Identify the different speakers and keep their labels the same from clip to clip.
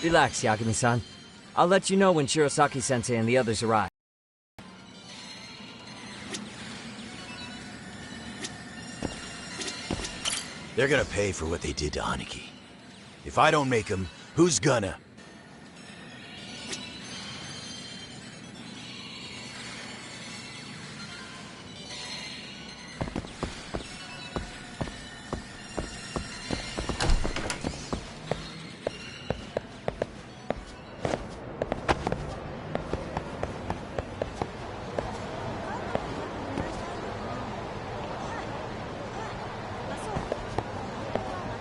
Speaker 1: Relax, Yagami-san. I'll let you know when Shirosaki-sensei and the others arrive.
Speaker 2: They're gonna pay for what they did to Haniki. If I don't make them, who's gonna?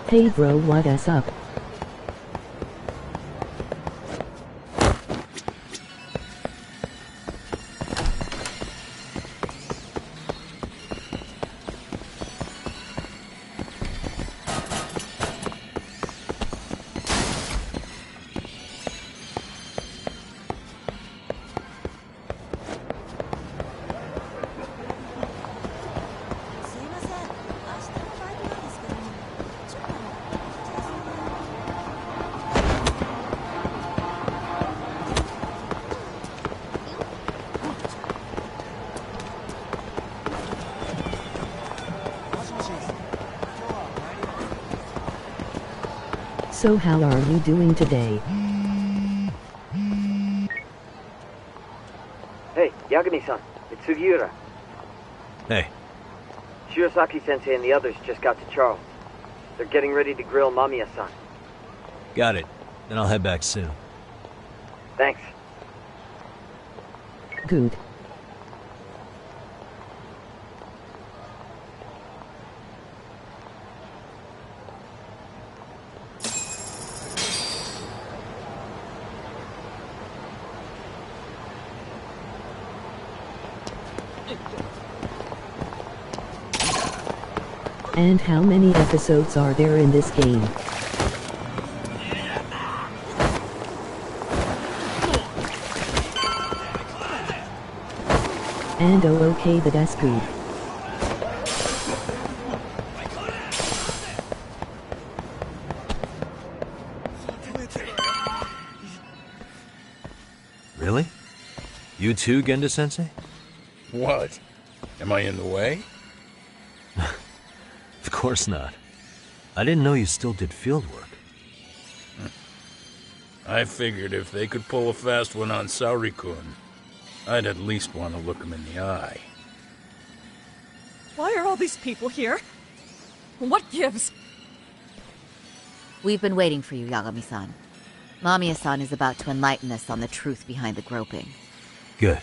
Speaker 3: Hey bro, what's up? So how are you doing today?
Speaker 1: Hey, Yagami-san. It's Sugiura.
Speaker 2: Hey.
Speaker 1: Shirosaki-sensei and the others just got to Charles. They're getting ready to grill Mamiya-san.
Speaker 2: Got it. Then I'll head back soon.
Speaker 1: Thanks.
Speaker 3: Good. And how many episodes are there in this game? And oh okay, that's good.
Speaker 2: Really? You too, Genda-sensei?
Speaker 4: What? Am I in the way?
Speaker 2: Of course not. I didn't know you still did field work.
Speaker 4: I figured if they could pull a fast one on Saori-kun, I'd at least want to look him in the eye.
Speaker 5: Why are all these people here? What gives?
Speaker 6: We've been waiting for you, Yagami-san. Mamiya-san is about to enlighten us on the truth behind the groping.
Speaker 2: Good.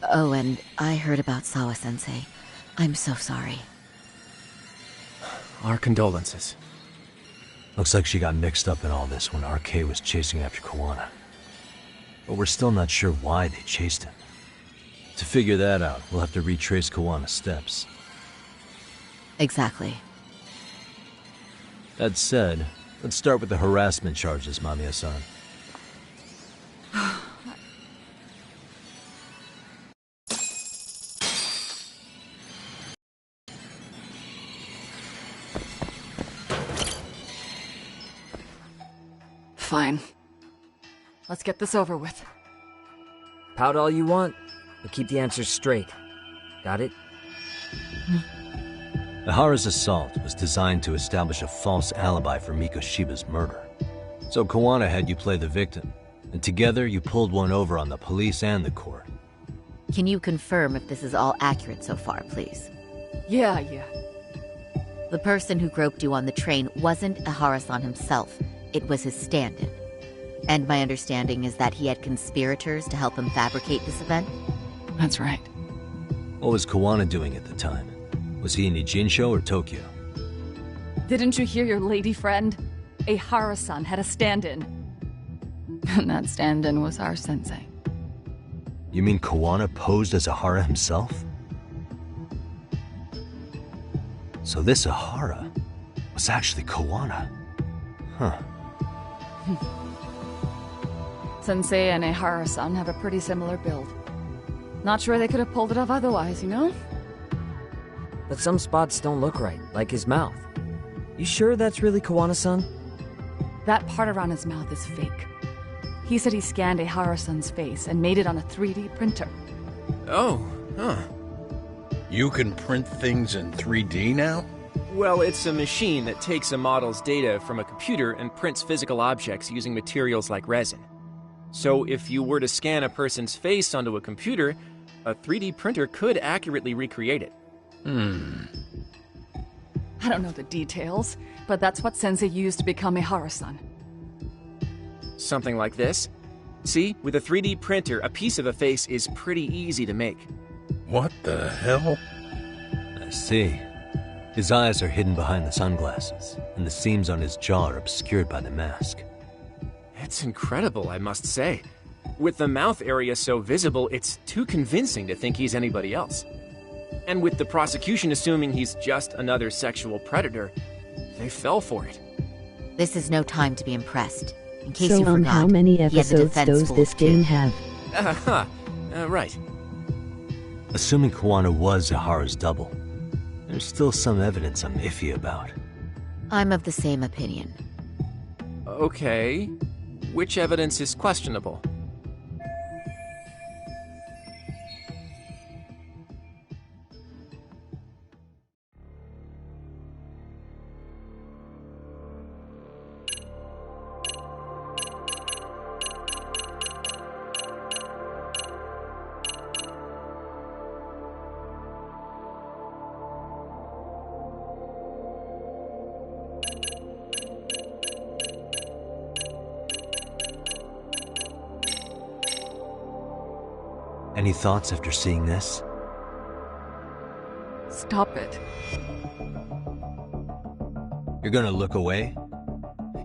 Speaker 6: Oh, and I heard about Sawa-sensei. I'm so sorry.
Speaker 7: Our condolences.
Speaker 2: Looks like she got mixed up in all this when RK was chasing after Kawana. But we're still not sure why they chased him. To figure that out, we'll have to retrace Kawana's steps.
Speaker 6: Exactly.
Speaker 2: That said, let's start with the harassment charges, Mamiya-san.
Speaker 5: Fine. Let's get this over with.
Speaker 1: Pout all you want, but keep the answers straight. Got it?
Speaker 2: Ihara's assault was designed to establish a false alibi for Mikoshiba's murder. So Kawana had you play the victim, and together you pulled one over on the police and the court.
Speaker 6: Can you confirm if this is all accurate so far, please?
Speaker 5: Yeah.
Speaker 6: The person who groped you on the train wasn't Ihara-san himself. It was his stand-in. And my understanding is that he had conspirators to help him fabricate this event?
Speaker 5: That's right.
Speaker 2: What was Kawana doing at the time? Was he in Ijinsho or Tokyo?
Speaker 5: Didn't you hear your lady friend? Ihara-san had a stand-in. And that stand-in was our sensei.
Speaker 2: You mean Kawana posed as Ihara himself? So this Ihara was actually Kawana. Huh.
Speaker 5: Sensei and Ihara-san have a pretty similar build. Not sure they could have pulled it off otherwise, you know?
Speaker 1: But some spots don't look right, like his mouth. You sure that's really Kawana-san?
Speaker 5: That part around his mouth is fake. He said he scanned a Hara-san's face and made it on a 3D printer.
Speaker 7: Oh, huh.
Speaker 4: You can print things in 3D now?
Speaker 7: Well, it's a machine that takes a model's data from a computer and prints physical objects using materials like resin. So if you were to scan a person's face onto a computer, a 3D printer could accurately recreate it.
Speaker 5: I don't know the details, but that's what Sensei used to become a Hara-san.
Speaker 7: Something like this. See, with a 3D printer, a piece of a face is pretty easy to make.
Speaker 4: What the hell?
Speaker 2: I see. His eyes are hidden behind the sunglasses, and the seams on his jaw are obscured by the mask.
Speaker 7: It's incredible, I must say. With the mouth area so visible, it's too convincing to think he's anybody else. And with the prosecution assuming he's just another sexual predator, they fell for it.
Speaker 6: This is no time to be impressed. In case
Speaker 3: So
Speaker 6: you forgot,
Speaker 3: how many
Speaker 6: he has a
Speaker 3: episodes
Speaker 6: defense
Speaker 3: does
Speaker 6: full
Speaker 3: this
Speaker 6: of
Speaker 3: game
Speaker 6: two.
Speaker 3: have?
Speaker 7: Right.
Speaker 2: Assuming Kawana was Ahara's double, there's still some evidence I'm iffy about.
Speaker 6: I'm of the same opinion.
Speaker 7: Okay. Which evidence is questionable?
Speaker 2: Any thoughts after seeing this?
Speaker 5: Stop it.
Speaker 2: You're gonna look away?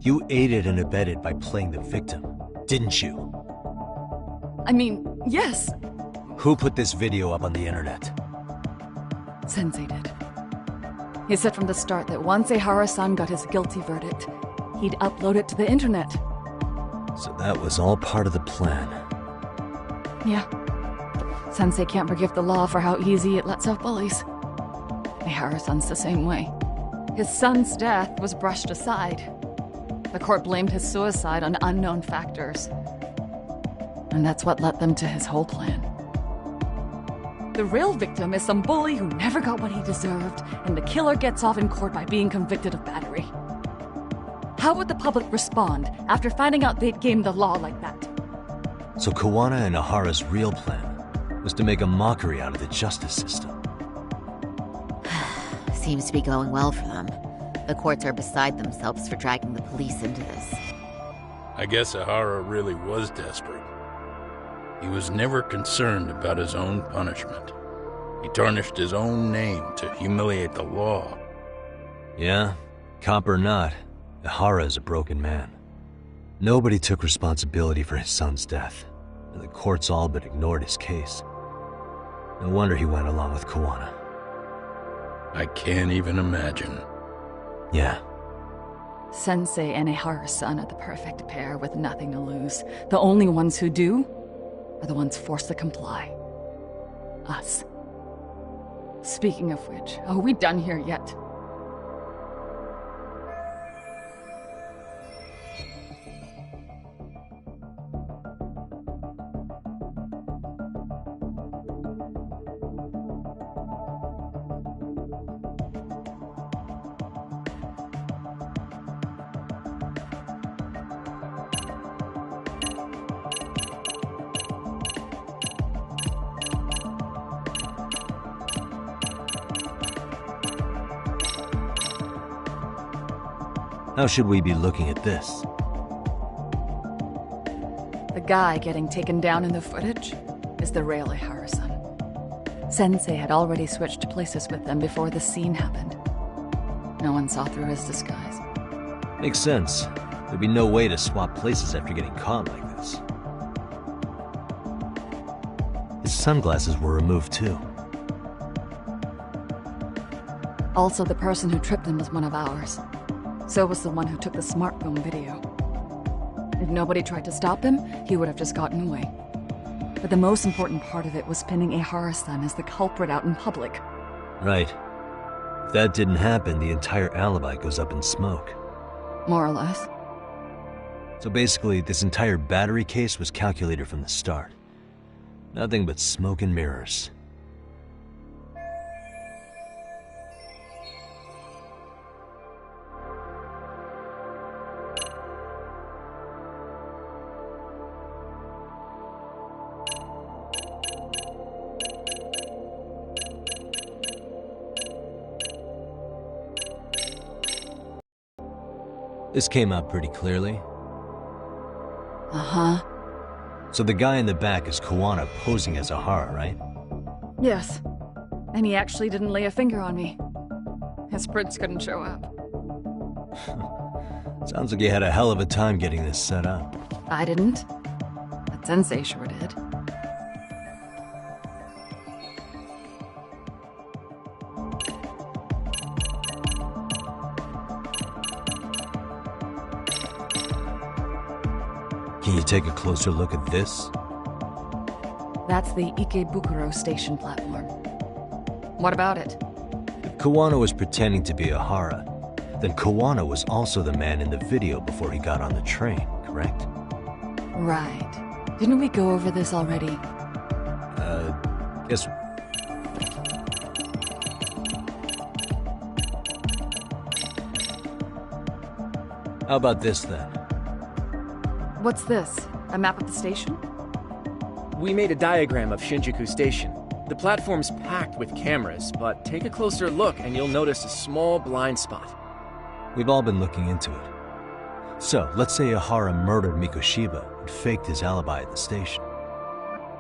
Speaker 2: You aided and abetted by playing the victim, didn't you?
Speaker 5: I mean, yes,
Speaker 2: Who put this video up on the internet?
Speaker 5: Sensei did. He said from the start that once a Hara-san got his guilty verdict, he'd upload it to the internet.
Speaker 2: So that was all part of the plan.
Speaker 5: Yeah. Sensei can't forgive the law for how easy it lets off bullies. A Hara-san's the same way. His son's death was brushed aside. The court blamed his suicide on unknown factors. And that's what led them to his whole plan. The real victim is some bully who never got what he deserved, and the killer gets off in court by being convicted of battery. How would the public respond after finding out they'd gamed the law like that?
Speaker 2: So Kawana and Ahara's real plan was to make a mockery out of the justice system.
Speaker 6: Seems to be going well for them. The courts are beside themselves for dragging the police into this.
Speaker 4: I guess Ahara really was desperate. He was never concerned about his own punishment. He tarnished his own name to humiliate the law.
Speaker 2: Yeah, cop or not, Ahara is a broken man. Nobody took responsibility for his son's death, and the courts all but ignored his case. No wonder he went along with Kawana.
Speaker 4: I can't even imagine.
Speaker 2: Yeah.
Speaker 5: Sensei and a Hara-san are the perfect pair with nothing to lose. The only ones who do are the ones forced to comply. Us. Speaking of which, are we done here yet?
Speaker 2: How should we be looking at this?
Speaker 5: The guy getting taken down in the footage is the real Hara-san. Sensei had already switched places with them before the scene happened. No one saw through his disguise.
Speaker 2: Makes sense. There'd be no way to swap places after getting caught like this. His sunglasses were removed too.
Speaker 5: Also, the person who tripped him was one of ours. So was the one who took the smartphone video. If nobody tried to stop him, he would have just gotten away. But the most important part of it was pinning a Hara-san as the culprit out in public.
Speaker 2: Right. If that didn't happen, the entire alibi goes up in smoke.
Speaker 5: More or less.
Speaker 2: So basically, this entire battery case was calculated from the start. Nothing but smoke and mirrors. This came out pretty clearly.
Speaker 5: Uh-huh.
Speaker 2: So the guy in the back is Koana posing as Ahara, right?
Speaker 5: Yes. And he actually didn't lay a finger on me. His prints couldn't show up.
Speaker 2: Sounds like you had a hell of a time getting this set up.
Speaker 5: I didn't. But Sensei sure did.
Speaker 2: Can you take a closer look at this?
Speaker 5: That's the Ikebukuro station platform. What about it?
Speaker 2: If Koana was pretending to be Ahara, then Koana was also the man in the video before he got on the train, correct?
Speaker 5: Right. Didn't we go over this already?
Speaker 2: Guess... How about this, then?
Speaker 5: What's this? A map of the station?
Speaker 7: We made a diagram of Shinjuku Station. The platform's packed with cameras, but take a closer look and you'll notice a small blind spot.
Speaker 2: We've all been looking into it. So, let's say Ahara murdered Mikoshiba and faked his alibi at the station.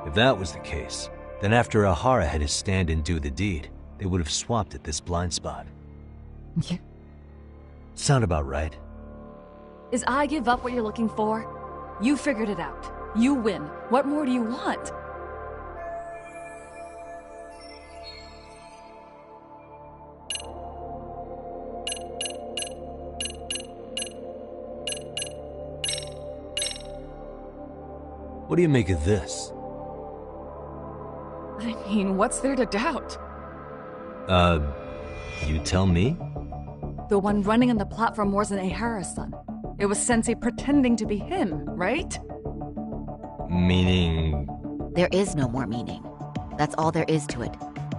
Speaker 2: If that was the case, then after Ahara had his stand-in do the deed, they would have swapped at this blind spot.
Speaker 5: Yeah.
Speaker 2: Sound about right?
Speaker 5: Is I give up what you're looking for? You figured it out. You win. What more do you want?
Speaker 2: What do you make of this?
Speaker 5: I mean, what's there to doubt?
Speaker 2: You tell me?
Speaker 5: The one running on the platform wasn't Ehara's son. It was Sensei pretending to be him, right?
Speaker 2: Meaning...
Speaker 6: There is no more meaning. That's all there is to it.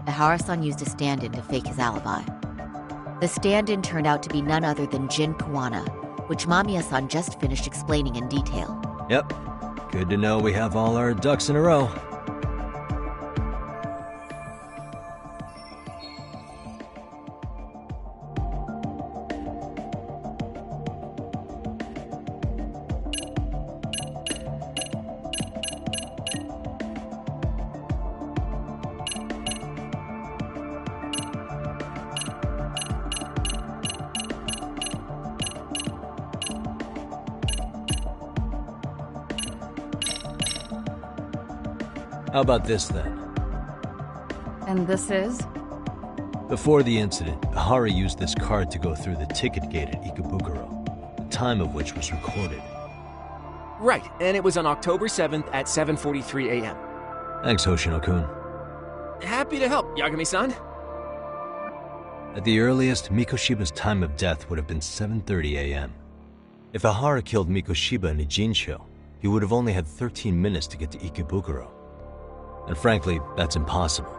Speaker 6: Ehara-san used a stand-in to fake his alibi. The stand-in turned out to be none other than Jin Koana, which Mamiya-san just finished explaining in detail.
Speaker 2: Yep. Good to know we have all our ducks in a row. How about this, then?
Speaker 5: And this is?
Speaker 2: Before the incident, Ahara used this card to go through the ticket gate at Ikebukuro, the time of which was recorded.
Speaker 7: Right, and it was on October 7th at 7:43 a.m.
Speaker 2: Thanks, Hoshino-kun.
Speaker 7: Happy to help, Yagami-san.
Speaker 2: At the earliest, Mikoshiba's time of death would have been 7:30 a.m. If Ahara killed Mikoshiba in a Jinsho, he would have only had 13 minutes to get to Ikebukuro. And frankly, that's impossible.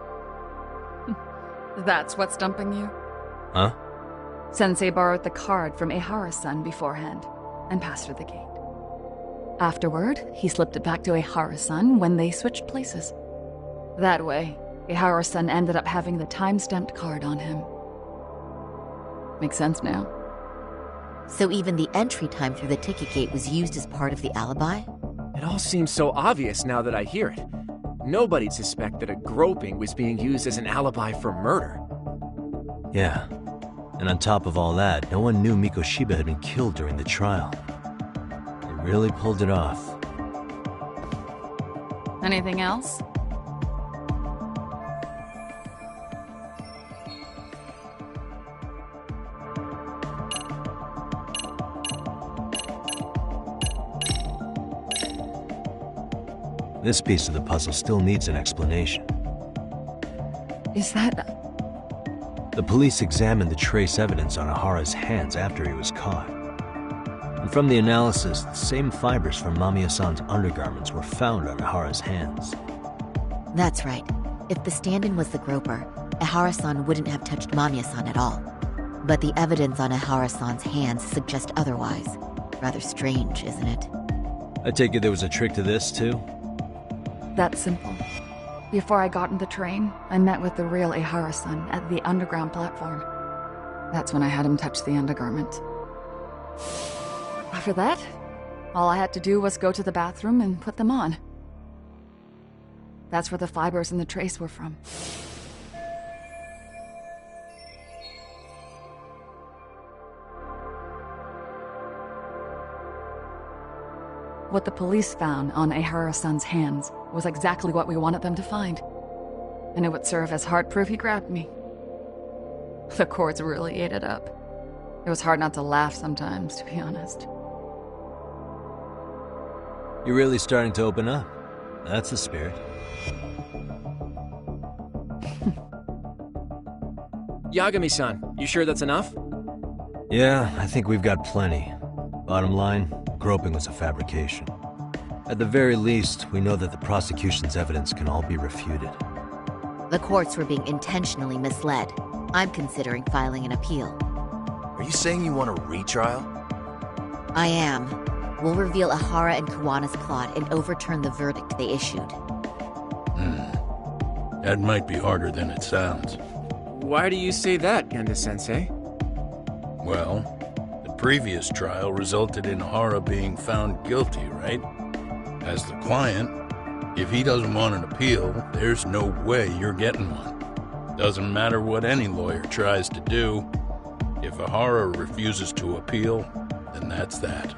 Speaker 5: That's what's stumping you?
Speaker 2: Huh?
Speaker 5: Sensei borrowed the card from Ehara's son beforehand and passed her the gate. Afterward, he slipped it back to Ehara's son when they switched places. That way, Ehara's son ended up having the time-stamped card on him. Makes sense now.
Speaker 6: So even the entry time through the ticket gate was used as part of the alibi?
Speaker 7: It all seems so obvious now that I hear it. Nobody'd suspect that a groping was being used as an alibi for murder.
Speaker 2: Yeah. And on top of all that, no one knew Mikoshiba had been killed during the trial. They really pulled it off.
Speaker 5: Anything else?
Speaker 2: This piece of the puzzle still needs an explanation.
Speaker 5: Is that...
Speaker 2: The police examined the trace evidence on Ahara's hands after he was caught. And from the analysis, the same fibers from Mamiya-san's undergarments were found on Ihara's hands.
Speaker 6: That's right. If the stand-in was the groper, Ihara-san wouldn't have touched Mamiya-san at all. But the evidence on Ihara-san's hands suggests otherwise. Rather strange, isn't it?
Speaker 2: I take it there was a trick to this, too?
Speaker 5: That's simple. Before I got in the train, I met with the real Ihara-san at the underground platform. That's when I had him touch the undergarment. After that, all I had to do was go to the bathroom and put them on. That's where the fibers in the trace were from. What the police found on Ihara-san's hands was exactly what we wanted them to find. And it would serve as hard proof he grabbed me. The courts really ate it up. It was hard not to laugh sometimes, to be honest.
Speaker 2: You're really starting to open up. That's the spirit.
Speaker 7: Yagami-san, you sure that's enough?
Speaker 2: Yeah, I think we've got plenty. Bottom line, groping was a fabrication. At the very least, we know that the prosecution's evidence can all be refuted.
Speaker 6: The courts were being intentionally misled. I'm considering filing an appeal.
Speaker 8: Are you saying you want a retrial?
Speaker 6: I am. We'll reveal Ihara and Kawana's plot and overturn the verdict they issued.
Speaker 4: That might be harder than it sounds.
Speaker 7: Why do you say that, Genda-sensei?
Speaker 4: Well, the previous trial resulted in Hara being found guilty, right? As the client, if he doesn't want an appeal, there's no way you're getting one. Doesn't matter what any lawyer tries to do. If Ihara refuses to appeal, then that's that.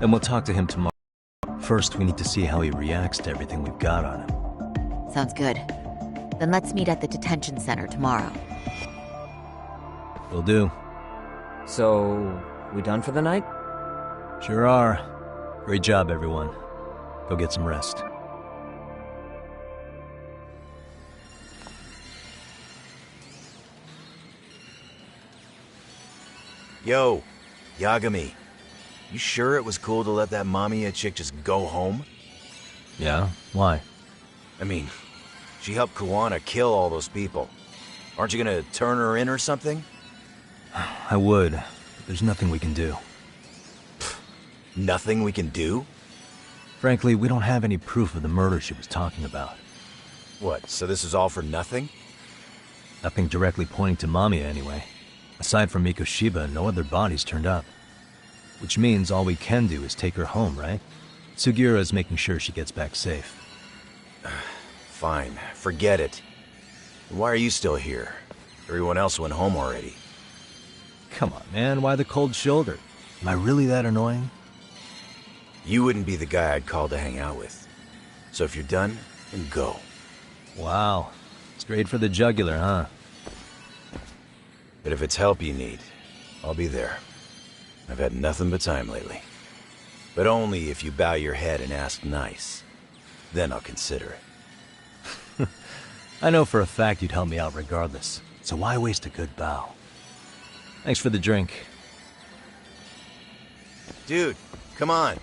Speaker 2: And we'll talk to him tomorrow. First, we need to see how he reacts to everything we've got on him.
Speaker 6: Sounds good. Then let's meet at the detention center tomorrow.
Speaker 2: Will do.
Speaker 9: So, we done for the night?
Speaker 2: Sure are. Great job, everyone. Go get some rest.
Speaker 8: Yo, Yagami. You sure it was cool to let that Mamiya chick just go home?
Speaker 2: Yeah? Why?
Speaker 8: I mean, she helped Kawana kill all those people. Aren't you gonna turn her in or something?
Speaker 2: I would, but there's nothing we can do.
Speaker 8: Nothing we can do?
Speaker 2: Frankly, we don't have any proof of the murder she was talking about.
Speaker 8: What, so this is all for nothing?
Speaker 2: Nothing directly pointing to Mamiya, anyway. Aside from Mikoshiba, no other bodies turned up. Which means all we can do is take her home, right? Sugiura is making sure she gets back safe.
Speaker 8: Fine, forget it. Why are you still here? Everyone else went home already.
Speaker 2: Come on, man, why the cold shoulder? Am I really that annoying?
Speaker 8: You wouldn't be the guy I'd call to hang out with. So if you're done, then go.
Speaker 2: Wow. Straight for the jugular, huh?
Speaker 8: But if it's help you need, I'll be there. I've had nothing but time lately. But only if you bow your head and ask nice. Then I'll consider it.
Speaker 2: I know for a fact you'd help me out regardless, so why waste a good bow? Thanks for the drink.
Speaker 8: Dude, come on.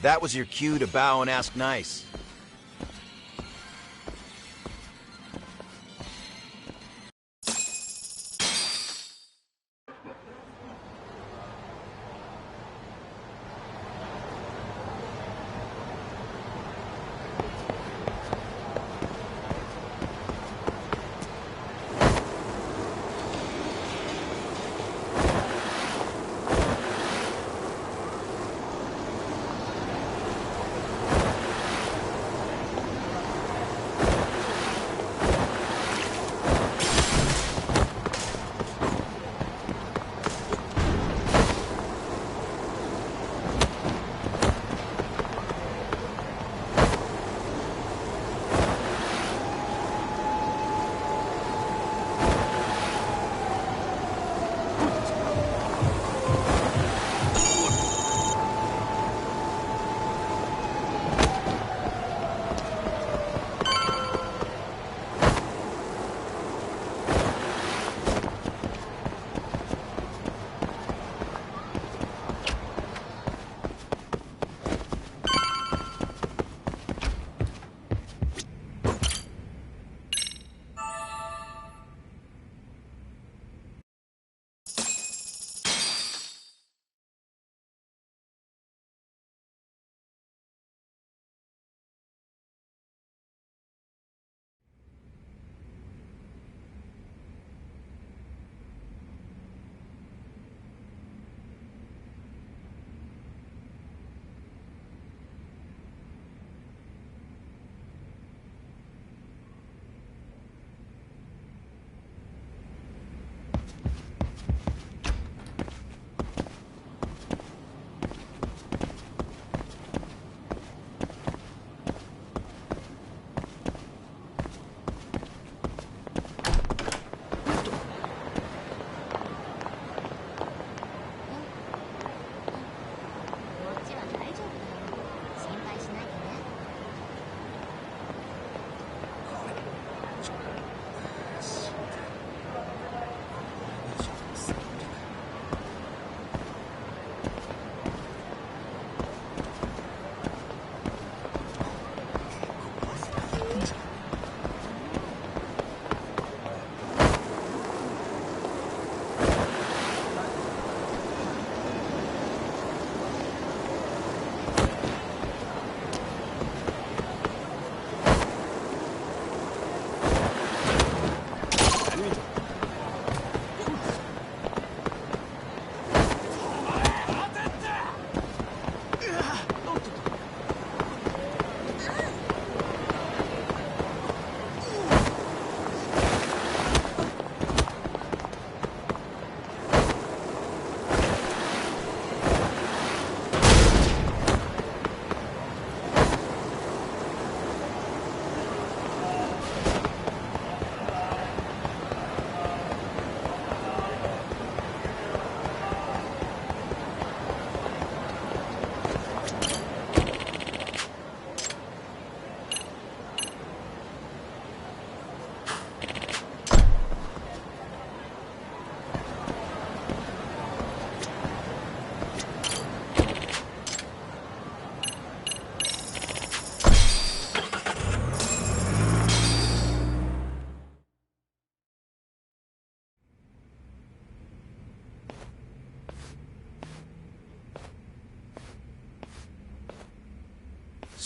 Speaker 8: That was your cue to bow and ask nice.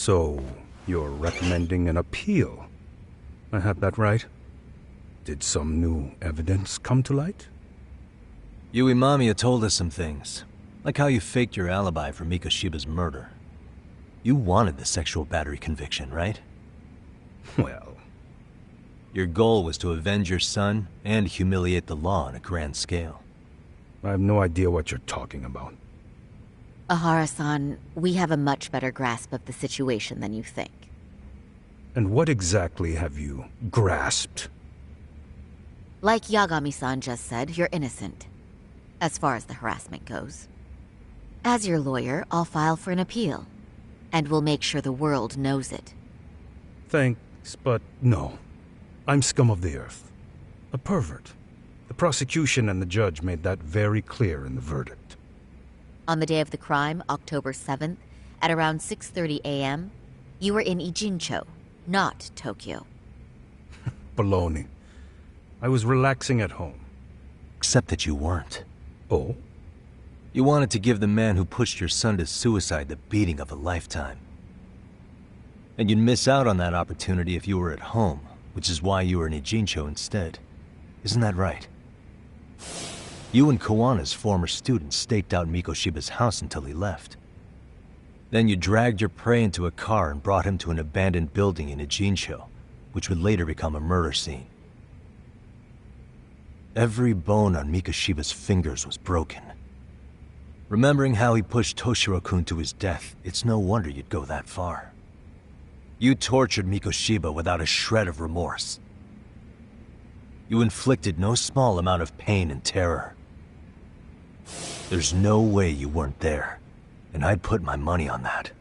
Speaker 10: So, you're recommending an appeal? I have that right? Did some new evidence come to light?
Speaker 2: Yui Mamiya told us some things, like how you faked your alibi for Mikoshiba's murder. You wanted the sexual battery conviction, right?
Speaker 10: Well...
Speaker 2: Your goal was to avenge your son and humiliate the law on a grand scale.
Speaker 10: I have no idea what you're talking about.
Speaker 6: Ahara-san, we have a much better grasp of the situation than you think.
Speaker 10: And what exactly have you grasped?
Speaker 6: Like Yagami-san just said, you're innocent. As far as the harassment goes. As your lawyer, I'll file for an appeal. And we'll make sure the world knows it.
Speaker 10: Thanks, but no. I'm scum of the earth. A pervert. The prosecution and the judge made that very clear in the verdict.
Speaker 6: On the day of the crime, October 7th, at around 6:30 a.m., you were in Ijincho, not Tokyo.
Speaker 10: Baloney. I was relaxing at home.
Speaker 2: Except that you weren't.
Speaker 10: Oh?
Speaker 2: You wanted to give the man who pushed your son to suicide the beating of a lifetime. And you'd miss out on that opportunity if you were at home, which is why you were in Ijincho instead. Isn't that right? You and Kawana's former student staked out Mikoshiba's house until he left. Then you dragged your prey into a car and brought him to an abandoned building in Ijincho, which would later become a murder scene. Every bone on Mikoshiba's fingers was broken. Remembering how he pushed Toshiro-kun to his death, it's no wonder you'd go that far. You tortured Mikoshiba without a shred of remorse. You inflicted no small amount of pain and terror. There's no way you weren't there, and I'd put my money on that.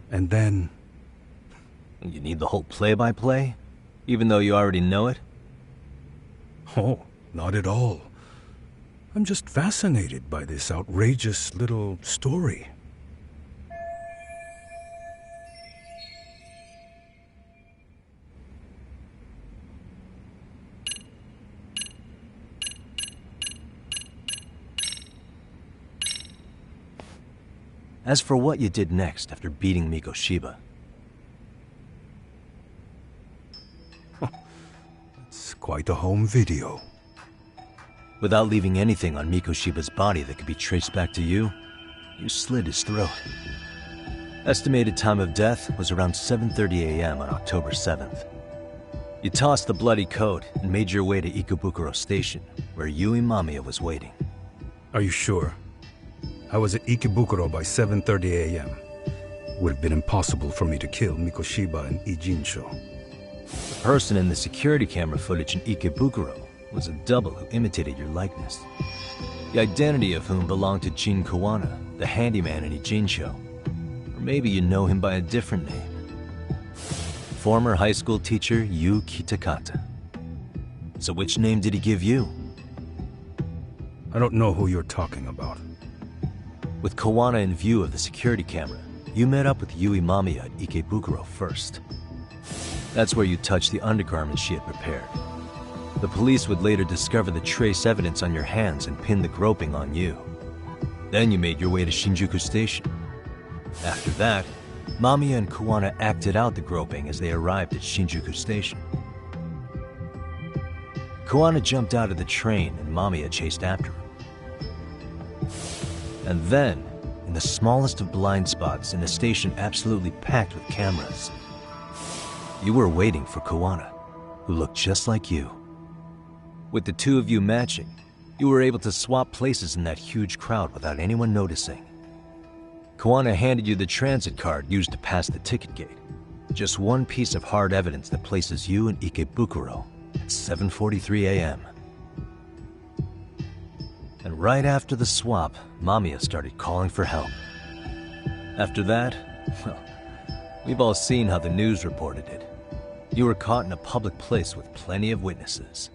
Speaker 10: And then...
Speaker 2: You need the whole play-by-play, even though you already know it?
Speaker 10: Oh, not at all. I'm just fascinated by this outrageous little story.
Speaker 2: As for what you did next after beating Mikoshiba...
Speaker 10: It's quite a home video.
Speaker 2: Without leaving anything on Mikoshiba's body that could be traced back to you, you slit his throat. Estimated time of death was around 7:30 a.m. on October 7th. You tossed the bloody coat and made your way to Ikebukuro Station, where Yui Mamiya was waiting.
Speaker 10: Are you sure? I was at Ikebukuro by 7:30 a.m. Would have been impossible for me to kill Mikoshiba in Ijincho.
Speaker 2: The person in the security camera footage in Ikebukuro was a double who imitated your likeness. The identity of whom belonged to Jin Kawana, the handyman in Ijincho. Or maybe you know him by a different name. Former high school teacher Yu Kitakata. So which name did he give you?
Speaker 10: I don't know who you're talking about.
Speaker 2: With Kawana in view of the security camera, you met up with Yui Mamiya at Ikebukuro first. That's where you touched the undergarments she had prepared. The police would later discover the trace evidence on your hands and pin the groping on you. Then you made your way to Shinjuku Station. After that, Mamiya and Kawana acted out the groping as they arrived at Shinjuku Station. Kawana jumped out of the train and Mamiya chased after her. And then, in the smallest of blind spots in a station absolutely packed with cameras, you were waiting for Kawana, who looked just like you. With the two of you matching, you were able to swap places in that huge crowd without anyone noticing. Kawana handed you the transit card used to pass the ticket gate. Just one piece of hard evidence that places you in Ikebukuro at 7:43 a.m. And right after the swap, Mamiya started calling for help. After that, well, we've all seen how the news reported it. You were caught in a public place with plenty of witnesses.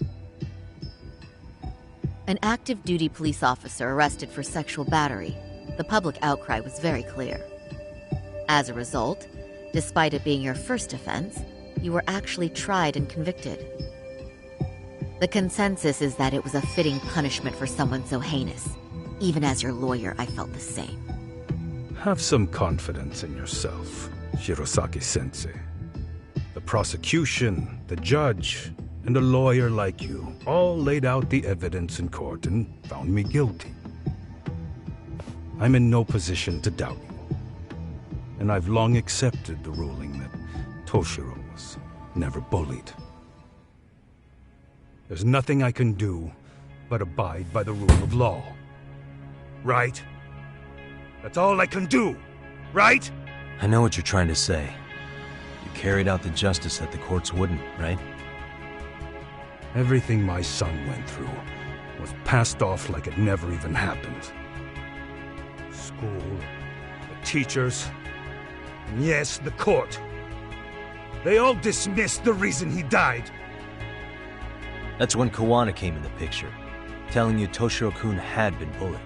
Speaker 6: An active duty police officer arrested for sexual battery. The public outcry was very clear. As a result, despite it being your first offense, you were actually tried and convicted. The consensus is that it was a fitting punishment for someone so heinous. Even as your lawyer, I felt the same.
Speaker 10: Have some confidence in yourself, Shirosaki-sensei. The prosecution, the judge, and a lawyer like you all laid out the evidence in court and found me guilty. I'm in no position to doubt you, and I've long accepted the ruling that Toshiro was never bullied. There's nothing I can do but abide by the rule of law. Right? That's all I can do, right?
Speaker 2: I know what you're trying to say. You carried out the justice that the courts wouldn't, right?
Speaker 10: Everything my son went through was passed off like it never even happened. School, the teachers, and yes, the court. They all dismissed the reason he died.
Speaker 2: That's when Kawana came in the picture, telling you Toshiro-kun had been bullied.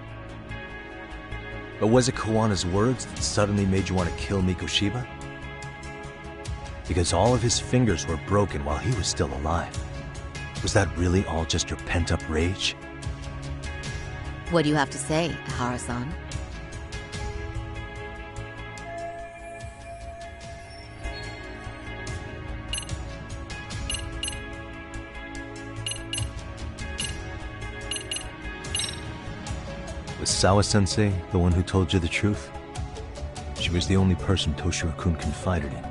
Speaker 2: But was it Kawana's words that suddenly made you want to kill Mikoshiba? Because all of his fingers were broken while he was still alive. Was that really all just your pent-up rage?
Speaker 6: What do you have to say, Ihara-san?
Speaker 2: Was Sawa-sensei the one who told you the truth? She was the only person Toshiro-kun confided in.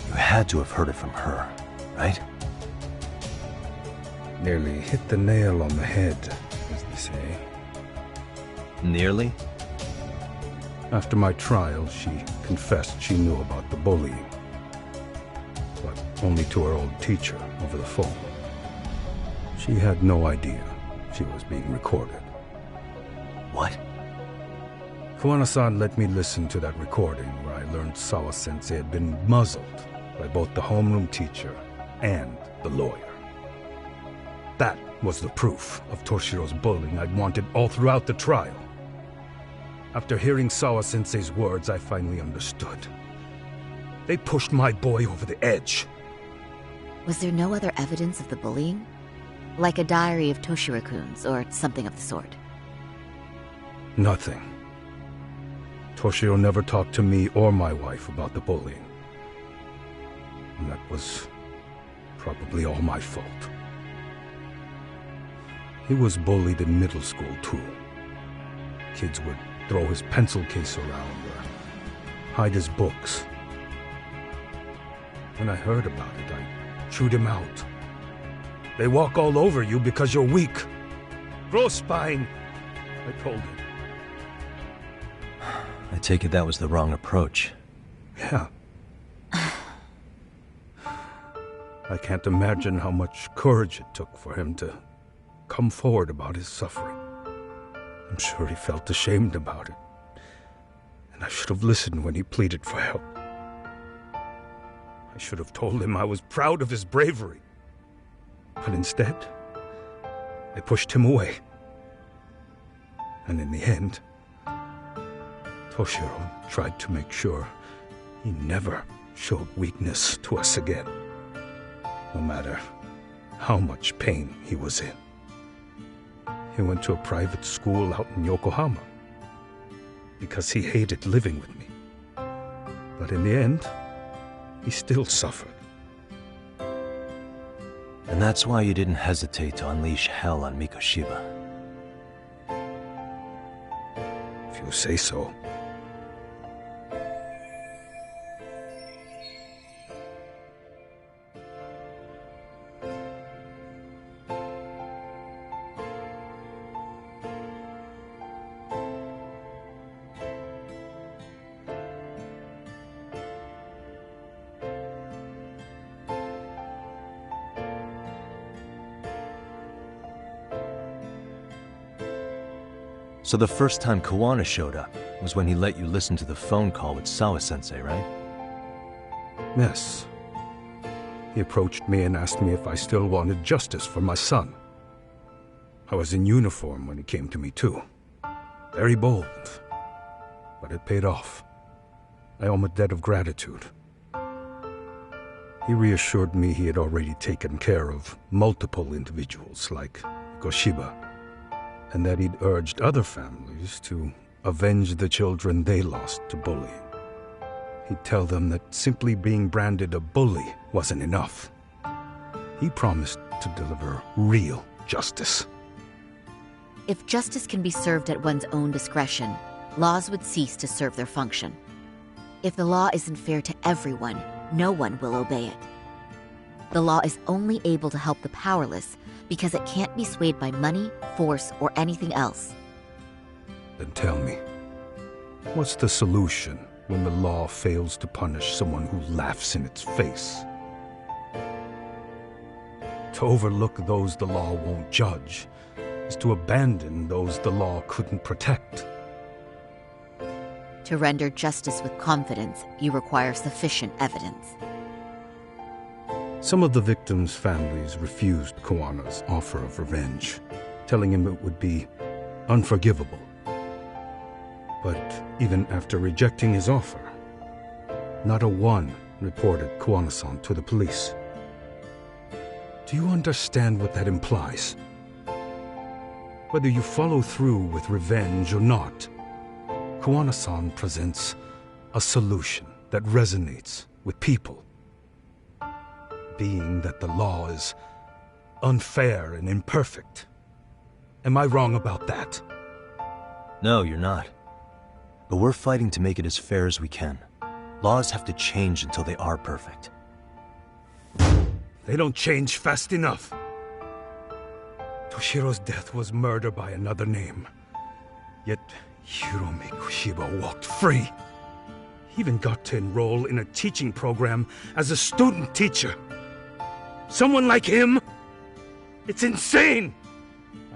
Speaker 2: You had to have heard it from her, right?
Speaker 10: Nearly hit the nail on the head, as they say.
Speaker 2: Nearly?
Speaker 10: After my trial, she confessed she knew about the bullying. But only to her old teacher over the phone. She had no idea she was being recorded.
Speaker 2: What?
Speaker 10: Kawana-san let me listen to that recording where I learned Sawa-sensei had been muzzled by both the homeroom teacher and the lawyer. That was the proof of Toshiro's bullying I'd wanted all throughout the trial. After hearing Sawa-sensei's words, I finally understood. They pushed my boy over the edge.
Speaker 6: Was there no other evidence of the bullying? Like a diary of Toshiro-kun's or something of the sort?
Speaker 10: Nothing. Toshiro never talked to me or my wife about the bullying. And that was probably all my fault. He was bullied in middle school, too. Kids would throw his pencil case around or hide his books. When I heard about it, I chewed him out. They walk all over you because you're weak. Grow spine, I told him.
Speaker 2: I take it that was the wrong approach.
Speaker 10: Yeah. I can't imagine how much courage it took for him to come forward about his suffering. I'm sure he felt ashamed about it. And I should have listened when he pleaded for help. I should have told him I was proud of his bravery. But instead, I pushed him away. And in the end, Toshiro tried to make sure he never showed weakness to us again, no matter how much pain he was in. He went to a private school out in Yokohama because he hated living with me. But in the end, he still suffered.
Speaker 2: And that's why you didn't hesitate to unleash hell on Mikoshiba.
Speaker 10: If you say so.
Speaker 2: So the first time Kawana showed up was when he let you listen to the phone call with Sawa-sensei, right?
Speaker 10: Yes. He approached me and asked me if I still wanted justice for my son. I was in uniform when he came to me too. Very bold. But it paid off. I owe him a debt of gratitude. He reassured me he had already taken care of multiple individuals like Goshiba, and that he'd urged other families to avenge the children they lost to bullying. He'd tell them that simply being branded a bully wasn't enough. He promised to deliver real justice.
Speaker 6: If justice can be served at one's own discretion, laws would cease to serve their function. If the law isn't fair to everyone, no one will obey it. The law is only able to help the powerless because it can't be swayed by money, force, or anything else.
Speaker 10: Then tell me, what's the solution when the law fails to punish someone who laughs in its face? To overlook those the law won't judge is to abandon those the law couldn't protect.
Speaker 6: To render justice with confidence, you require sufficient evidence.
Speaker 10: Some of the victims' families refused Kuwana's offer of revenge, telling him it would be unforgivable. But even after rejecting his offer, not a one reported Kuwana-san to the police. Do you understand what that implies? Whether you follow through with revenge or not, Kuwana-san presents a solution that resonates with people. Being that the law is unfair and imperfect. Am I wrong about that?
Speaker 2: No, you're not. But we're fighting to make it as fair as we can. Laws have to change until they are perfect.
Speaker 10: They don't change fast enough. Toshiro's death was murder by another name. Yet Hiromi Kushiba walked free. He even got to enroll in a teaching program as a student teacher. Someone like him? It's insane!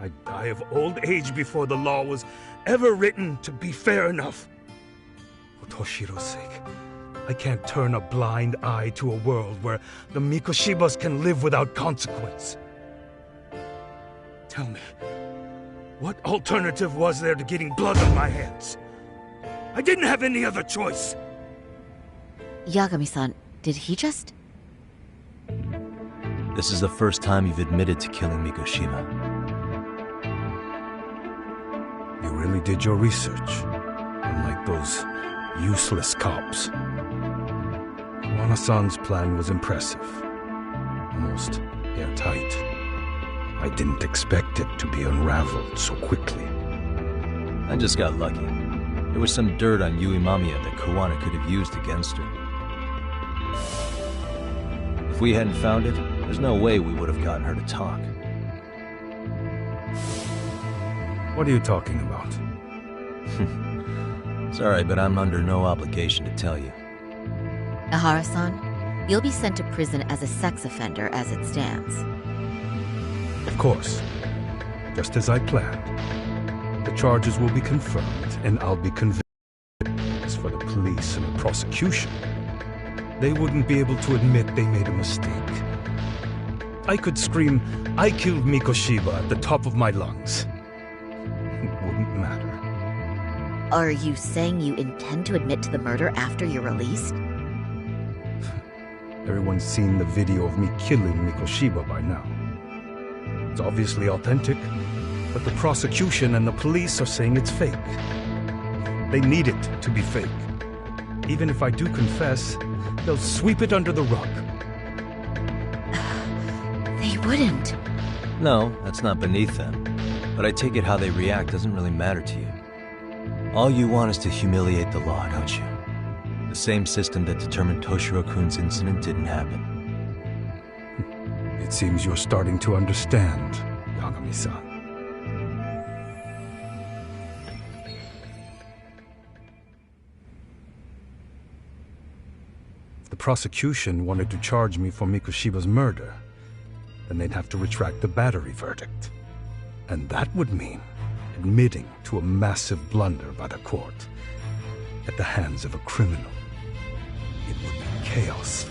Speaker 10: I'd die of old age before the law was ever written to be fair enough. For Toshiro's sake, I can't turn a blind eye to a world where the Mikoshibas can live without consequence. Tell me, what alternative was there to getting blood on my hands? I didn't have any other choice.
Speaker 6: Yagami-san, did he just...
Speaker 2: This is the first time you've admitted to killing Mikoshiba.
Speaker 10: You really did your research, unlike those useless cops. Kuwana-san's plan was impressive, almost airtight. I didn't expect it to be unraveled so quickly.
Speaker 2: I just got lucky. There was some dirt on Yui Mamiya that Kuwana could have used against her. If we hadn't found it, there's no way we would have gotten her to talk.
Speaker 10: What are you talking about?
Speaker 2: Sorry, but I'm under no obligation to tell you.
Speaker 6: Ahara-san, you'll be sent to prison as a sex offender as it stands.
Speaker 10: Of course. Just as I planned. The charges will be confirmed, and I'll be convicted. As for the police and the prosecution, they wouldn't be able to admit they made a mistake. I could scream, "I killed Mikoshiba" at the top of my lungs. It wouldn't matter.
Speaker 6: Are you saying you intend to admit to the murder after you're released?
Speaker 10: Everyone's seen the video of me killing Mikoshiba by now. It's obviously authentic, but the prosecution and the police are saying it's fake. They need it to be fake. Even if I do confess, they'll sweep it under the rug.
Speaker 6: They wouldn't.
Speaker 2: No, that's not beneath them. But I take it how they react doesn't really matter to you. All you want is to humiliate the law, don't you? The same system that determined Toshiro-kun's incident didn't happen.
Speaker 10: It seems you're starting to understand, Yagami-san. If the prosecution wanted to charge me for Mikoshiba's murder, then they'd have to retract the battery verdict. And that would mean admitting to a massive blunder by the court at the hands of a criminal. It would be chaos.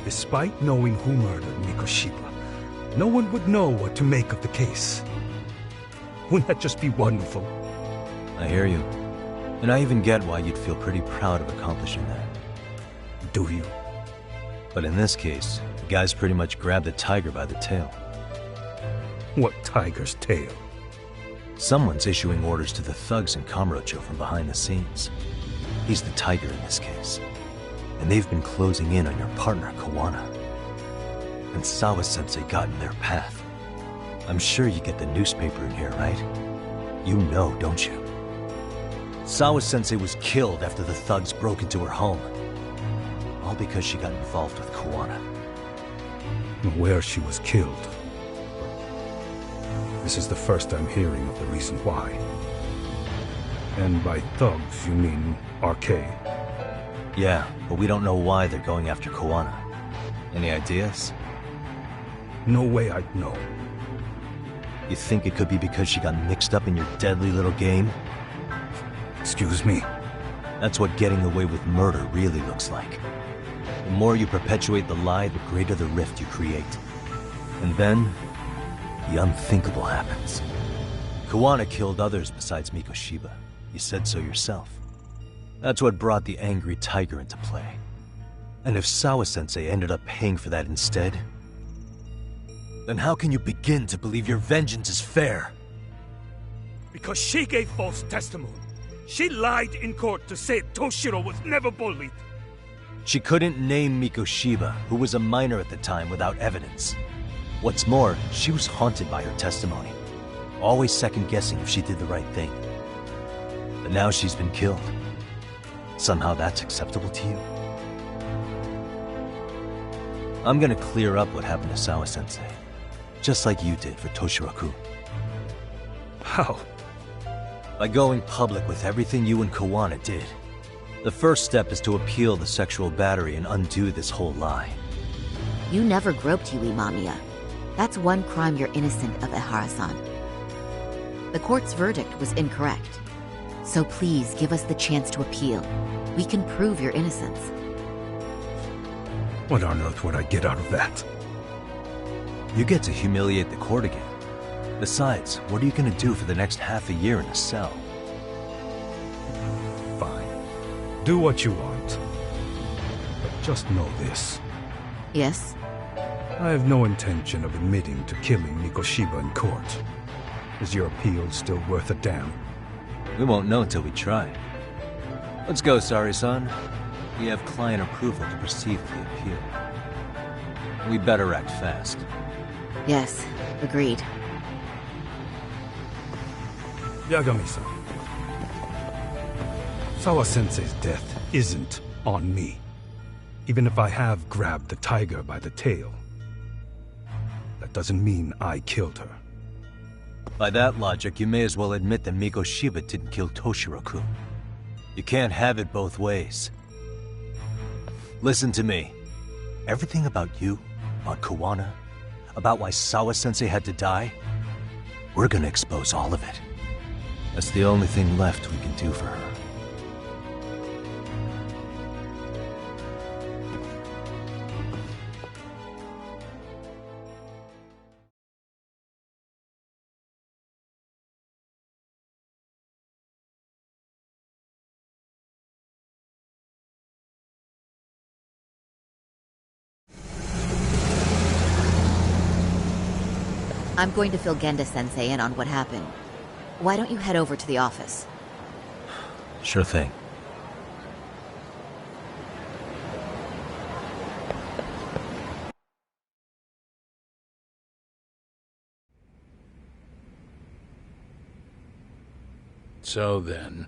Speaker 10: Despite knowing who murdered Mikoshiba, no one would know what to make of the case. Wouldn't that just be wonderful?
Speaker 2: I hear you. And I even get why you'd feel pretty proud of accomplishing that.
Speaker 10: Do you?
Speaker 2: But in this case, the guy's pretty much grabbed the tiger by the tail.
Speaker 10: What tiger's tail?
Speaker 2: Someone's issuing orders to the thugs in Kamurocho from behind the scenes. He's the Tiger in this case. And they've been closing in on your partner, Kawana. And Sawa-sensei got in their path. I'm sure you get the newspaper in here, right? You know, don't you? Sawa-sensei was killed after the thugs broke into her home. All because she got involved with Kawana.
Speaker 10: Where she was killed. This is the first I'm hearing of the reason why. And by thugs, you mean RK?
Speaker 2: Yeah, but we don't know why they're going after Kawana. Any ideas?
Speaker 10: No way I'd know.
Speaker 2: You think it could be because she got mixed up in your deadly little game?
Speaker 10: Excuse me?
Speaker 2: That's what getting away with murder really looks like. The more you perpetuate the lie, the greater the rift you create. And then, the unthinkable happens. Kawana killed others besides Mikoshiba. You said so yourself. That's what brought the angry Tiger into play. And if Sawa-sensei ended up paying for that instead, then how can you begin to believe your vengeance is fair?
Speaker 10: Because she gave false testimony. She lied in court to say Toshiro was never bullied.
Speaker 2: She couldn't name Mikoshiba, who was a minor at the time, without evidence. What's more, she was haunted by her testimony, always second-guessing if she did the right thing. But now she's been killed. Somehow that's acceptable to you? I'm gonna clear up what happened to Sawa-sensei, just like you did for Toshiro-kun.
Speaker 10: How?
Speaker 2: By going public with everything you and Kawana did. The first step is to appeal the sexual battery and undo this whole lie.
Speaker 6: You never groped Yui Mamiya. That's one crime you're innocent of, Ehara-san. The court's verdict was incorrect. So please give us the chance to appeal. We can prove your innocence.
Speaker 10: What on earth would I get out of that?
Speaker 2: You get to humiliate the court again. Besides, what are you gonna do for the next half a year in a cell?
Speaker 10: Fine. Do what you want. But just know this.
Speaker 6: Yes?
Speaker 10: I have no intention of admitting to killing Mikoshiba in court. Is your appeal still worth a damn?
Speaker 2: We won't know until we try. Let's go, Sari-san. We have client approval to proceed with the appeal. We better act fast.
Speaker 6: Yes, agreed.
Speaker 10: Yagami-san. Sawa-sensei's death isn't on me. Even if I have grabbed the tiger by the tail. That doesn't mean I killed her.
Speaker 2: By that logic, you may as well admit that Mikoshiba didn't kill Toshiro-kun. You can't have it both ways. Listen to me. Everything about you, about Kawana, about why Sawa-sensei had to die, we're gonna expose all of it. That's the only thing left we can do for her.
Speaker 6: I'm going to fill Genda-sensei in on what happened. Why don't you head over to the office?
Speaker 2: Sure thing.
Speaker 4: So then,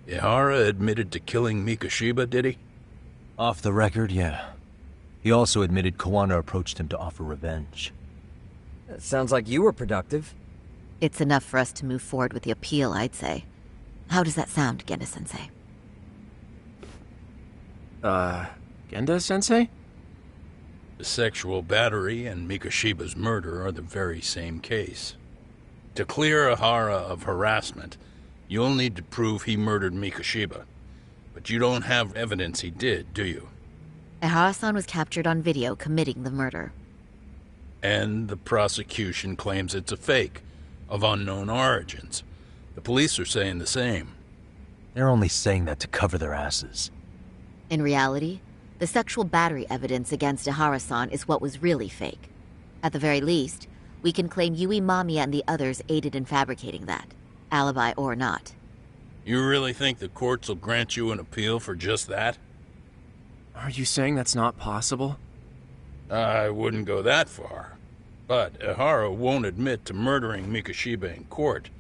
Speaker 4: Ihara admitted to killing Mikoshiba, did he?
Speaker 2: Off the record, yeah. He also admitted Kawana approached him to offer revenge.
Speaker 9: That sounds like you were productive.
Speaker 6: It's enough for us to move forward with the appeal, I'd say. How does that sound, Genda-sensei?
Speaker 7: Genda-sensei?
Speaker 4: The sexual battery and Mikoshiba's murder are the very same case. To clear Ihara of harassment, you'll need to prove he murdered Mikoshiba. But you don't have evidence he did, do you?
Speaker 6: Ehara-san was captured on video committing the murder.
Speaker 4: And the prosecution claims it's a fake, of unknown origins. The police are saying the same.
Speaker 2: They're only saying that to cover their asses.
Speaker 6: In reality, the sexual battery evidence against Ehara-san is what was really fake. At the very least, we can claim Yui Mamiya and the others aided in fabricating that. alibi or not.
Speaker 4: You really think the courts will grant you an appeal for just that?
Speaker 7: Are you saying that's not possible?
Speaker 4: I wouldn't go that far. But Ihara won't admit to murdering Mikoshiba in court.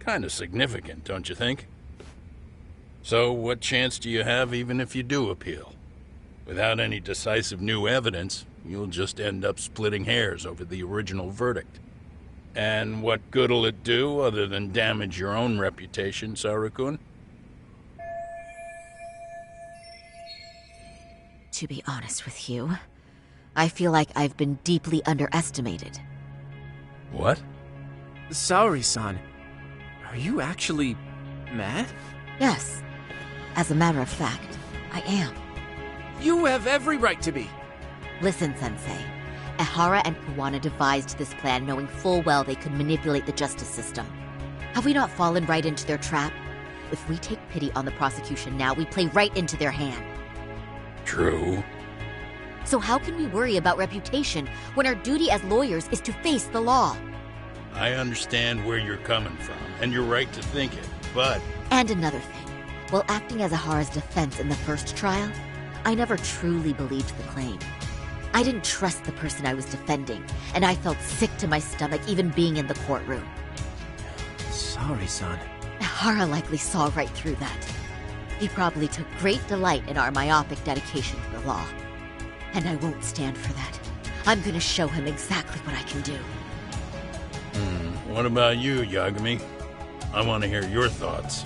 Speaker 4: Kinda significant, don't you think? So what chance do you have even if you do appeal? Without any decisive new evidence, you'll just end up splitting hairs over the original verdict. And what good'll it do other than damage your own reputation, Saru-kun?
Speaker 6: To be honest with you, I feel like I've been deeply underestimated.
Speaker 4: What?
Speaker 7: Saori-san, are you actually mad?
Speaker 6: Yes. As a matter of fact, I am.
Speaker 7: You have every right to be.
Speaker 6: Listen, Sensei. Ihara and Kuwana devised this plan knowing full well they could manipulate the justice system. Have we not fallen right into their trap? If we take pity on the prosecution now, we play right into their hand.
Speaker 4: True.
Speaker 6: So how can we worry about reputation when our duty as lawyers is to face the law?
Speaker 4: I understand where you're coming from, and you're right to think it, but...
Speaker 6: And another thing. While acting as Ihara's defense in the first trial, I never truly believed the claim. I didn't trust the person I was defending, and I felt sick to my stomach even being in the courtroom.
Speaker 7: Saori-san.
Speaker 6: Ihara likely saw right through that. He probably took great delight in our myopic dedication to the law. And I won't stand for that. I'm gonna show him exactly what I can do.
Speaker 4: What about you, Yagami? I want to hear your thoughts.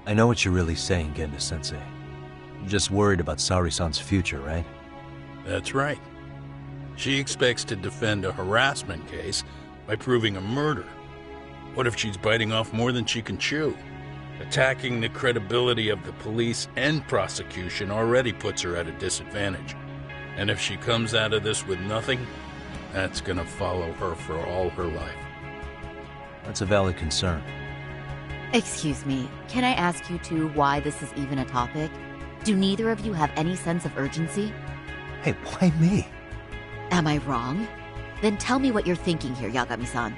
Speaker 2: I know what you're really saying, Genda-sensei. You're just worried about Saori-san's future, right?
Speaker 4: That's right. She expects to defend a harassment case by proving a murder. What if she's biting off more than she can chew? Attacking the credibility of the police and prosecution already puts her at a disadvantage. And if she comes out of this with nothing, that's gonna follow her for all her life.
Speaker 2: That's a valid concern.
Speaker 6: Excuse me, can I ask you two why this is even a topic? Do neither of you have any sense of urgency?
Speaker 2: Hey, why me?
Speaker 6: Am I wrong? Then tell me what you're thinking here, Yagami-san.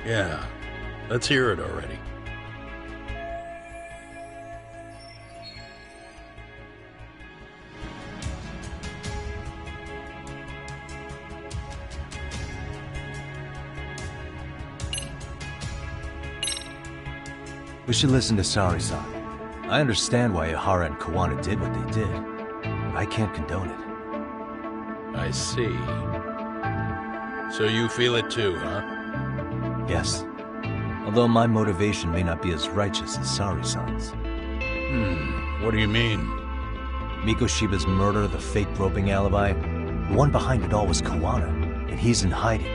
Speaker 4: Yeah, let's hear it already.
Speaker 2: We should listen to Saori-san. I understand why Ihara and Kuwana did what they did, but I can't condone it.
Speaker 4: I see. So you feel it too, huh?
Speaker 2: Yes. Although my motivation may not be as righteous as Saori-san's.
Speaker 4: What do you mean?
Speaker 2: Mikoshiba's murder, the fake groping alibi, the one behind it all was Kuwana, and he's in hiding.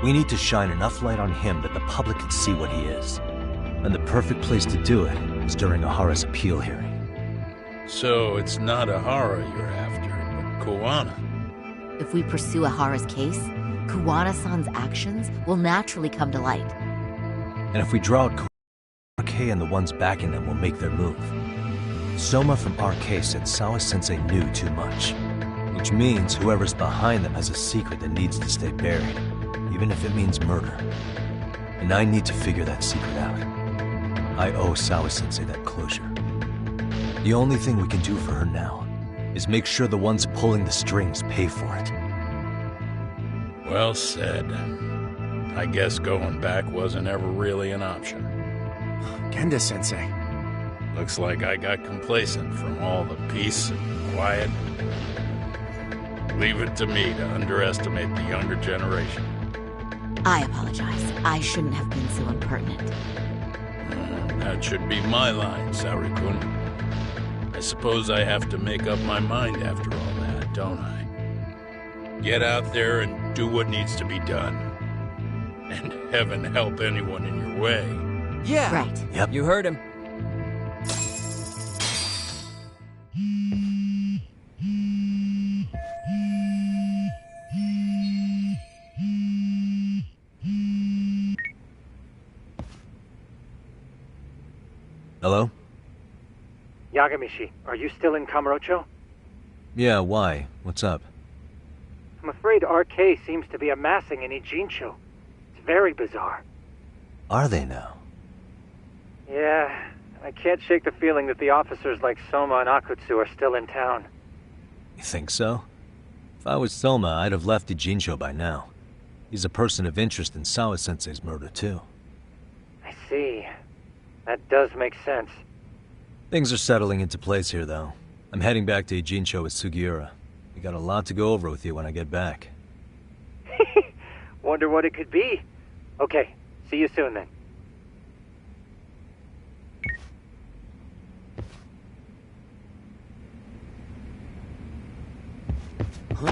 Speaker 2: We need to shine enough light on him that the public can see what he is. And the perfect place to do it is during Ihara's appeal hearing.
Speaker 4: So it's not Ihara you're after, but Kuwana.
Speaker 6: If we pursue Ihara's case, Kuwana-san's actions will naturally come to light.
Speaker 2: And if we draw out RK and the ones backing them will make their move. Soma from RK said Sawa-sensei knew too much, which means whoever's behind them has a secret that needs to stay buried, even if it means murder. And I need to figure that secret out. I owe Sawa-sensei that closure. The only thing we can do for her now is make sure the ones pulling the strings pay for it.
Speaker 4: Well said. I guess going back wasn't ever really an option.
Speaker 7: Genda-sensei.
Speaker 4: Looks like I got complacent from all the peace and quiet. Leave it to me to underestimate the younger generation.
Speaker 6: I apologize. I shouldn't have been so impertinent.
Speaker 4: That should be my line, Saori-kun. I suppose I have to make up my mind after all that, don't I? Get out there and do what needs to be done. And heaven help anyone in your way.
Speaker 9: Yeah!
Speaker 6: Right.
Speaker 9: Yep. You heard him.
Speaker 2: Hello?
Speaker 11: Yagamishi, are you still in Kamurocho?
Speaker 2: Yeah, why? What's up?
Speaker 11: I'm afraid RK seems to be amassing in Ijincho. It's very bizarre.
Speaker 2: Are they now?
Speaker 11: Yeah, I can't shake the feeling that the officers like Soma and Akutsu are still in town.
Speaker 2: You think so? If I was Soma, I'd have left Ijincho by now. He's a person of interest in Sawa-sensei's murder, too.
Speaker 11: I see. That does make sense.
Speaker 2: Things are settling into place here, though. I'm heading back to Ijincho with Sugiura. We got a lot to go over with you when I get back.
Speaker 11: Wonder what it could be. Okay, see you soon then.
Speaker 9: Huh?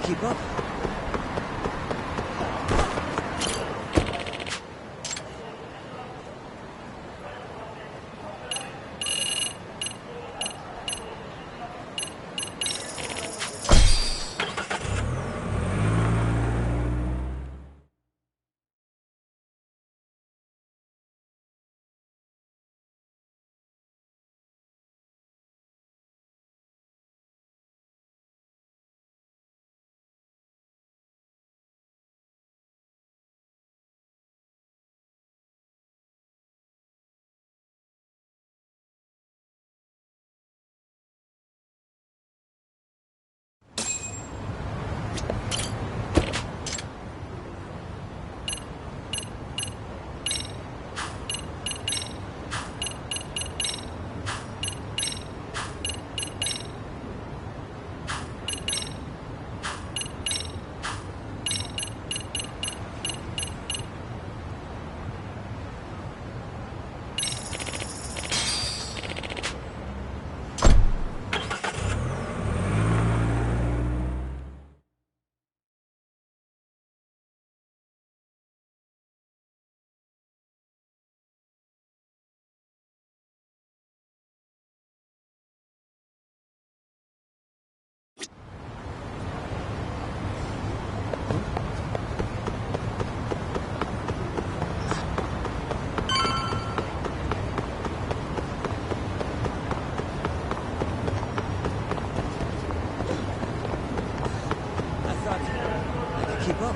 Speaker 9: Keep up. Keep up.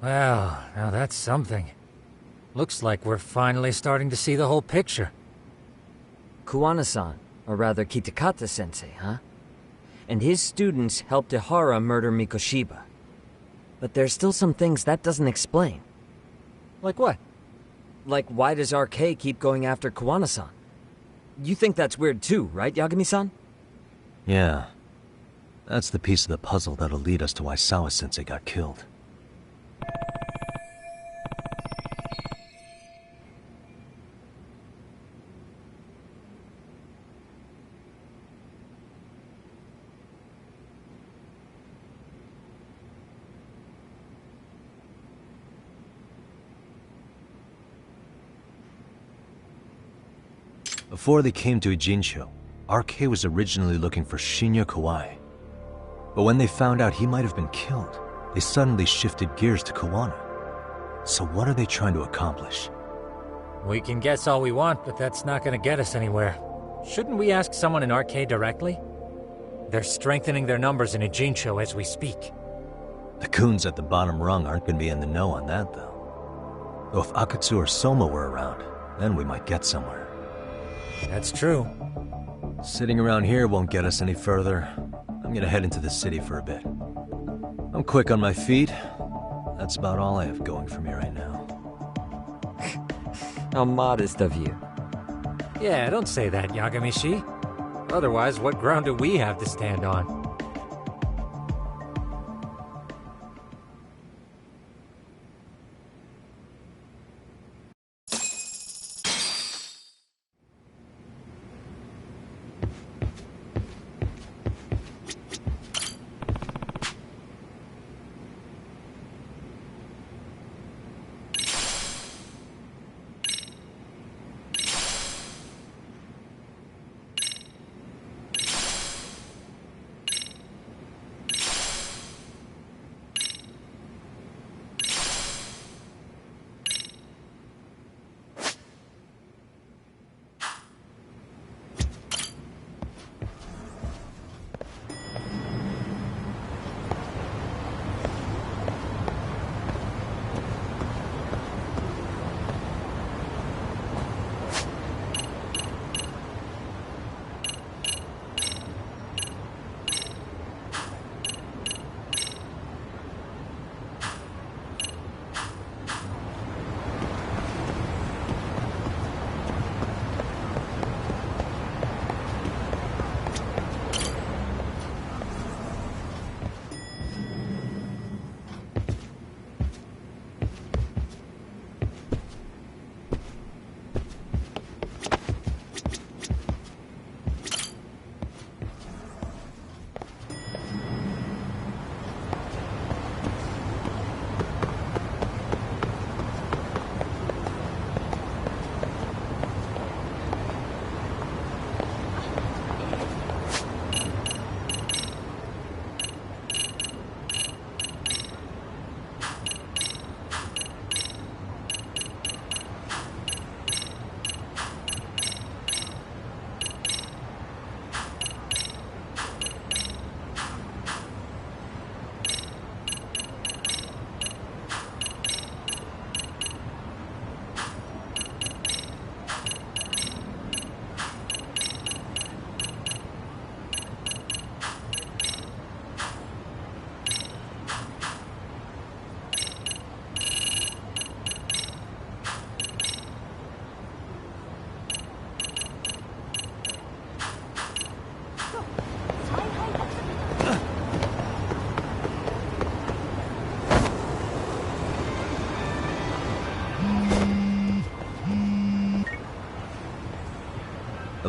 Speaker 12: Well, now that's something. Looks like we're finally starting to see the whole picture.
Speaker 9: Kuwana-san, or rather Kitakata-sensei, huh? And his students helped Ihara murder Mikoshiba. But there's still some things that doesn't explain. Like what? Like, why does RK keep going after Kuwana-san? You think that's weird too, right, Yagami-san?
Speaker 2: Yeah. That's the piece of the puzzle that'll lead us to why Sawa-sensei got killed. Before they came to Ijincho, RK was originally looking for Shinya Kawai. But when they found out he might have been killed, They suddenly shifted gears to Kuwana. So what are they trying to accomplish?
Speaker 12: We can guess all we want, but that's not gonna get us anywhere. Shouldn't we ask someone in RK directly? They're strengthening their numbers in Ijincho as we speak.
Speaker 2: The goons at the bottom rung aren't gonna be in the know on that, though. Though if Akutsu or Soma were around, then we might get somewhere.
Speaker 12: That's true.
Speaker 2: Sitting around here won't get us any further. I'm gonna head into the city for a bit. I'm quick on my feet. That's about all I have going for me right now.
Speaker 9: How modest of you.
Speaker 12: Yeah, don't say that, Yagami-shi. Otherwise, what ground do we have to stand on?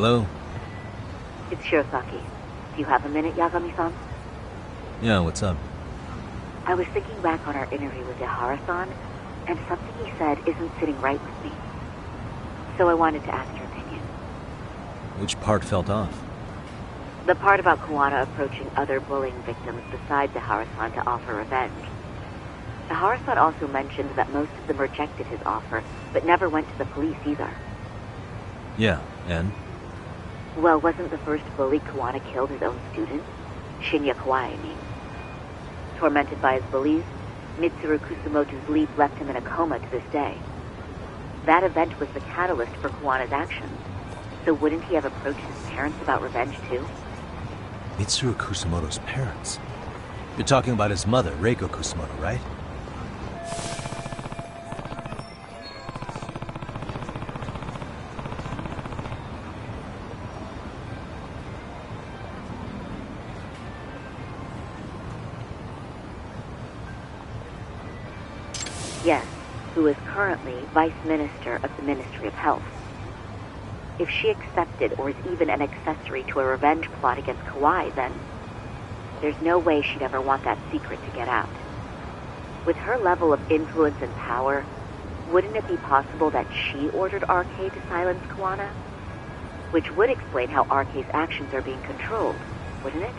Speaker 2: Hello?
Speaker 6: It's Shirosaki. Do you have a minute, Yagami-san?
Speaker 2: Yeah, what's up?
Speaker 6: I was thinking back on our interview with Ihara-san, and something he said isn't sitting right with me. So I wanted to ask your opinion.
Speaker 2: Which part felt off?
Speaker 6: The part about Kuwana approaching other bullying victims besides Ihara-san to offer revenge. Ihara-san also mentioned that most of them rejected his offer, but never went to the police either.
Speaker 2: Yeah, and?
Speaker 6: Well, wasn't the first bully Kuwana killed his own student? Shinya Kawai, I mean. Tormented by his bullies, Mitsuru Kusumoto's leap left him in a coma to this day. That event was the catalyst for Kuwana's actions. So wouldn't he have approached his parents about revenge too?
Speaker 2: Mitsuru Kusumoto's parents? You're talking about his mother, Reiko Kusumoto, right?
Speaker 6: Yes, who is currently Vice Minister of the Ministry of Health. If she accepted or is even an accessory to a revenge plot against Kawai, then there's no way she'd ever want that secret to get out. With her level of influence and power, wouldn't it be possible that she ordered RK to silence Kuwana? Which would explain how RK's actions are being controlled, wouldn't it?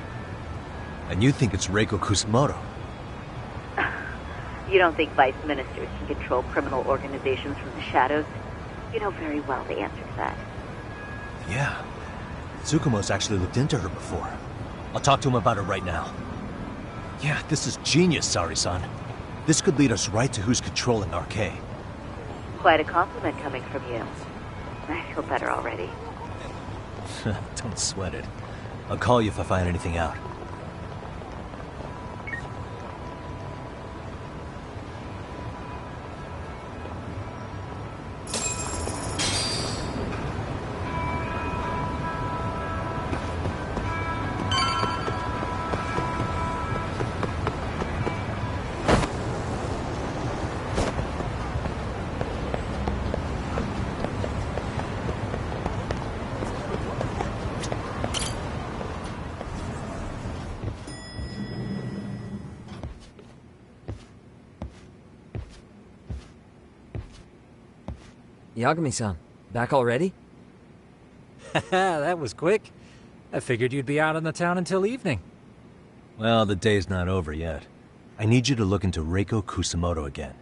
Speaker 2: And you think it's Reiko Kusumoto?
Speaker 13: You don't think vice ministers can control criminal organizations from the shadows? You know very well the answer to that.
Speaker 2: Yeah. Tsukumo's actually looked into her before. I'll talk to him about it right now. Yeah, this is genius, Sari-san. This could lead us right to who's controlling RK.
Speaker 13: Quite a compliment coming from you. I feel better already.
Speaker 2: Don't sweat it. I'll call you if I find anything out.
Speaker 9: Yagami-san, back already?
Speaker 12: That was quick. I figured you'd be out in the town until evening.
Speaker 2: Well, the day's not over yet. I need you to look into Reiko Kusamoto again.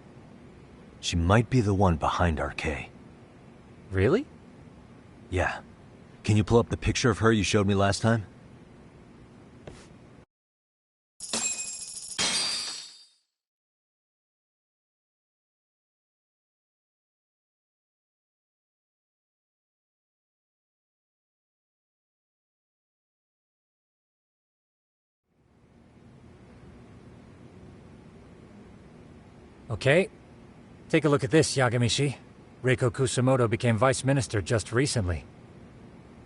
Speaker 2: She might be the one behind RK.
Speaker 12: Really?
Speaker 2: Yeah. Can you pull up the picture of her you showed me last time?
Speaker 12: Okay. Take a look at this, Yagamishi. Reiko Kusamoto became vice minister just recently.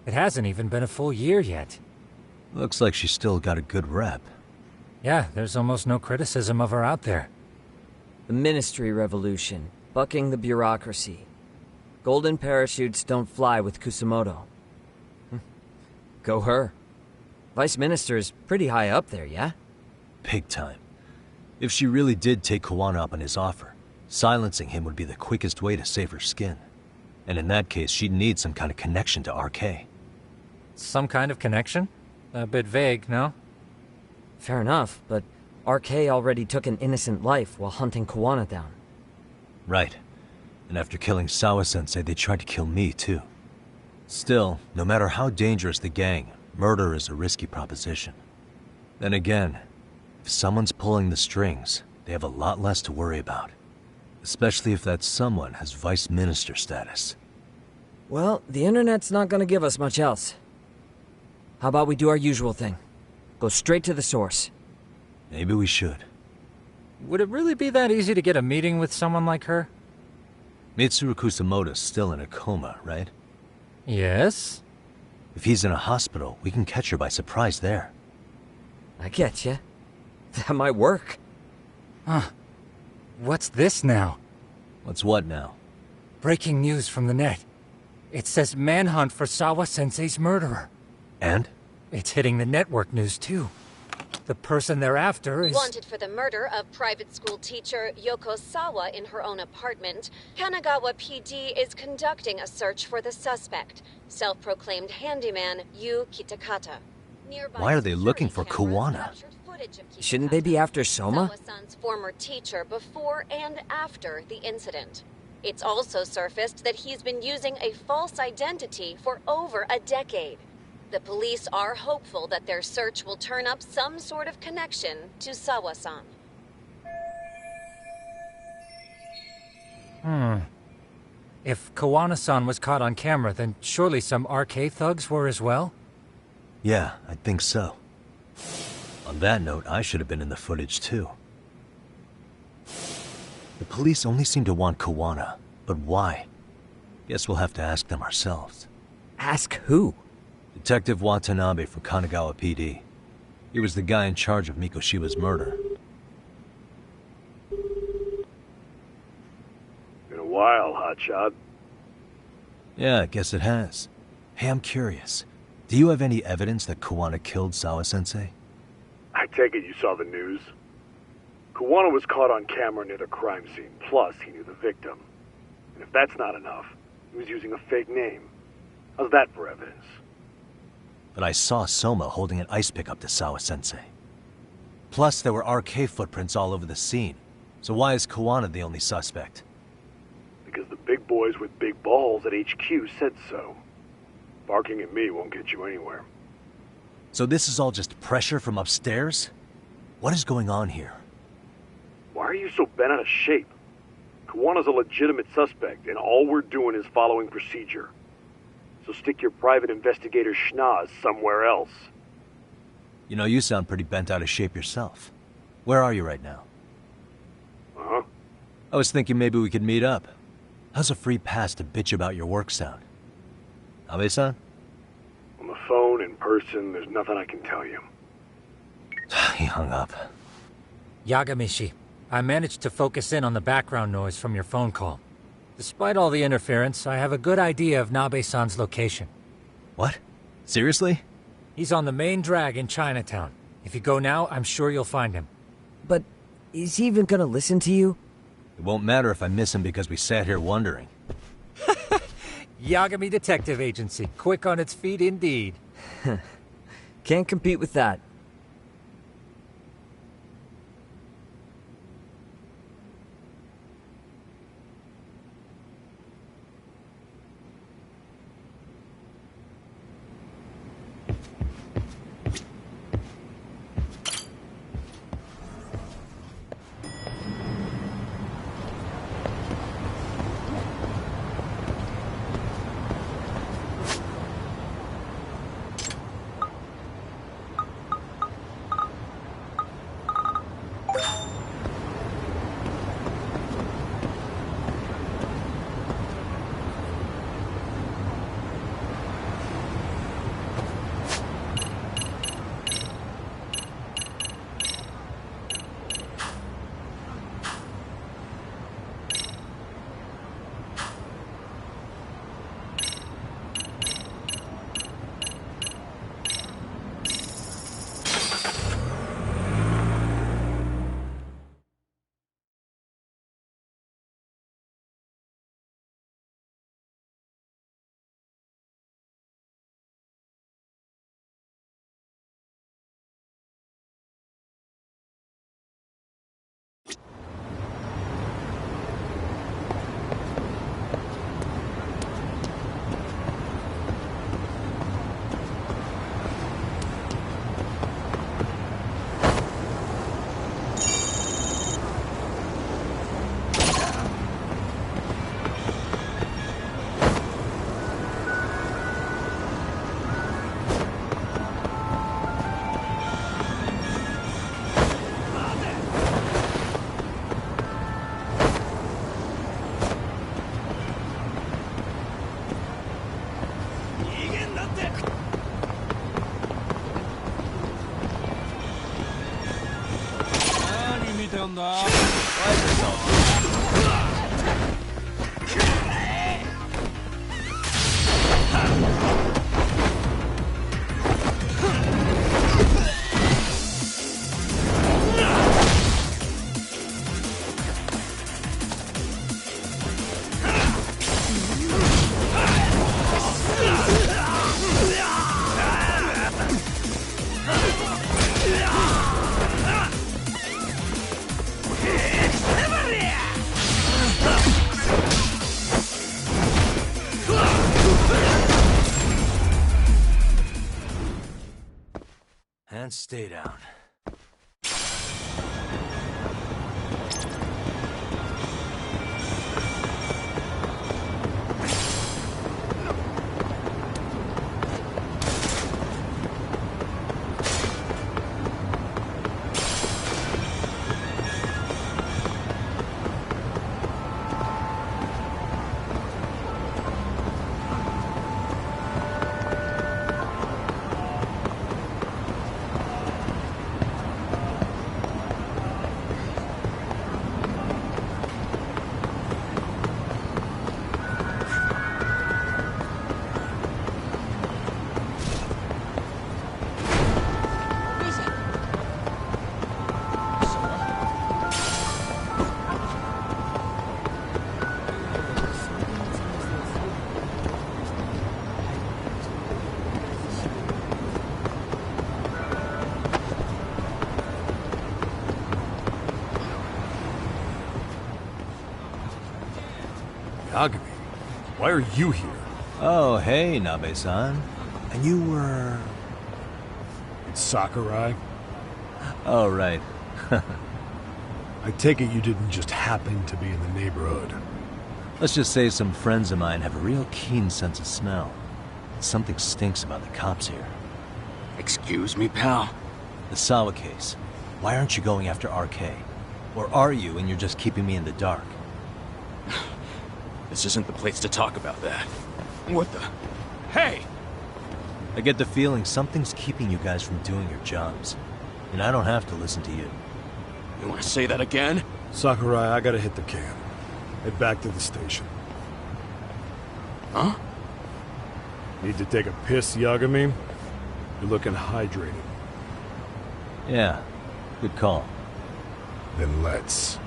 Speaker 12: It hasn't even been a full year yet.
Speaker 2: Looks like she's still got a good rep.
Speaker 12: Yeah, there's almost no criticism of her out there.
Speaker 9: The Ministry Revolution, bucking the bureaucracy. Golden parachutes don't fly with Kusamoto. Go her. Vice Minister's pretty high up there, yeah?
Speaker 2: Big time. If she really did take Kawana up on his offer, silencing him would be the quickest way to save her skin. And in that case, she'd need some kind of connection to RK.
Speaker 12: Some kind of connection? A bit vague, no?
Speaker 9: Fair enough, but RK already took an innocent life while hunting Kawana down.
Speaker 2: Right. And after killing Sawa-sensei, they tried to kill me, too. Still, no matter how dangerous the gang, murder is a risky proposition. Then again, if someone's pulling the strings, they have a lot less to worry about. Especially if that someone has vice minister status.
Speaker 9: Well, the internet's not gonna give us much else. How about we do our usual thing? Go straight to the source.
Speaker 2: Maybe we should.
Speaker 12: Would it really be that easy to get a meeting with someone like her?
Speaker 2: Mitsuru Kusamoto's still in a coma, right?
Speaker 12: Yes.
Speaker 2: If he's in a hospital, we can catch her by surprise there.
Speaker 9: I get ya. That might work.
Speaker 12: Huh. What's this now?
Speaker 2: What's what now?
Speaker 12: Breaking news from the net. It says manhunt for Sawa-sensei's murderer.
Speaker 2: And?
Speaker 12: It's hitting the network news, too. The person they're after is...
Speaker 14: Wanted for the murder of private school teacher Yoko Sawa in her own apartment, Kanagawa PD is conducting a search for the suspect, self-proclaimed handyman Yu Kitakata. Nearby
Speaker 2: Why are they looking for Kawana?
Speaker 9: Shouldn't they be after Soma?
Speaker 14: Sawa-san's former teacher before and after the incident. It's also surfaced that he's been using a false identity for over a decade. The police are hopeful that their search will turn up some sort of connection to Sawa-san.
Speaker 12: If Kawana-san was caught on camera, then surely some RK thugs were as well?
Speaker 2: Yeah, I think so. On that note, I should have been in the footage too. The police only seem to want Kawana, but why? Guess we'll have to ask them ourselves.
Speaker 9: Ask who?
Speaker 2: Detective Watanabe from Kanagawa PD. He was the guy in charge of Mikoshiba's murder.
Speaker 15: Been a while, hotshot.
Speaker 2: Yeah, I guess it has. Hey, I'm curious. Do you have any evidence that Kawana killed Sawa-sensei?
Speaker 15: I take it you saw the news. Kawana was caught on camera near the crime scene, plus he knew the victim. And if that's not enough, he was using a fake name. How's that for evidence?
Speaker 2: But I saw Soma holding an ice pick up to Sawa-sensei. Plus, there were RK footprints all over the scene, So why is Kawana the only suspect?
Speaker 15: Because the big boys with big balls at HQ said so. Barking at me won't get you anywhere.
Speaker 2: So this is all just pressure from upstairs? What is going on here?
Speaker 15: Why are you so bent out of shape? Kawana's a legitimate suspect, and all we're doing is following procedure. So stick your private investigator schnoz somewhere else.
Speaker 2: You know, you sound pretty bent out of shape yourself. Where are you right now?
Speaker 15: Uh-huh.
Speaker 2: I was thinking maybe we could meet up. How's a free pass to bitch about your work sound? Abe-san?
Speaker 15: On the phone, in person, there's nothing I can tell you.
Speaker 2: He hung up.
Speaker 12: Yagamishi, I managed to focus in on the background noise from your phone call. Despite all the interference, I have a good idea of Nabe-san's location.
Speaker 2: What? Seriously?
Speaker 12: He's on the main drag in Chinatown. If you go now, I'm sure you'll find him.
Speaker 9: But is he even gonna listen to you?
Speaker 2: It won't matter if I miss him because we sat here wondering.
Speaker 12: Yagami Detective Agency, quick on its feet indeed.
Speaker 9: Can't compete with that.
Speaker 2: And stay down.
Speaker 10: Yagami, why are you here?
Speaker 2: Oh, hey, Nabe-san. And you were...
Speaker 10: It's Sakurai.
Speaker 2: Oh, right.
Speaker 10: I take it you didn't just happen to be in the neighborhood.
Speaker 2: Let's just say some friends of mine have a real keen sense of smell. Something stinks about the cops here.
Speaker 16: Excuse me, pal?
Speaker 2: The Sawa case. Why aren't you going after RK? Or are you and you're just keeping me in the dark?
Speaker 16: This isn't the place to talk about that. What the... Hey!
Speaker 2: I get the feeling something's keeping you guys from doing your jobs. And I don't have to listen to you.
Speaker 16: You want to say that again?
Speaker 10: Sakurai, I gotta hit the can. Head back to the station.
Speaker 16: Huh?
Speaker 10: Need to take a piss, Yagami? You're looking hydrated.
Speaker 2: Yeah, good call.
Speaker 10: Then let's.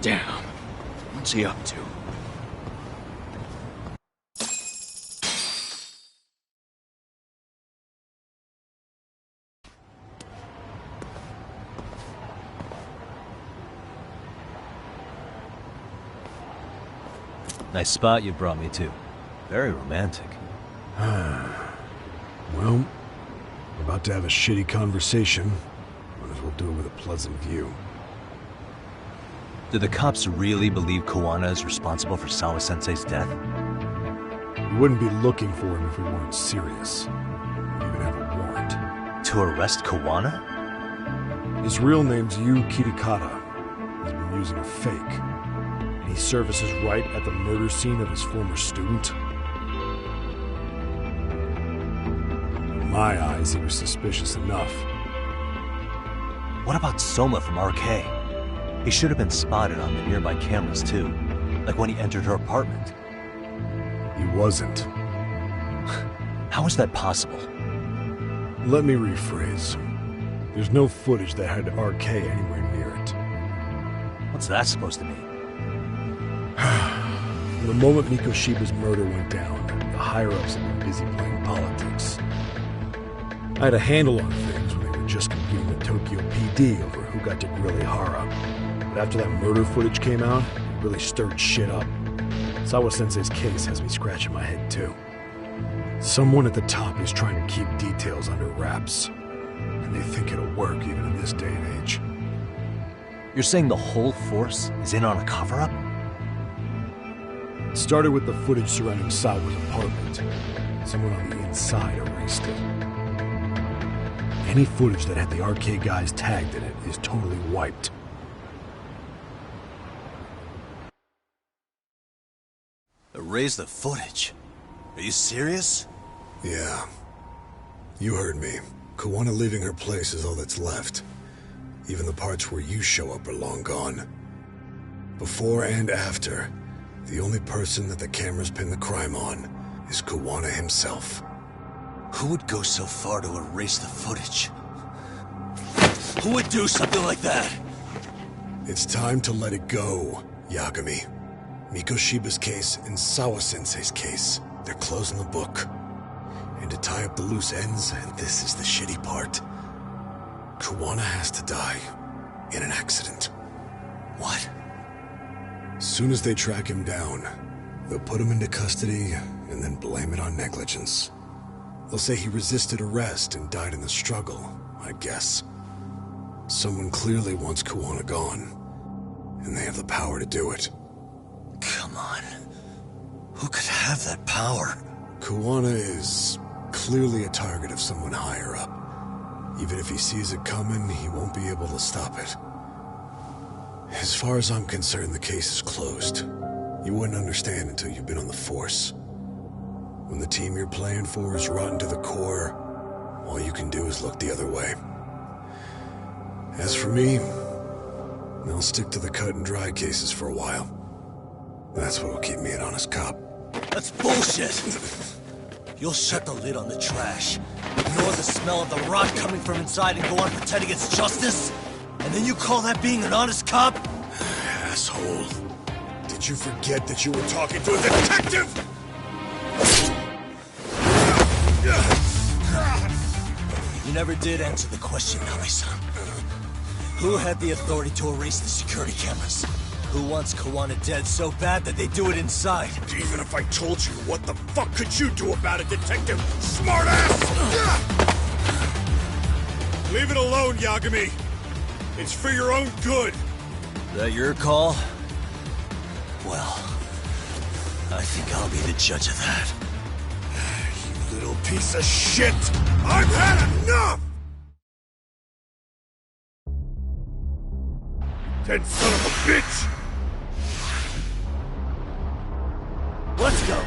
Speaker 16: Damn. What's he up to?
Speaker 2: Nice spot you brought me to. Very romantic.
Speaker 10: Well, we're about to have a shitty conversation. Might as well do it with a pleasant view.
Speaker 2: Do the cops really believe Kawana is responsible for Sawa-sensei's death?
Speaker 10: We wouldn't be looking for him if we weren't serious. We even have a warrant.
Speaker 2: To arrest Kawana?
Speaker 10: His real name's Yu Kitakata. He's been using a fake. And he surfaces right at the murder scene of his former student. In my eyes, he was suspicious enough.
Speaker 2: What about Soma from RK? He should have been spotted on the nearby cameras too. Like when he entered her apartment.
Speaker 10: He wasn't.
Speaker 2: How is that possible?
Speaker 10: Let me rephrase. There's no footage that had RK anywhere near it.
Speaker 2: What's that supposed to mean?
Speaker 10: The moment Mikoshiba's murder went down, the higher-ups had been busy playing politics. I had a handle on things when they were just competing with Tokyo PD over who got to grill Ihara. But after that murder footage came out, it really stirred shit up. Sawa-sensei's case has me scratching my head too. Someone at the top is trying to keep details under wraps. And they think it'll work even in this day and age.
Speaker 2: You're saying the whole force is in on a cover-up?
Speaker 10: It started with the footage surrounding Sawa's apartment. Someone on the inside erased it. Any footage that had the RK guys tagged in it is totally wiped.
Speaker 2: Erase the footage? Are you serious?
Speaker 17: Yeah. You heard me. Kawana leaving her place is all that's left. Even the parts where you show up are long gone. Before and after, the only person that the cameras pin the crime on is Kawana himself.
Speaker 2: Who would go so far to erase the footage? Who would do something like that?
Speaker 17: It's time to let it go, Yagami. Mikoshiba's case and Sawa-sensei's case, they're closing the book. And to tie up the loose ends, and this is the shitty part, Kawana has to die in an accident.
Speaker 2: What?
Speaker 17: As soon as they track him down, they'll put him into custody and then blame it on negligence. They'll say he resisted arrest and died in the struggle, I guess. Someone clearly wants Kawana gone, and they have the power to do it.
Speaker 2: Come on. Who could have that power?
Speaker 17: Kawana is clearly a target of someone higher up. Even if he sees it coming, he won't be able to stop it. As far as I'm concerned, the case is closed. You wouldn't understand until you've been on the force. When the team you're playing for is rotten to the core, all you can do is look the other way. As for me, I'll stick to the cut and dry cases for a while. That's what'll keep me an honest cop.
Speaker 2: That's bullshit! You'll shut the lid on the trash, ignore the smell of the rot coming from inside and go on pretending it's justice? And then you call that being an honest cop?
Speaker 17: Asshole. Did you forget that you were talking to a detective?
Speaker 2: You never did answer the question, Nabe-san. Who had the authority to erase the security cameras? Who wants Kawana dead so bad that they do it inside?
Speaker 17: Even if I told you, what the fuck could you do about it, Detective Smartass? Leave it alone, Yagami. It's for your own good.
Speaker 2: Is that your call? Well, I think I'll be the judge of that.
Speaker 17: You little piece of shit! I've had enough! Dead son of a bitch!
Speaker 2: Let's go!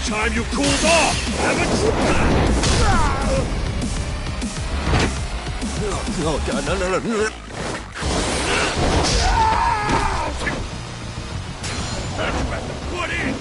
Speaker 17: Time you cooled off, haven't you?
Speaker 2: Oh god, no.
Speaker 17: That's what to put in!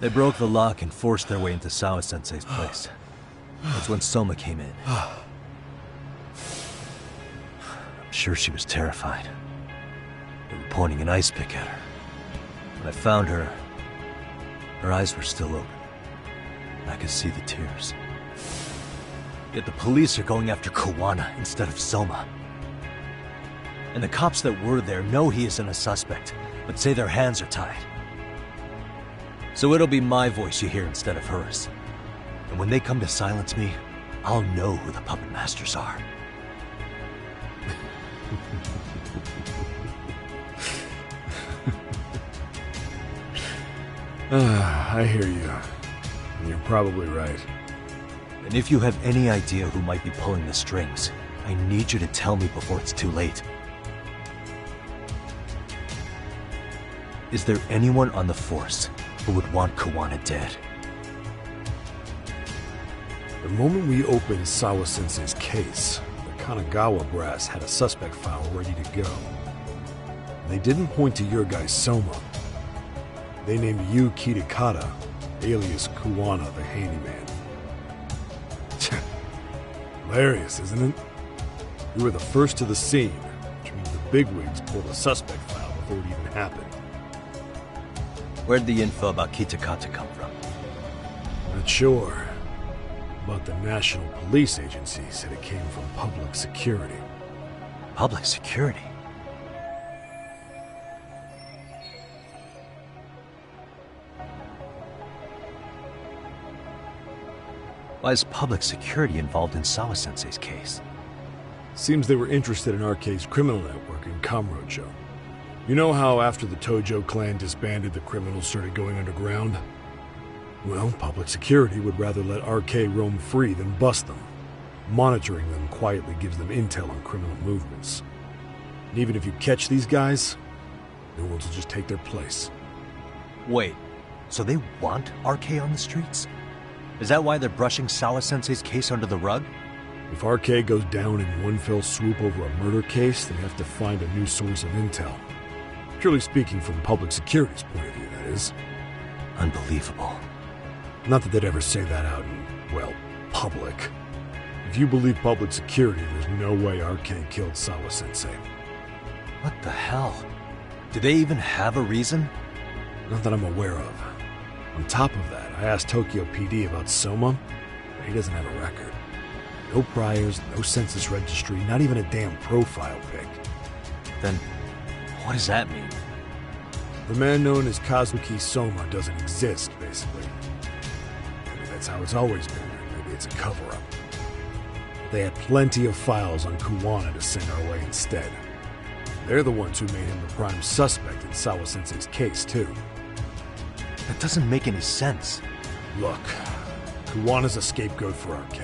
Speaker 2: They broke the lock and forced their way into Sawa-sensei's place. That's when Soma came in. I'm sure she was terrified. They were pointing an ice pick at her. When I found her, her eyes were still open. I could see the tears. Yet the police are going after Kawana instead of Soma. And the cops that were there know he isn't a suspect, but say their hands are tied. So it'll be my voice you hear instead of hers. And when they come to silence me, I'll know who the puppet masters are.
Speaker 10: I hear you. You're probably right.
Speaker 2: And if you have any idea who might be pulling the strings, I need you to tell me before it's too late. Is there anyone on the force who would want Kawana dead?
Speaker 10: The moment we opened Sawa-sensei's case, the Kanagawa brass had a suspect file ready to go. They didn't point to your guy Soma. They named you Kitakata, alias Kawana the handyman. Hilarious, isn't it? You were the first to the scene, which means the bigwigs pulled a suspect file before it even happened.
Speaker 2: Where'd the info about Kitakata come from?
Speaker 10: Not sure. But the National Police Agency said it came from public security.
Speaker 2: Public security? Why is public security involved in Sawa-sensei's case?
Speaker 17: Seems they were interested in Arcade's criminal network in Kamurocho. You know how after the Tojo clan disbanded, the criminals started going underground? Well, public security would rather let Arcade roam free than bust them. Monitoring them quietly gives them intel on criminal movements. And even if you catch these guys, new ones will just take their place.
Speaker 2: Wait, so they want RK on the streets? Is that why they're brushing Sawa-sensei's case under the rug?
Speaker 17: If RK goes down in one fell swoop over a murder case, they have to find a new source of intel. Purely speaking, from public security's point of view, that is.
Speaker 2: Unbelievable.
Speaker 17: Not that they'd ever say that out in, well, public. If you believe public security, there's no way RK killed Sawa-sensei.
Speaker 2: What the hell? Do they even have a reason?
Speaker 17: Not that I'm aware of. On top of that, I asked Tokyo PD about Soma, but he doesn't have a record. No priors, no census registry, not even a damn profile pic.
Speaker 2: Then, what does that mean?
Speaker 17: The man known as Kazuki Soma doesn't exist, basically. Maybe that's how it's always been, or maybe it's a cover-up. They had plenty of files on Kuwana to send our way instead. They're the ones who made him the prime suspect in Sawa-sensei's case, too.
Speaker 2: That doesn't make any sense.
Speaker 17: Look, Kuwana's a scapegoat for RK.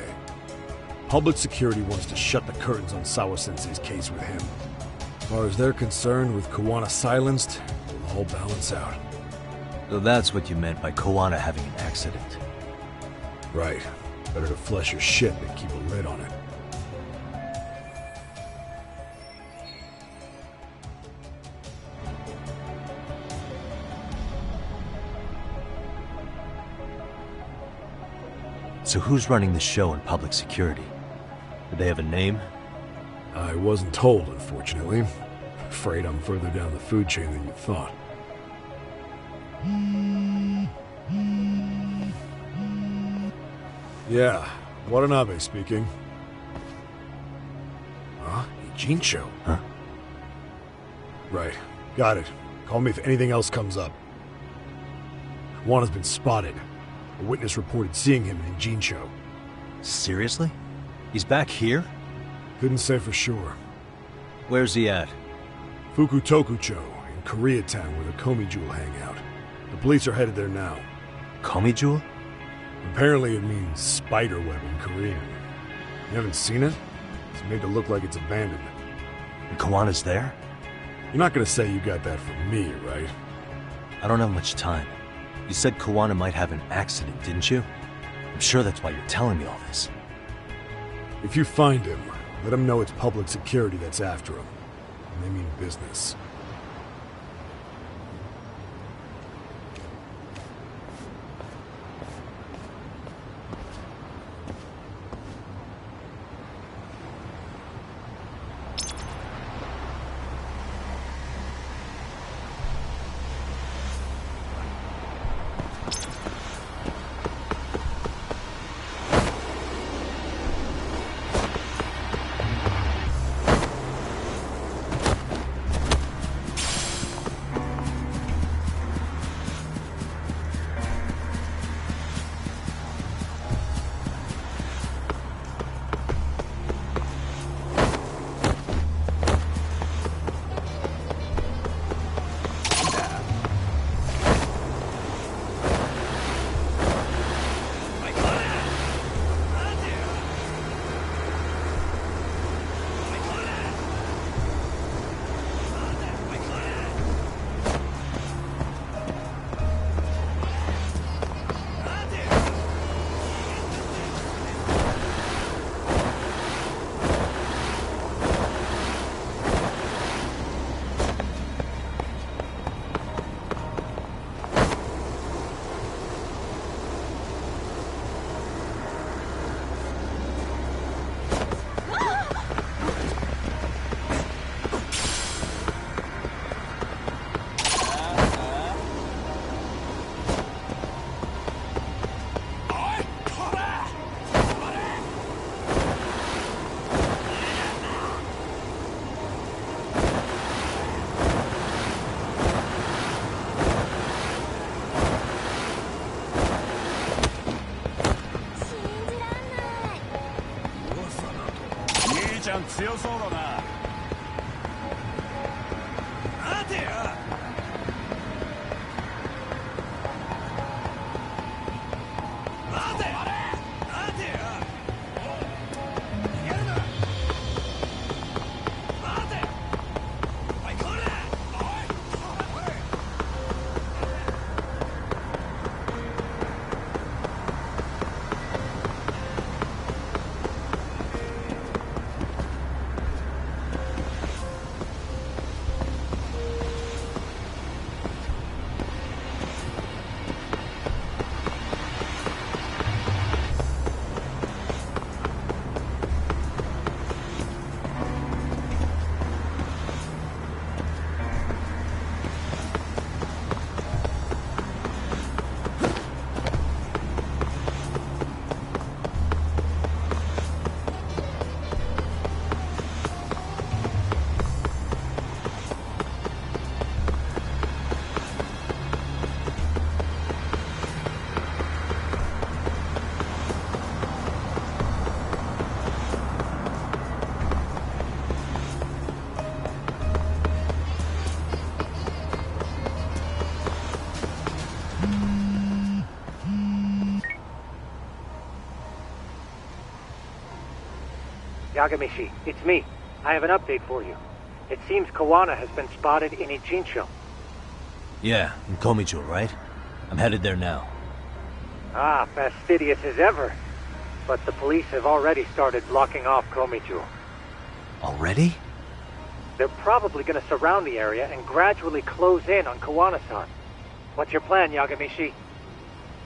Speaker 17: Public security wants to shut the curtains on Sawa-sensei's case with him. As far as they're concerned, with Kuwana silenced, it'll all balance out.
Speaker 2: So that's what you meant by Kuwana having an accident.
Speaker 17: Right. Better to flush your shit than keep a lid on it.
Speaker 2: So who's running the show in public security? Do they have a name?
Speaker 17: I wasn't told, unfortunately. Afraid I'm further down the food chain than you thought. Yeah, Watanabe speaking. Huh? Ijincho?
Speaker 2: Huh?
Speaker 17: Right. Got it. Call me if anything else comes up. Juana's been spotted. A witness reported seeing him in Ijincho.
Speaker 2: Seriously? He's back here?
Speaker 17: Couldn't say for sure.
Speaker 2: Where's he at?
Speaker 17: Fukutokucho, in Koreatown, where the Komi Jewel hang out. The police are headed there now.
Speaker 2: Komi Jewel?
Speaker 17: Apparently it means spider web in Korean. You haven't seen it? It's made to look like it's abandoned.
Speaker 2: And Kawana's there?
Speaker 17: You're not gonna say you got that from me, right?
Speaker 2: I don't have much time. You said Kawana might have an accident, didn't you? I'm sure that's why you're telling me all this.
Speaker 17: If you find him, let him know it's public security that's after him. And they mean business.
Speaker 16: ちゃん強そうだな。待てよ。待て。待てよ。逃げるな。待て。おいこら。
Speaker 11: Yagamishi, it's me. I have an update for you. It seems Kawana has been spotted in Ijincho.
Speaker 2: Yeah, in Komicho, right? I'm headed there now.
Speaker 11: Ah, fastidious as ever. But the police have already started blocking off Komicho.
Speaker 2: Already?
Speaker 11: They're probably going to surround the area and gradually close in on Kawana-san. What's your plan, Yagamishi?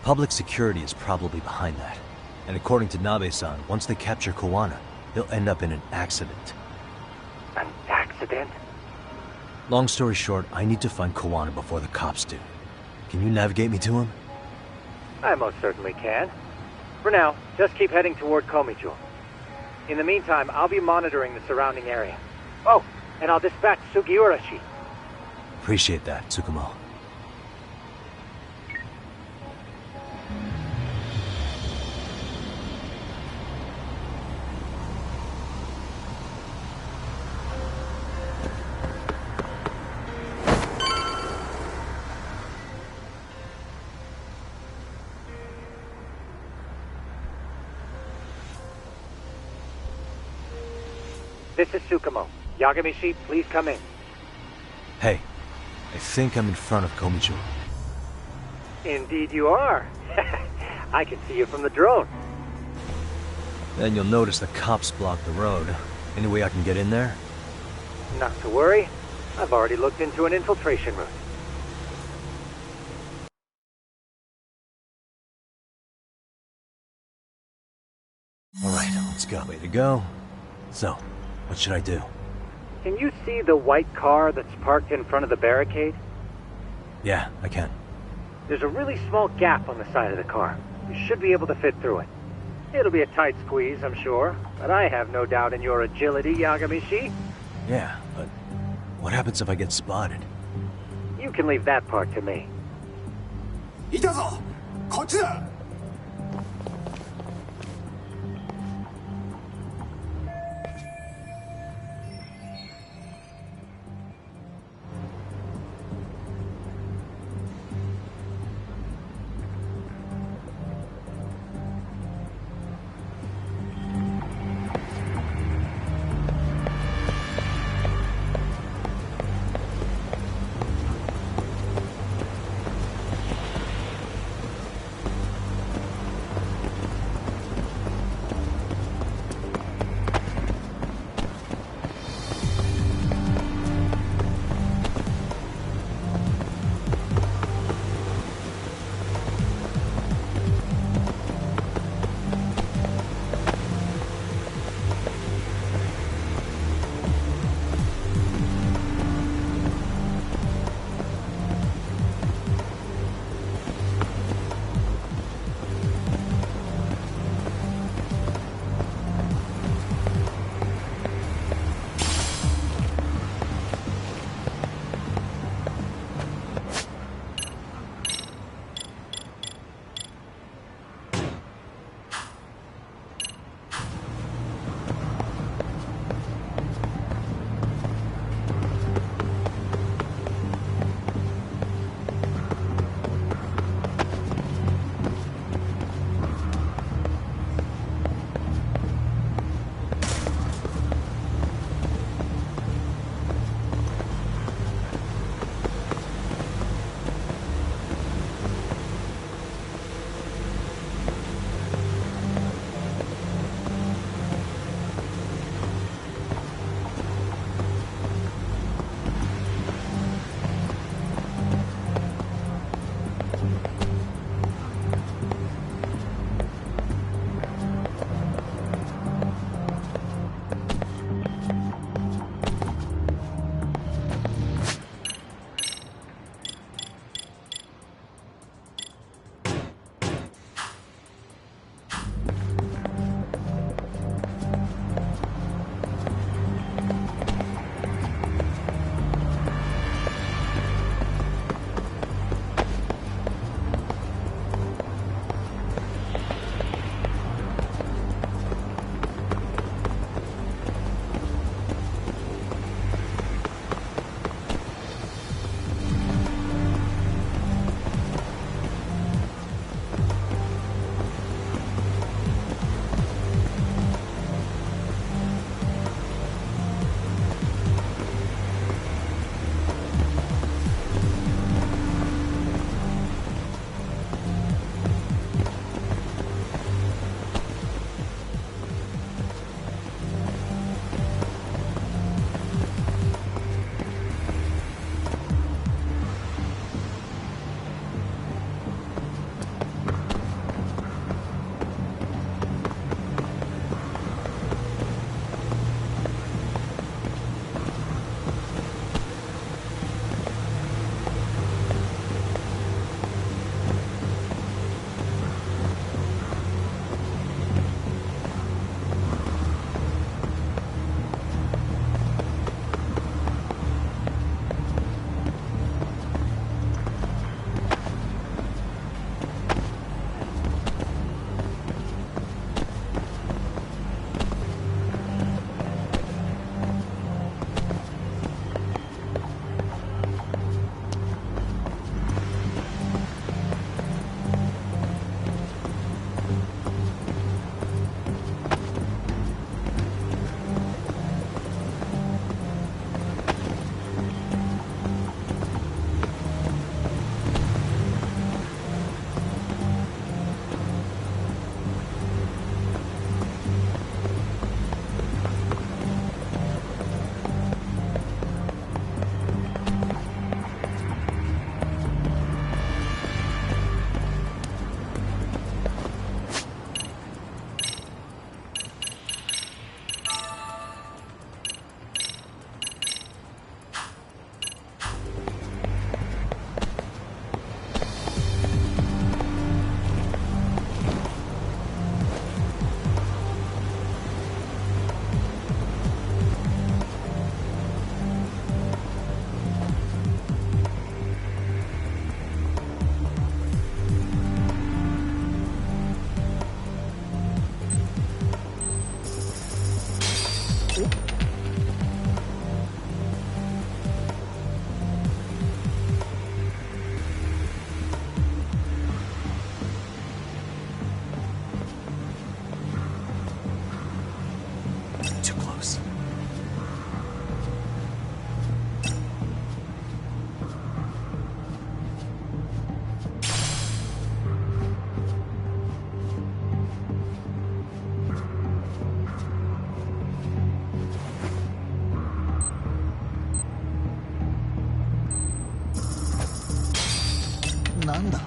Speaker 2: Public security is probably behind that. And according to Nabe-san, once they capture Kawana, they'll end up in an accident.
Speaker 11: An accident?
Speaker 2: Long story short, I need to find Kawana before the cops do. Can you navigate me to him?
Speaker 11: I most certainly can. For now, just keep heading toward Komicho. In the meantime, I'll be monitoring the surrounding area. Oh, and I'll dispatch Sugiurashi.
Speaker 2: Appreciate that, Tsukumo.
Speaker 11: This is Tsukumo. Yagamishi, please come in.
Speaker 2: Hey, I think I'm in front of Komicho.
Speaker 11: Indeed you are. I can see you from the drone.
Speaker 2: Then you'll notice the cops block the road. Any way I can get in there?
Speaker 11: Not to worry. I've already looked into an infiltration route.
Speaker 2: Alright, let's go. Way to go. So, what should I do?
Speaker 11: Can you see the white car that's parked in front of the barricade?
Speaker 2: Yeah, I can.
Speaker 11: There's a really small gap on the side of the car. You should be able to fit through it. It'll be a tight squeeze, I'm sure, but I have no doubt in your agility, Yagamishi.
Speaker 2: Yeah, but what happens if I get spotted?
Speaker 11: You can leave that part to me.
Speaker 17: いたぞ! こっちだ!
Speaker 2: Too close. Nanda.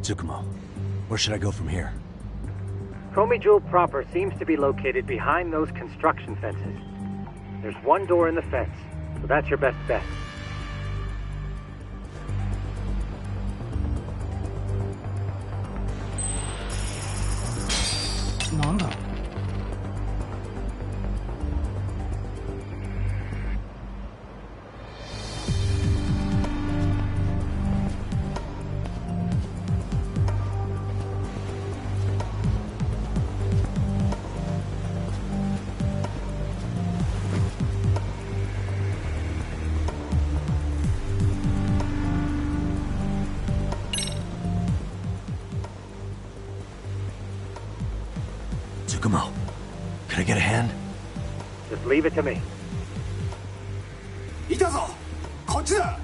Speaker 2: Tsukumo, where should I go from here?
Speaker 11: Komijul proper seems to be located behind those construction fences. There's one door in the fence, so that's your best bet.
Speaker 2: Nanda. Tsukumo, can I get a hand?
Speaker 11: Just leave it to me.
Speaker 17: いたぞこっちだ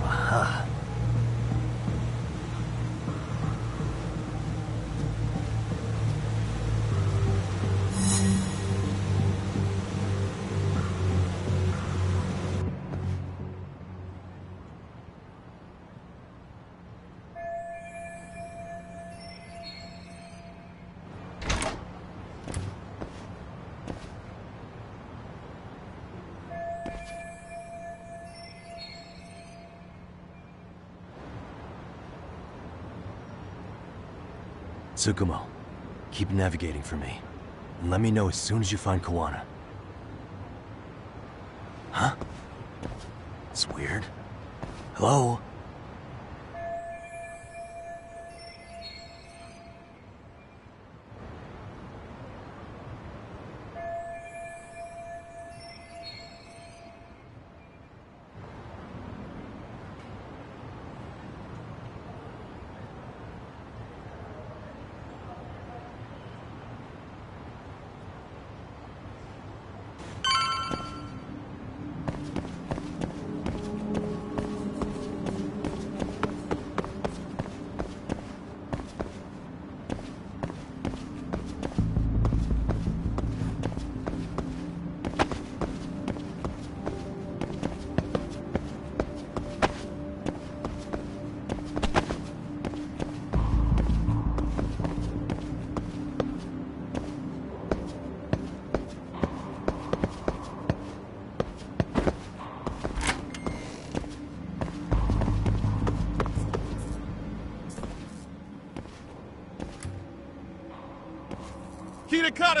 Speaker 2: Aha. Tsukumo, keep navigating for me. And let me know as soon as you find Kawana. Huh? It's weird. Hello?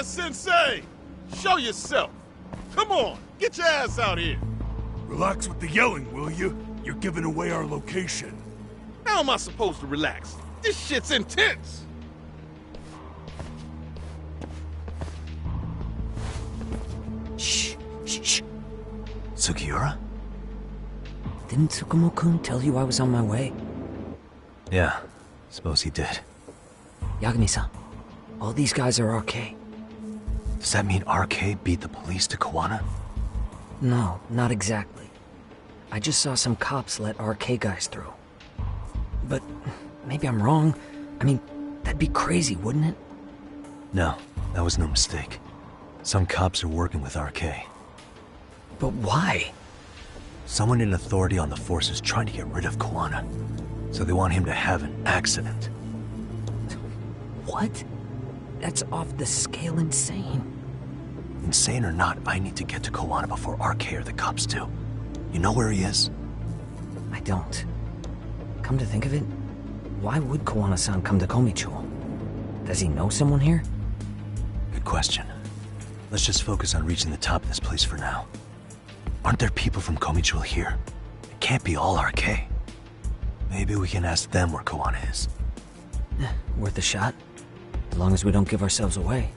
Speaker 18: Sensei! Show yourself! Come on, get your ass out here!
Speaker 19: Relax with the yelling, will you? You're giving away our location.
Speaker 18: How am I supposed to relax? This shit's intense!
Speaker 9: Shh.
Speaker 2: Sugiura?
Speaker 9: Didn't Tsukumo-kun tell you I was on my way?
Speaker 2: Yeah, suppose he did.
Speaker 9: Yagami-san, all these guys are RK.
Speaker 2: Does that mean RK beat the police to Kawana?
Speaker 9: No, not exactly. I just saw some cops let RK guys through. But maybe I'm wrong. I mean, that'd be crazy, wouldn't it?
Speaker 2: No, that was no mistake. Some cops are working with RK.
Speaker 9: But why?
Speaker 2: Someone in authority on the force is trying to get rid of Kawana. So they want him to have an accident.
Speaker 9: What? That's off the scale insane.
Speaker 2: Insane or not, I need to get to Kowana before RK or the cops do. You know where he is?
Speaker 9: I don't. Come to think of it, why would Kowana-san come to Komichuo? Does he know someone here?
Speaker 2: Good question. Let's just focus on reaching the top of this place for now. Aren't there people from Komichuo here? It can't be all RK. Maybe we can ask them where Kowana is.
Speaker 9: Worth a shot. As long as we don't give ourselves away.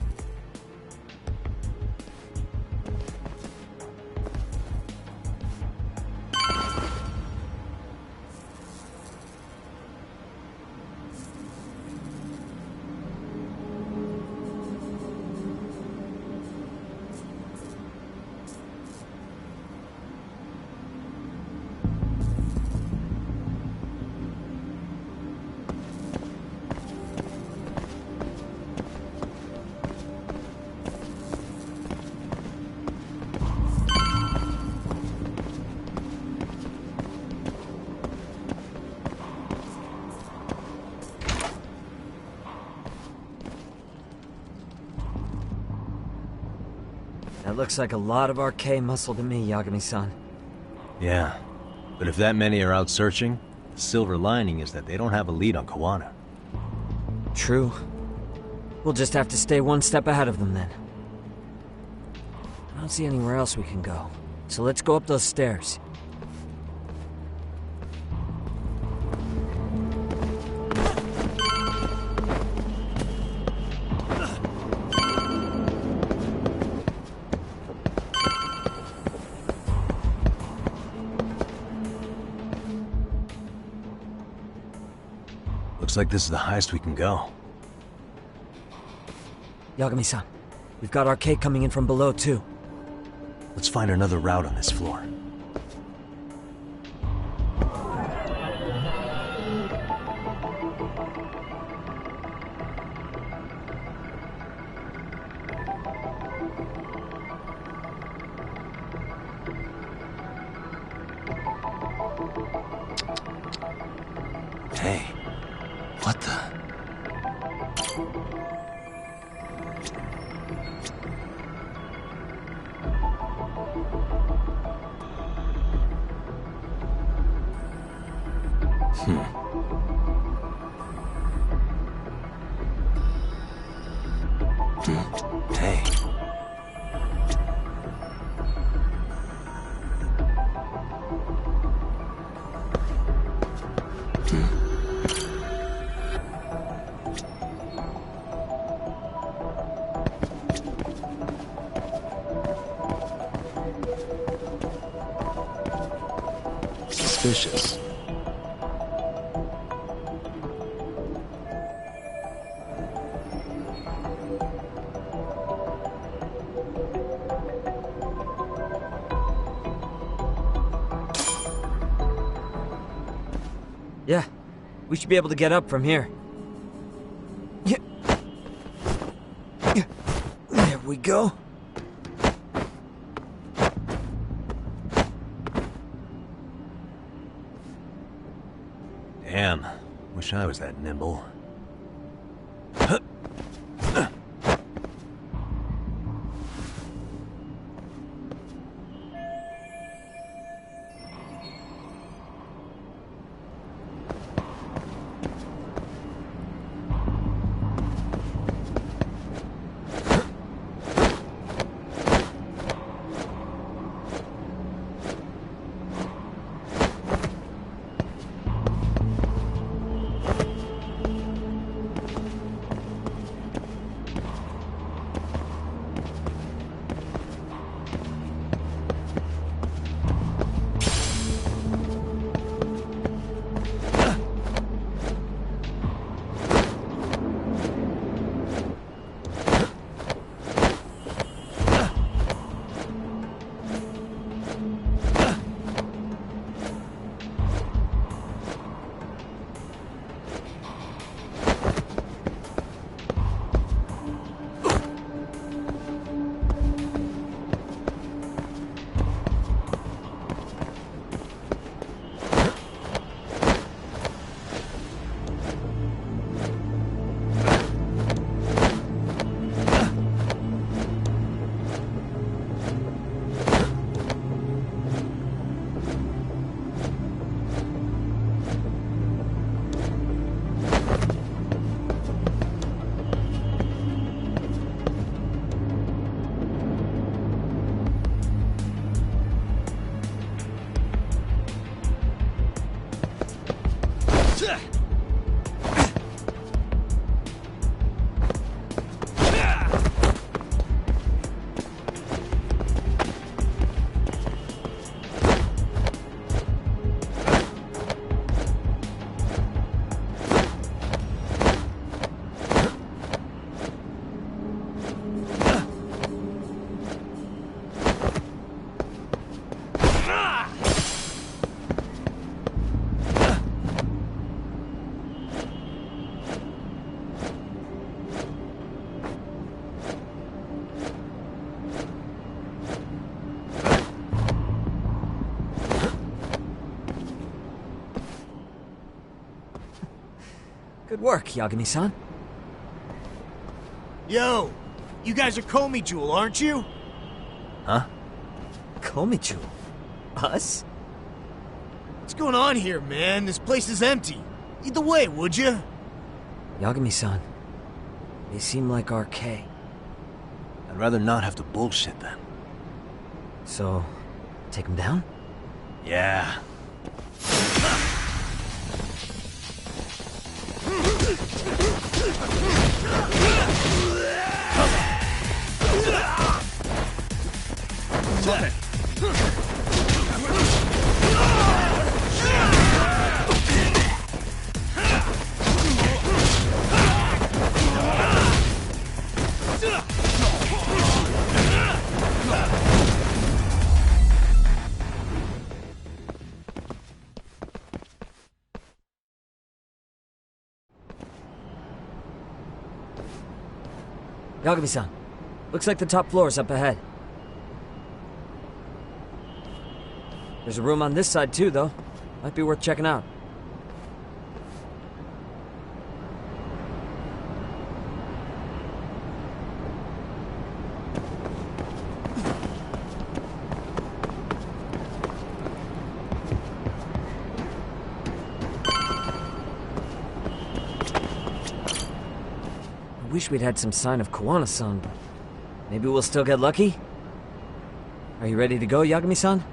Speaker 9: That looks like a lot of RK muscle to me, Yagami-san.
Speaker 2: Yeah, but if that many are out searching, the silver lining is that they don't have a lead on Kowana.
Speaker 9: True. We'll just have to stay one step ahead of them then. I don't see anywhere else we can go, so let's go up those stairs.
Speaker 2: Looks like this is the highest we can go.
Speaker 9: Yagami-san, we've got RK coming in from below too.
Speaker 2: Let's find another route on this floor. Hey, what the? Hey. Suspicious.
Speaker 9: Yeah, we should be able to get up from here. There we go.
Speaker 2: Damn, wish I was that nimble.
Speaker 9: Good work, Yagami-san.
Speaker 20: Yo, you guys are Komi Jewel, aren't you?
Speaker 9: Huh? Komi Jewel? Us?
Speaker 20: What's going on here, man? This place is empty. Lead the way, would you?
Speaker 9: Yagami-san, they seem like RK.
Speaker 2: I'd rather not have to bullshit then.
Speaker 9: So, take them down?
Speaker 2: Yeah.
Speaker 9: Yagami-san, looks like the top floor's up ahead. There's a room on this side too, though. Might be worth checking out. I wish we'd had some sign of Kuwana-san, but maybe we'll still get lucky? Are you ready to go, Yagami-san?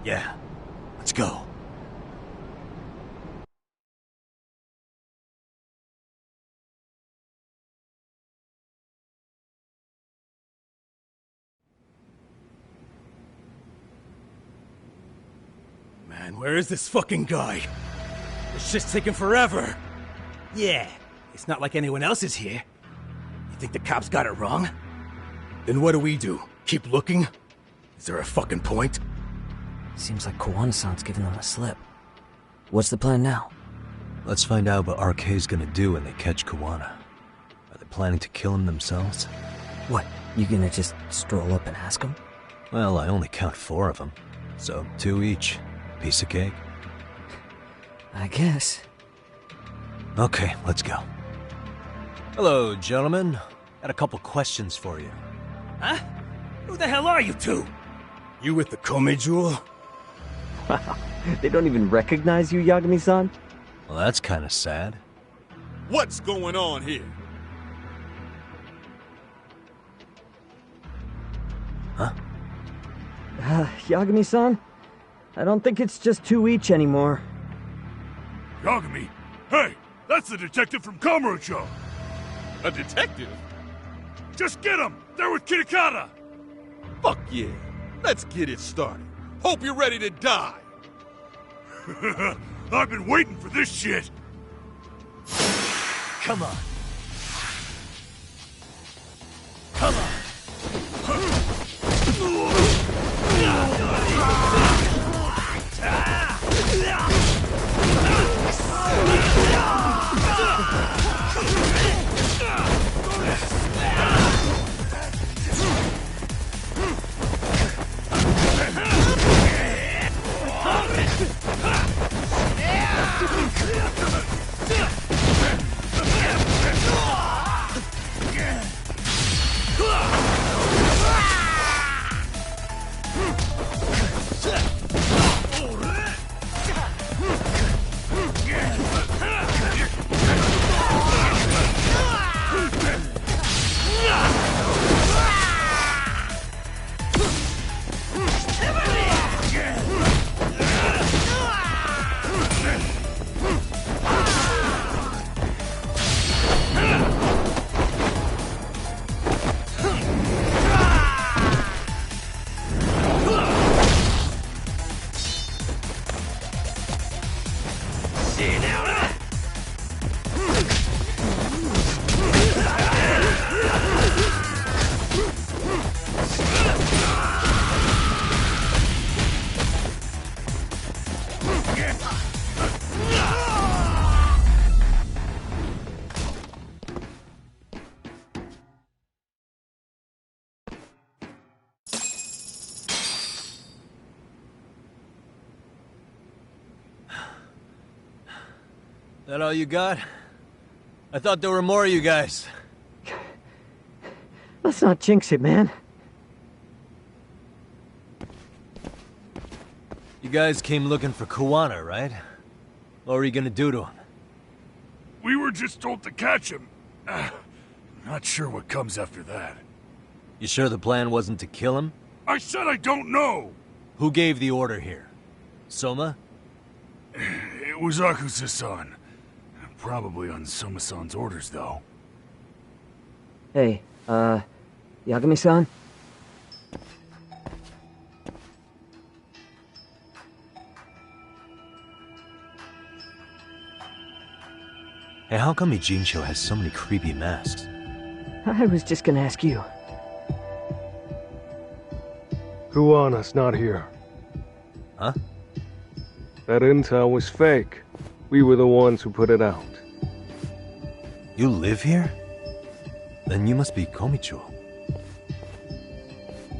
Speaker 2: Yeah. Let's go.
Speaker 19: Man, where is this fucking guy? This shit's taking forever. Yeah, it's not like anyone else is here. You think the cops got it wrong? Then what do? Keep looking? Is there a fucking point?
Speaker 9: Seems like Kuwana-san's giving them a slip. What's the plan now?
Speaker 2: Let's find out what RK's gonna do when they catch Kuwana. Are they planning to kill him themselves?
Speaker 9: What, you gonna just stroll up and ask him?
Speaker 2: Well, I only count 4 of them, so 2 each. Piece of cake.
Speaker 9: I guess.
Speaker 2: Okay, let's go. Hello, gentlemen. Got a couple questions for you.
Speaker 19: Huh? Who the hell are you two? You with the Komi Jewel?
Speaker 9: Wow, they don't even recognize you, Yagami-san?
Speaker 2: Well, that's kind of sad.
Speaker 18: What's going on here?
Speaker 2: Huh?
Speaker 9: Yagami-san? I don't think it's just 2 each anymore.
Speaker 18: Yagami? Hey, that's the detective from Kamurocho. A detective? Just get him! They're with Kitakata! Fuck yeah. Let's get it started. Hope you're ready to die. I've been waiting for this shit.
Speaker 19: Come on. Come on.
Speaker 2: That all you got? I thought there were more of you guys.
Speaker 9: Let's not jinx it, man.
Speaker 2: You guys came looking for Kuwana, right? What were you gonna do to him?
Speaker 18: We were just told to catch him. Not sure what comes after that.
Speaker 2: You sure the plan wasn't to kill him?
Speaker 18: I said I don't know!
Speaker 2: Who gave the order here? Soma?
Speaker 18: It was Akusa-san. Probably on Soma-san's orders, though.
Speaker 9: Hey, Yagami-san?
Speaker 2: Hey, how come Ijincho has so many creepy masks?
Speaker 9: I was just gonna ask you.
Speaker 21: Kuwana's not here.
Speaker 2: Huh?
Speaker 21: That intel was fake. We were the ones who put it out.
Speaker 2: You live here? Then you must be Komicho.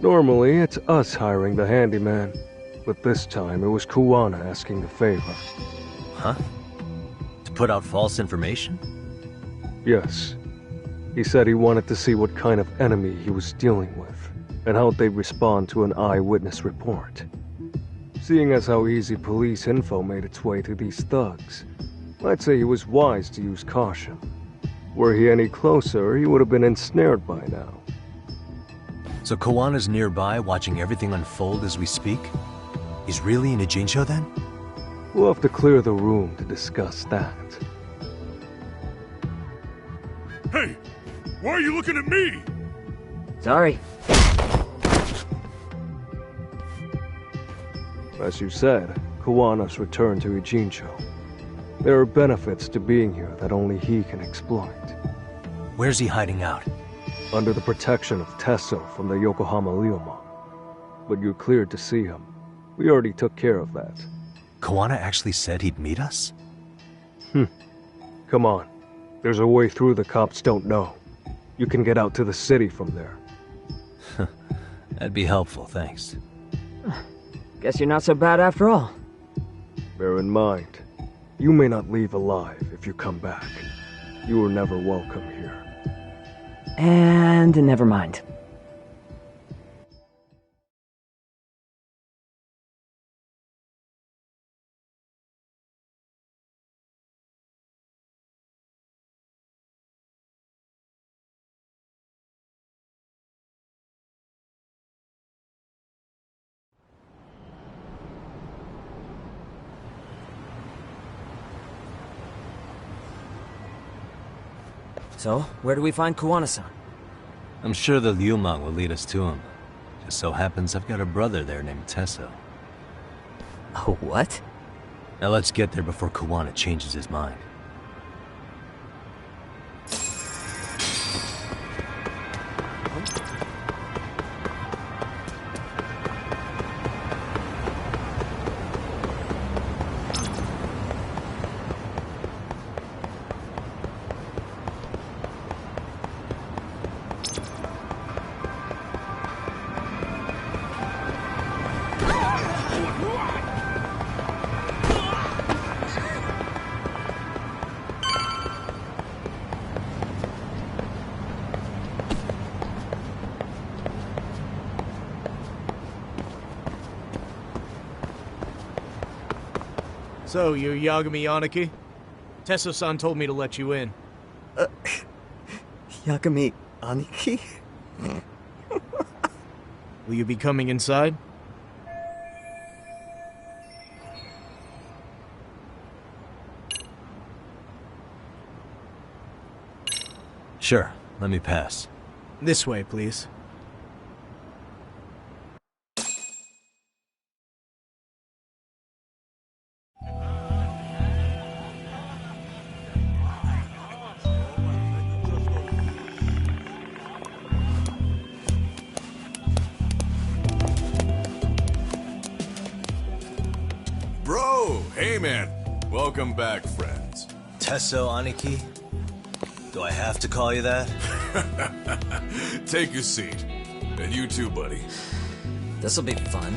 Speaker 21: Normally, it's us hiring the handyman. But this time, it was Kuwana asking the favor.
Speaker 2: Huh? To put out false information?
Speaker 21: Yes. He said he wanted to see what kind of enemy he was dealing with, and how they'd respond to an eyewitness report. Seeing as how easy police info made its way to these thugs, I'd say he was wise to use caution. Were he any closer, he would have been ensnared by now.
Speaker 2: So Kawana's nearby, watching everything unfold as we speak? He's really in Ijincho then?
Speaker 21: We'll have to clear the room to discuss that.
Speaker 18: Hey! Why are you looking at me?
Speaker 9: Sorry.
Speaker 21: As you said, Kuwana's returned to Ijincho. There are benefits to being here that only he can exploit.
Speaker 2: Where's he hiding out?
Speaker 21: Under the protection of Tesso from the Yokohama Ryoma. But you're cleared to see him. We already took care of that.
Speaker 2: Kuwana actually said he'd meet us?
Speaker 21: Come on. There's a way through the cops don't know. You can get out to the city from there.
Speaker 2: That'd be helpful, thanks.
Speaker 9: Guess you're not so bad after all.
Speaker 21: Bear in mind, you may not leave alive if you come back. You were never welcome here.
Speaker 9: And never mind. So, where do we find Kuwana-san?
Speaker 2: I'm sure the Ryumang will lead us to him. Just so happens I've got a brother there named Tesso.
Speaker 9: Oh, what?
Speaker 2: Now let's get there before Kuwana changes his mind.
Speaker 20: So, you're Yagami Aniki? Tesso-san told me to let you in.
Speaker 9: Yagami Aniki?
Speaker 20: Will you be coming inside?
Speaker 2: Sure, let me pass.
Speaker 20: This way, please.
Speaker 16: Bro, hey man. Welcome back, friends.
Speaker 2: Tesso Aniki? Do I have to call you that?
Speaker 16: Take a seat. And you too, buddy.
Speaker 9: This'll be fun.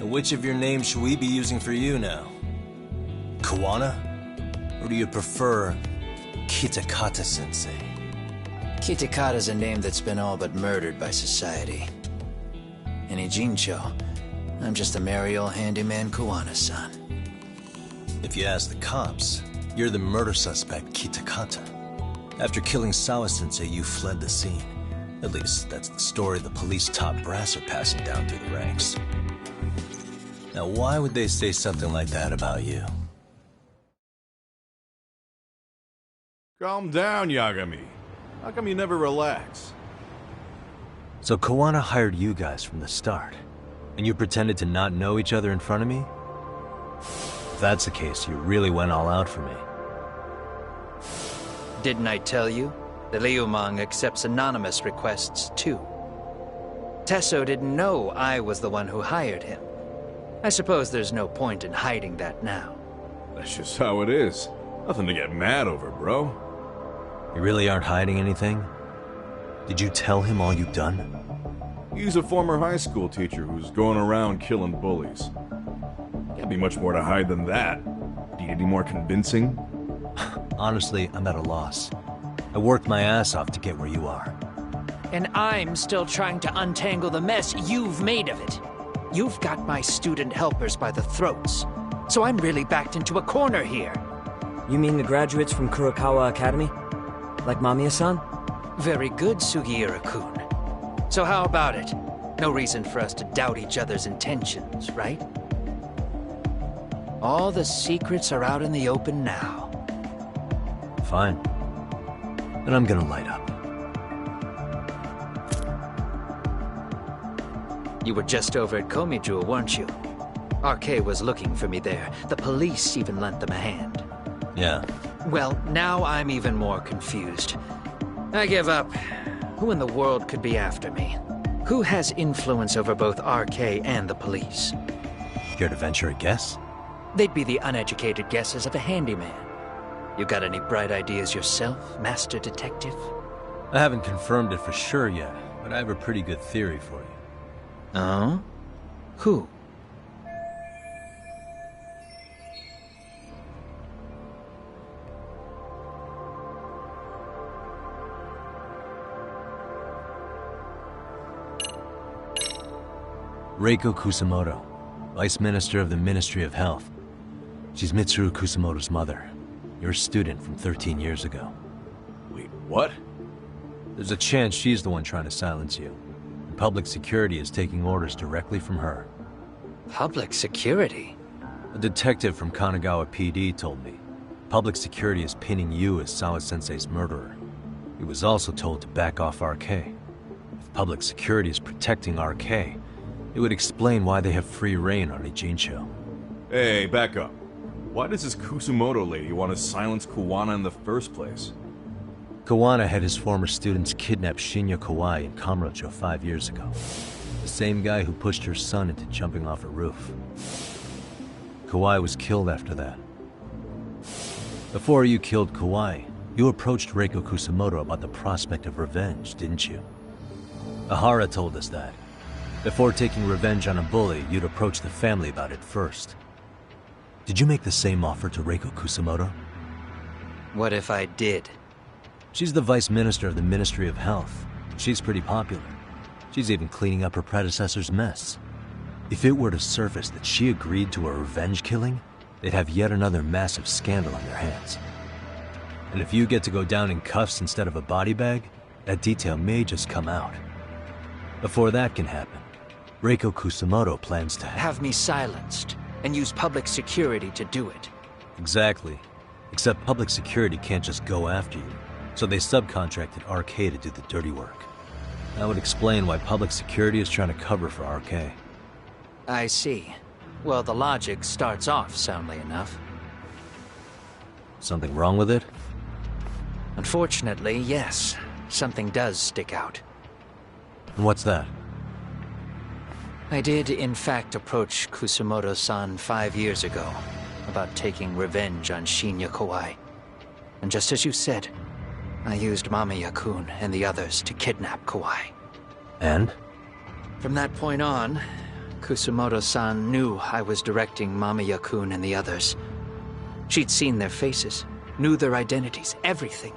Speaker 2: Which of your names should we be using for you now? Kawana? Or do you prefer Kitakata-sensei?
Speaker 1: Kitakata's a name that's been all but murdered by society. In Ijincho, I'm just a merry old handyman Kawana-san.
Speaker 2: If you ask the cops, you're the murder suspect, Kitakata. After killing Sawa-sensei, you fled the scene. At least, that's the story the police top brass are passing down through the ranks. Now, why would they say something like that about you?
Speaker 16: Calm down, Yagami. How come you never relax?
Speaker 2: So Kawana hired you guys from the start, and you pretended to not know each other in front of me? If that's the case, you really went all out for me.
Speaker 1: Didn't I tell you? The Liumang accepts anonymous requests, too. Tesso didn't know I was the one who hired him. I suppose there's no point in hiding that now.
Speaker 16: That's just how it is. Nothing to get mad over, bro.
Speaker 2: You really aren't hiding anything? Did you tell him all you've done?
Speaker 16: He's a former high school teacher who's going around killing bullies. Can't be much more to hide than that. Do you need any more convincing?
Speaker 2: Honestly, I'm at a loss. I worked my ass off to get where you are.
Speaker 1: And I'm still trying to untangle the mess you've made of it. You've got my student helpers by the throats, so I'm really backed into a corner here.
Speaker 9: You mean the graduates from Kurokawa Academy? Like Mamiya-san?
Speaker 1: Very good, Sugiura-kun. So how about it? No reason for us to doubt each other's intentions, right? All the secrets are out in the open now.
Speaker 2: Fine. Then I'm gonna light up.
Speaker 1: You were just over at Komijul, weren't you? RK was looking for me there. The police even lent them a hand.
Speaker 2: Yeah.
Speaker 1: Well, now I'm even more confused. I give up. Who in the world could be after me? Who has influence over both RK and the police?
Speaker 2: Care to venture a guess?
Speaker 1: They'd be the uneducated guesses of a handyman. You got any bright ideas yourself, Master Detective?
Speaker 2: I haven't confirmed it for sure yet, but I have a pretty good theory for you.
Speaker 1: Oh? Who?
Speaker 2: Reiko Kusamoto, Vice Minister of the Ministry of Health. She's Mitsuru Kusamoto's mother, your student from 13 years ago.
Speaker 16: Wait, what?
Speaker 2: There's a chance she's the one trying to silence you. And public security is taking orders directly from her.
Speaker 1: Public security?
Speaker 2: A detective from Kanagawa PD told me. Public security is pinning you as Sawa-sensei's murderer. He was also told to back off RK. If public security is protecting RK, it would explain why they have free reign on Ijincho.
Speaker 16: Hey, back up. Why does this Kusumoto lady want to silence Kawana in the first place?
Speaker 2: Kawana had his former students kidnap Shinya Kawai in Kamurocho 5 years ago. The same guy who pushed her son into jumping off a roof. Kawai was killed after that. Before you killed Kawai, you approached Reiko Kusamoto about the prospect of revenge, didn't you? Ahara told us that. Before taking revenge on a bully, you'd approach the family about it first. Did you make the same offer to Reiko Kusamoto?
Speaker 1: What if I did?
Speaker 2: She's the Vice Minister of the Ministry of Health. She's pretty popular. She's even cleaning up her predecessor's mess. If it were to surface that she agreed to a revenge killing, they'd have yet another massive scandal on their hands. And if you get to go down in cuffs instead of a body bag, that detail may just come out. Before that can happen, Reiko Kusamoto plans to
Speaker 1: have me silenced and use public security to do it.
Speaker 2: Exactly. Except public security can't just go after you, so they subcontracted RK to do the dirty work. That would explain why public security is trying to cover for RK.
Speaker 1: I see. Well, the logic starts off soundly enough.
Speaker 2: Something wrong with it?
Speaker 1: Unfortunately, yes. Something does stick out.
Speaker 2: And what's that?
Speaker 1: I did, in fact, approach Kusamoto-san 5 years ago about taking revenge on Shinya Kawai. And just as you said, I used Mamiya-kun and the others to kidnap Kawai.
Speaker 2: And?
Speaker 1: From that point on, Kusumoto-san knew I was directing Mamiya-kun and the others. She'd seen their faces, knew their identities, everything.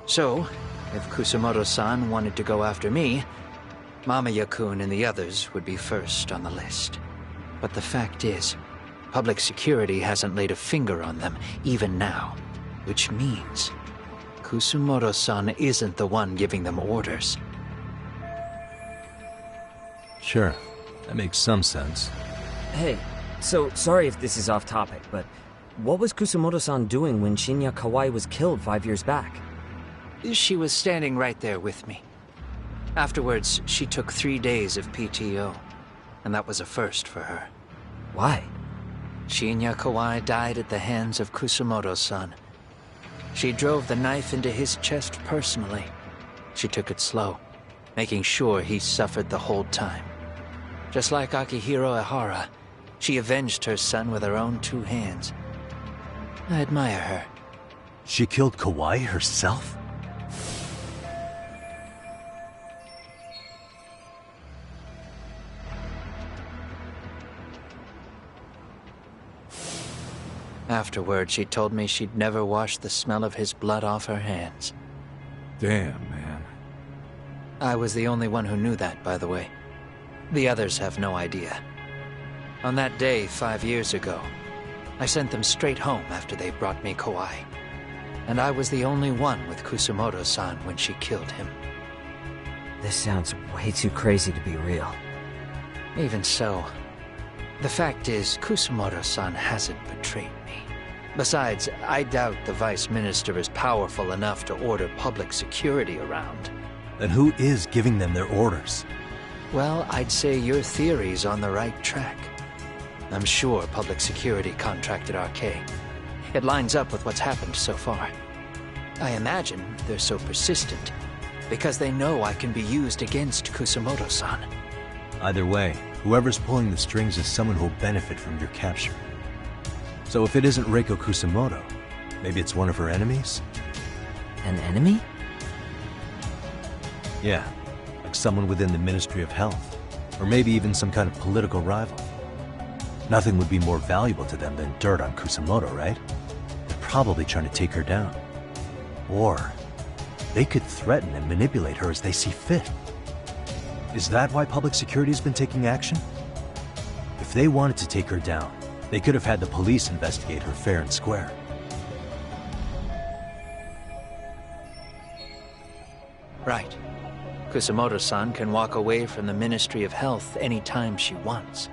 Speaker 1: So, if Kusumoto-san wanted to go after me, Mamiya-kun and the others would be first on the list. But the fact is, public security hasn't laid a finger on them, even now. Which means, Kusumoto-san isn't the one giving them orders.
Speaker 2: Sure, that makes some sense.
Speaker 9: Hey, so sorry if this is off topic, but what was Kusumoto-san doing when Shinya Kawai was killed 5 years back?
Speaker 1: She was standing right there with me. Afterwards, she took 3 days of PTO, and that was a first for her.
Speaker 9: Why?
Speaker 1: Shinya Kawai died at the hands of Kusumoto-san. She drove the knife into his chest personally. She took it slow, making sure he suffered the whole time. Just like Akihiro Ehara, she avenged her son with her own 2 hands. I admire her.
Speaker 2: She killed Kawai herself?
Speaker 1: Afterward, she told me she'd never wash the smell of his blood off her hands.
Speaker 16: Damn, man.
Speaker 1: I was the only one who knew that, by the way. The others have no idea. On that day 5 years ago, I sent them straight home after they brought me Kawai. And I was the only one with Kusumoto-san when she killed him.
Speaker 9: This sounds way too crazy to be real.
Speaker 1: Even so, the fact is, Kusumoto-san hasn't betrayed me. Besides, I doubt the Vice Minister is powerful enough to order public security around.
Speaker 2: Then who is giving them their orders?
Speaker 1: Well, I'd say your theory's on the right track. I'm sure public security contracted RK. It lines up with what's happened so far. I imagine they're so persistent because they know I can be used against Kusumoto-san.
Speaker 2: Either way, whoever's pulling the strings is someone who'll benefit from your capture. So if it isn't Reiko Kusumoto, maybe it's one of her enemies?
Speaker 9: An enemy?
Speaker 2: Yeah, like someone within the Ministry of Health, or maybe even some kind of political rival. Nothing would be more valuable to them than dirt on Kusumoto, right? They're probably trying to take her down. Or they could threaten and manipulate her as they see fit. Is that why public security has been taking action? If they wanted to take her down, they could have had the police investigate her fair and square.
Speaker 1: Right. Kusumoto-san can walk away from the Ministry of Health anytime she wants.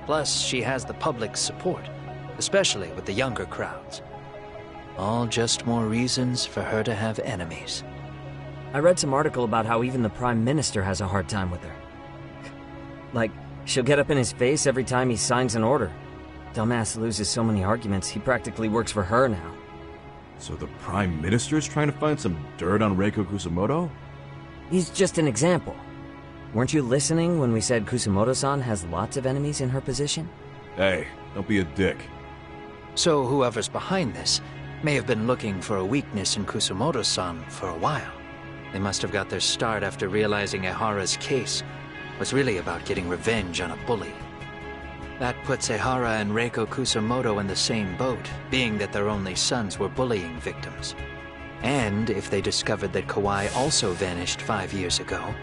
Speaker 1: Plus, she has the public's support, especially with the younger crowds. All just more reasons for her to have enemies.
Speaker 9: I read some article about how even the Prime Minister has a hard time with her. Like, she'll get up in his face every time he signs an order. Dumbass loses so many arguments, he practically works for her now.
Speaker 16: So the Prime Minister's trying to find some dirt on Reiko Kusumoto?
Speaker 9: He's just an example. Weren't you listening when we said Kusumoto-san has lots of enemies in her position?
Speaker 16: Hey, don't be a dick.
Speaker 1: So whoever's behind this may have been looking for a weakness in Kusumoto-san for a while. They must have got their start after realizing Ehara's case was really about getting revenge on a bully. That puts Ehara and Reiko Kusumoto in the same boat, being that their only sons were bullying victims. And if they discovered that Kawai also vanished 5 years ago...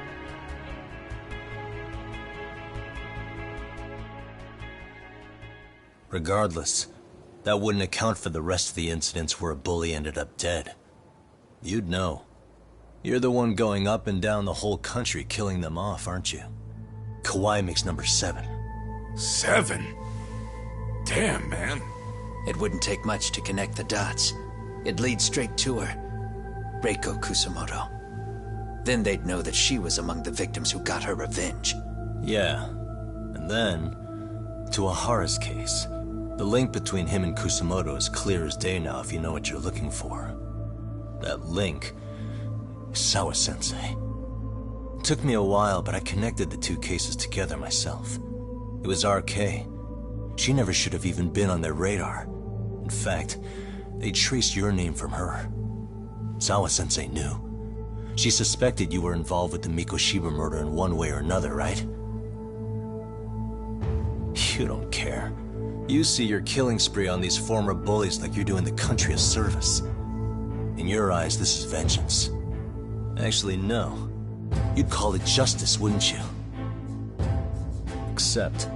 Speaker 2: Regardless, that wouldn't account for the rest of the incidents where a bully ended up dead. You'd know. You're the one going up and down the whole country killing them off, aren't you? Kawai makes number 7.
Speaker 18: 7? Damn, man.
Speaker 1: It wouldn't take much to connect the dots. It'd lead straight to her. Reiko Kusumoto. Then they'd know that she was among the victims who got her revenge.
Speaker 2: Yeah. And then, to Ehara's case. The link between him and Kusumoto is clear as day now if you know what you're looking for. That link is Sawa-sensei. It took me a while, but I connected the 2 cases together myself. It was RK. She never should have even been on their radar. In fact, they traced your name from her. Sawa-sensei knew. She suspected you were involved with the Mikoshiba murder in one way or another, right? You don't care. You see your killing spree on these former bullies like you're doing the country a service. In your eyes, this is vengeance. Actually, no. You'd call it justice, wouldn't you? Except...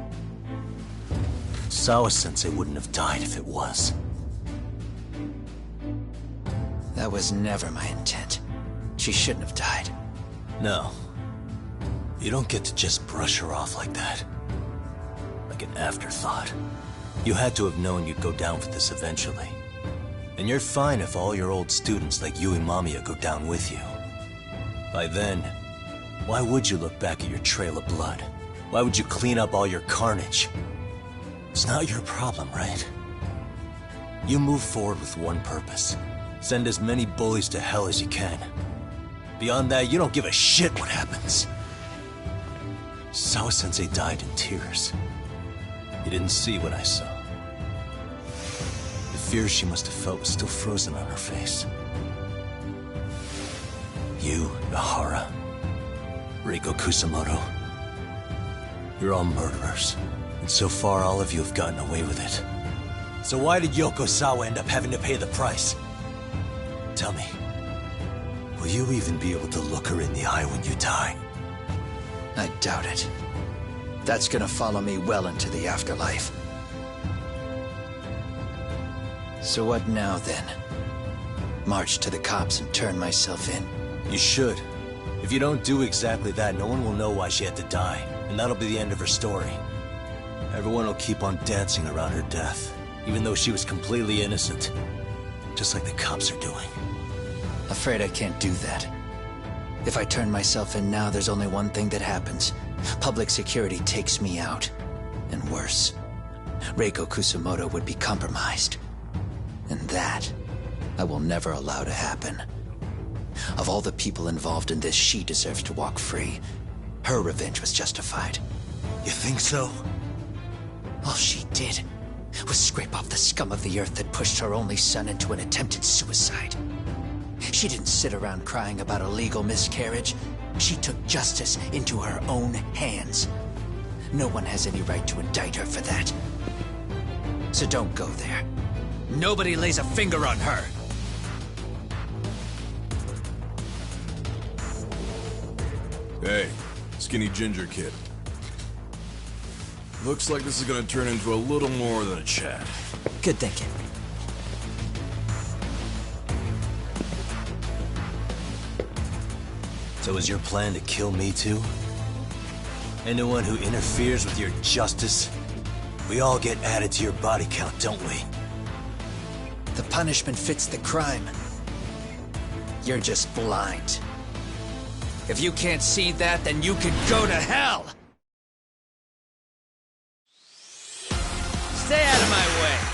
Speaker 2: Sawa-sensei wouldn't have died if it was.
Speaker 1: That was never my intent. She shouldn't have died.
Speaker 2: No. You don't get to just brush her off like that. Like an afterthought. You had to have known you'd go down for this eventually. And you're fine if all your old students like you and Mamiya go down with you. By then, why would you look back at your trail of blood? Why would you clean up all your carnage? It's not your problem, right? You move forward with one purpose. Send as many bullies to hell as you can. Beyond that, you don't give a shit what happens. Sawa-sensei died in tears. You didn't see what I saw. The fear she must have felt was still frozen on her face. You, Ihara, Reiko Kusamoto, you're all murderers. And so far, all of you have gotten away with it. So why did Yoko Sawa end up having to pay the price? Tell me, will you even be able to look her in the eye when you die?
Speaker 1: I doubt it. That's gonna follow me well into the afterlife. So what now, then? March to the cops and turn myself in?
Speaker 2: You should. If you don't do exactly that, no one will know why she had to die, and that'll be the end of her story. Everyone will keep on dancing around her death, even though she was completely innocent. Just like the cops are doing.
Speaker 1: Afraid I can't do that. If I turn myself in now, there's only one thing that happens. Public security takes me out. And worse, Reiko Kusamoto would be compromised. And that, I will never allow to happen. Of all the people involved in this, she deserves to walk free. Her revenge was justified.
Speaker 2: You think so?
Speaker 1: All she did was scrape off the scum of the earth that pushed her only son into an attempted suicide. She didn't sit around crying about a legal miscarriage. She took justice into her own hands. No one has any right to indict her for that. So don't go there. Nobody lays a finger on her.
Speaker 16: Hey, skinny ginger kid. Looks like this is gonna turn into a little more than a chat.
Speaker 9: Good thinking.
Speaker 2: So is your plan to kill me too? Anyone who interferes with your justice? We all get added to your body count, don't we?
Speaker 1: The punishment fits the crime. You're just blind. If you can't see that, then you can go to hell! Stay out of my way!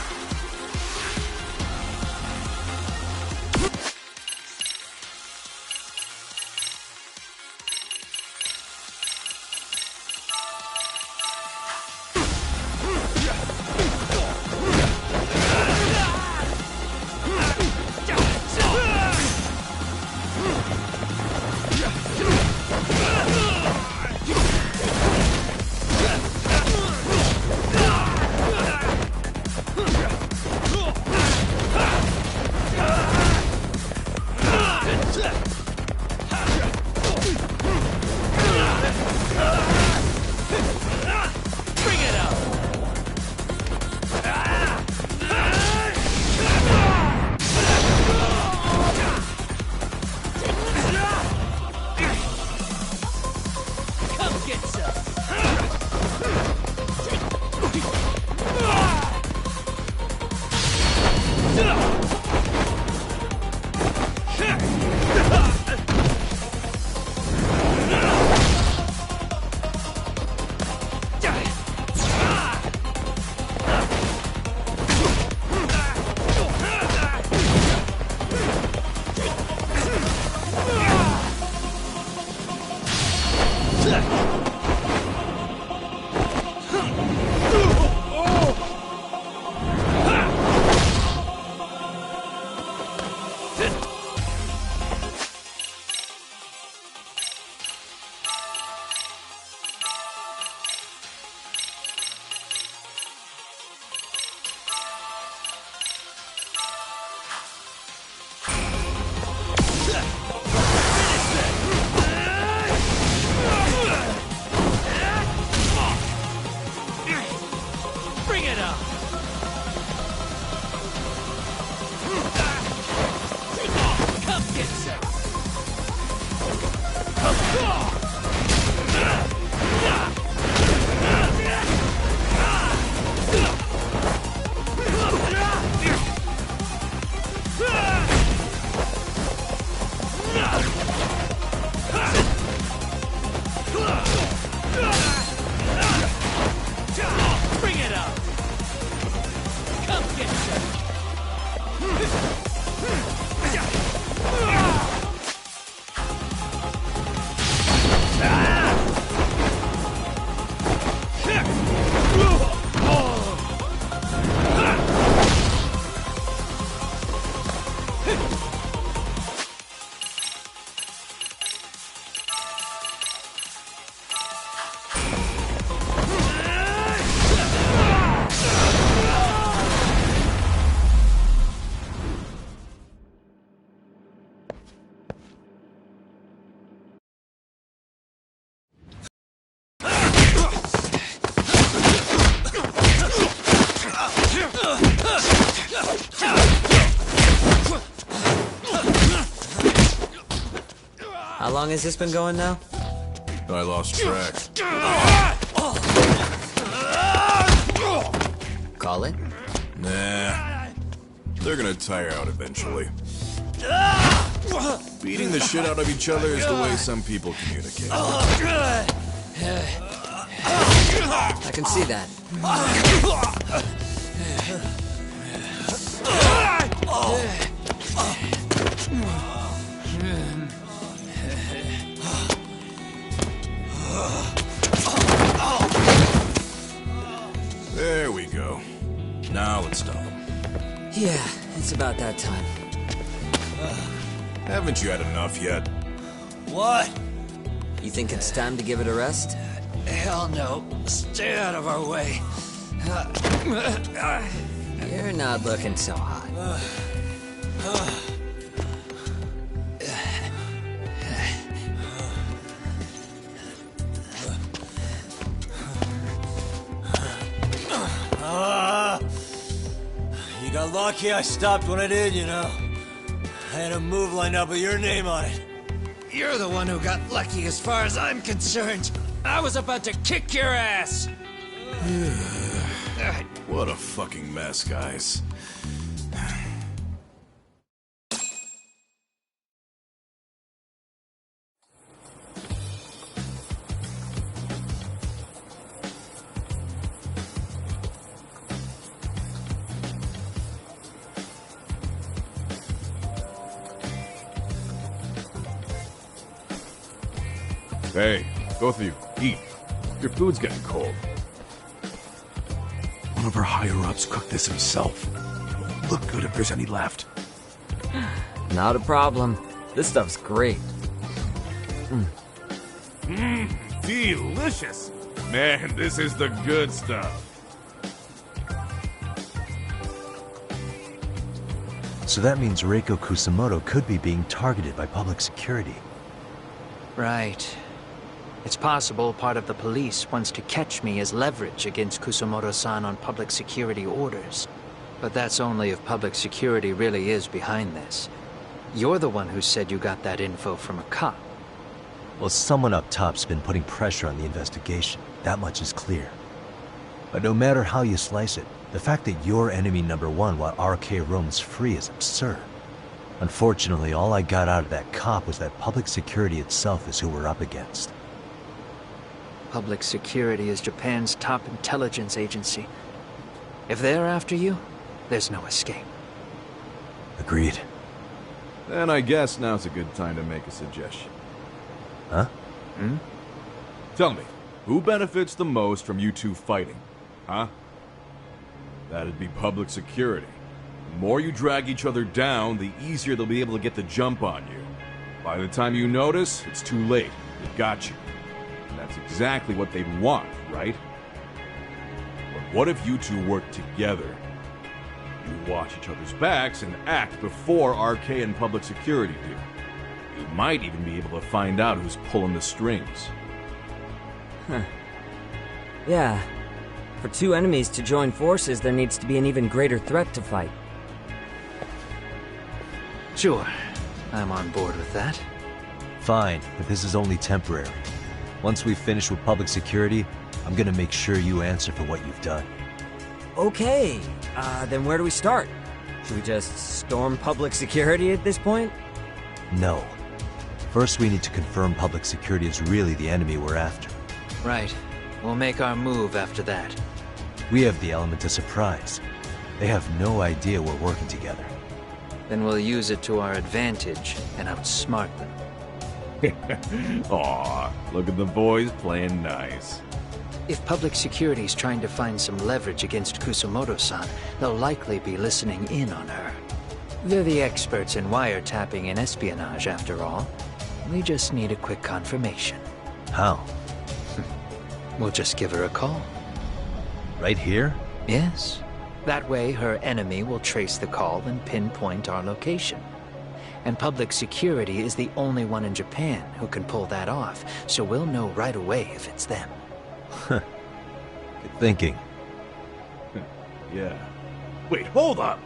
Speaker 20: Bring it up! Come get some! Bring it up! Come get
Speaker 9: How long has this been going now?
Speaker 16: I lost track.
Speaker 9: Call it?
Speaker 16: Nah. They're gonna tire out eventually. Beating the shit out of each other is the way some people communicate.
Speaker 9: I can see that.
Speaker 16: There we go. Now let's stop them.
Speaker 9: Yeah, it's about that time.
Speaker 16: Haven't you had enough yet?
Speaker 20: What?
Speaker 9: You think it's time to give it a rest?
Speaker 20: Hell no. Stay out of our way.
Speaker 9: You're not looking so hot.
Speaker 20: You got lucky I stopped when I did, you know. I had a move lined up with your name on it. You're the one who got lucky as far as I'm concerned. I was about to kick your ass.
Speaker 16: What a fucking mess, guys. Hey, both of you, eat. Your food's getting cold.
Speaker 10: One of our higher-ups cooked this himself. It'll look good if there's any left.
Speaker 9: Not a problem. This stuff's great.
Speaker 18: Delicious! Man, this is the good stuff.
Speaker 2: So that means Reiko Kusamoto could be being targeted by public security.
Speaker 1: Right. It's possible part of the police wants to catch me as leverage against Kusamoto-san on public security orders. But that's only if public security really is behind this. You're the one who said you got that info from a cop.
Speaker 2: Well, someone up top's been putting pressure on the investigation. That much is clear. But no matter how you slice it, the fact that you're enemy number one while RK roams free is absurd. Unfortunately, all I got out of that cop was that public security itself is who we're up against.
Speaker 1: Public security is Japan's top intelligence agency. If they're after you, there's no escape.
Speaker 2: Agreed.
Speaker 16: Then I guess now's a good time to make a suggestion.
Speaker 2: Huh?
Speaker 16: Tell me, who benefits the most from you two fighting? Huh? That'd be public security. The more you drag each other down, the easier they'll be able to get the jump on you. By the time you notice, it's too late. They've got you. And that's exactly what they'd want, right? But what if you two work together? You watch each other's backs and act before RK and public security do. You might even be able to find out who's pulling the strings.
Speaker 9: Huh. Yeah. For two enemies to join forces, there needs to be an even greater threat to fight.
Speaker 1: Sure. I'm on board with that.
Speaker 2: Fine, but this is only temporary. Once we finish with public security, I'm gonna make sure you answer for what you've done.
Speaker 9: Okay, then where do we start? Should we just storm public security at this point?
Speaker 2: No. First we need to confirm public security is really the enemy we're after.
Speaker 1: Right. We'll make our move after that.
Speaker 2: We have the element of surprise. They have no idea we're working together.
Speaker 1: Then we'll use it to our advantage and outsmart them.
Speaker 16: Aw, look at the boys playing nice.
Speaker 1: If public security's trying to find some leverage against Kusumoto-san, they'll likely be listening in on her. They're the experts in wiretapping and espionage, after all. We just need a quick confirmation.
Speaker 2: How?
Speaker 1: We'll just give her a call.
Speaker 2: Right here?
Speaker 1: Yes. That way, her enemy will trace the call and pinpoint our location. And public security is the only one in Japan who can pull that off, so we'll know right away if it's them.
Speaker 2: Good thinking.
Speaker 16: Yeah. Wait, hold up!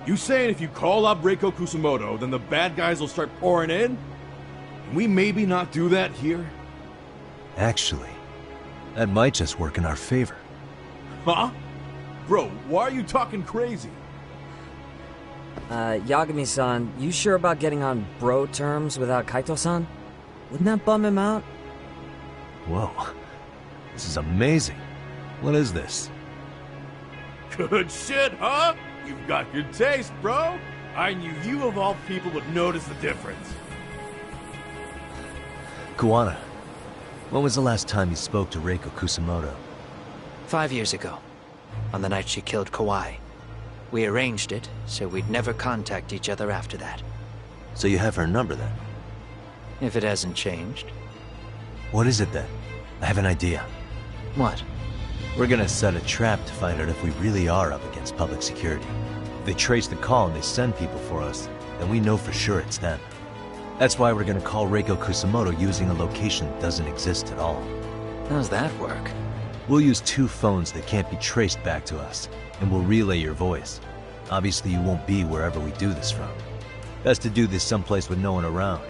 Speaker 16: You saying if you call up Reiko Kusumoto, then the bad guys will start pouring in? Can we maybe not do that here?
Speaker 2: Actually, that might just work in our favor.
Speaker 16: Huh? Bro, why are you talking crazy?
Speaker 9: Yagami-san, you sure about getting on bro terms without Kaito-san? Wouldn't that bum him out?
Speaker 2: Whoa. This is amazing. What is this?
Speaker 16: Good shit, huh? You've got good taste, bro. I knew you of all people would notice the difference.
Speaker 2: Kuwana, when was the last time you spoke to Reiko Kusumoto?
Speaker 1: 5 years ago, on the night she killed Kawai. We arranged it, so we'd never contact each other after that.
Speaker 2: So you have her number then?
Speaker 1: If it hasn't changed.
Speaker 2: What is it then? I have an idea.
Speaker 1: What?
Speaker 2: We're gonna set a trap to find out if we really are up against public security. If they trace the call and they send people for us, then we know for sure it's them. That's why we're gonna call Reiko Kusumoto using a location that doesn't exist at all.
Speaker 1: How's that work?
Speaker 2: We'll use 2 phones that can't be traced back to us, and we'll relay your voice. Obviously you won't be wherever we do this from. Best to do this someplace with no one around.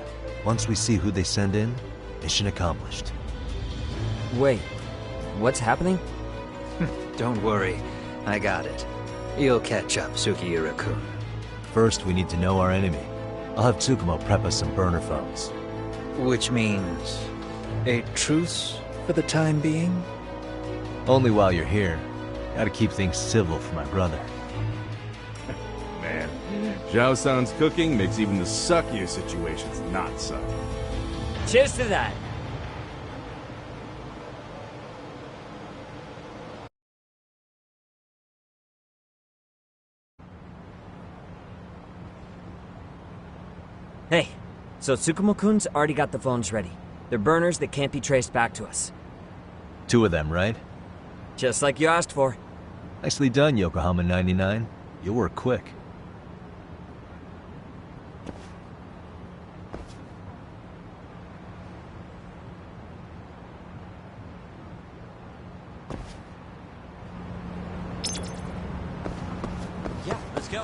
Speaker 2: Once we see who they send in, mission accomplished.
Speaker 9: Wait, what's happening?
Speaker 1: Don't worry, I got it. You'll catch up, Sugiura-kun.
Speaker 2: First, we need to know our enemy. I'll have Tsukumo prep us some burner phones.
Speaker 1: Which means a truce for the time being?
Speaker 2: Only while you're here. Gotta keep things civil for my brother.
Speaker 16: Man, Zhao-san's cooking makes even the suckiest situations not suck.
Speaker 9: Cheers to that! Hey, so Tsukumo-kun's already got the phones ready. They're burners that can't be traced back to us.
Speaker 2: 2 of them, right?
Speaker 9: Just like you asked for.
Speaker 2: Nicely done, Yokohama 99. You work quick.
Speaker 20: Yeah, let's go.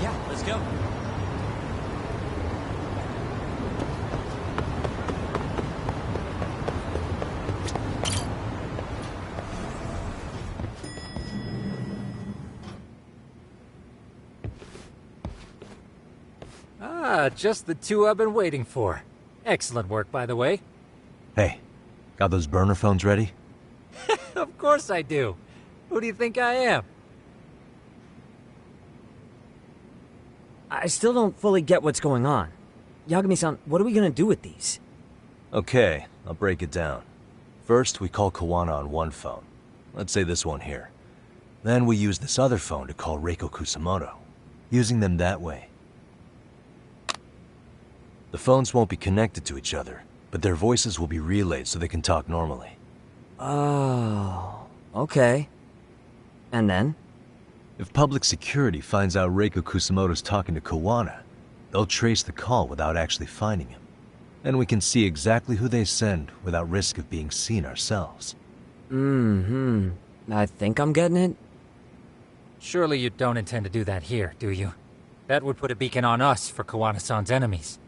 Speaker 20: Yeah, let's go.
Speaker 12: Ah, just the 2 I've been waiting for. Excellent work, by the way.
Speaker 2: Hey, got those burner phones ready?
Speaker 12: Of course I do. Who do you think I am?
Speaker 9: I still don't fully get what's going on. Yagami-san, what are we gonna do with these?
Speaker 2: Okay, I'll break it down. First, we call Kawana on one phone. Let's say this one here. Then we use this other phone to call Reiko Kusamoto, using them that way. The phones won't be connected to each other, but their voices will be relayed so they can talk normally.
Speaker 9: Oh, okay. And then?
Speaker 2: If public security finds out Reiko Kusamoto's talking to Kawana, they'll trace the call without actually finding him. Then we can see exactly who they send without risk of being seen ourselves.
Speaker 9: I think I'm getting it.
Speaker 12: Surely you don't intend to do that here, do you? That would put a beacon on us for Kawana-san's enemies.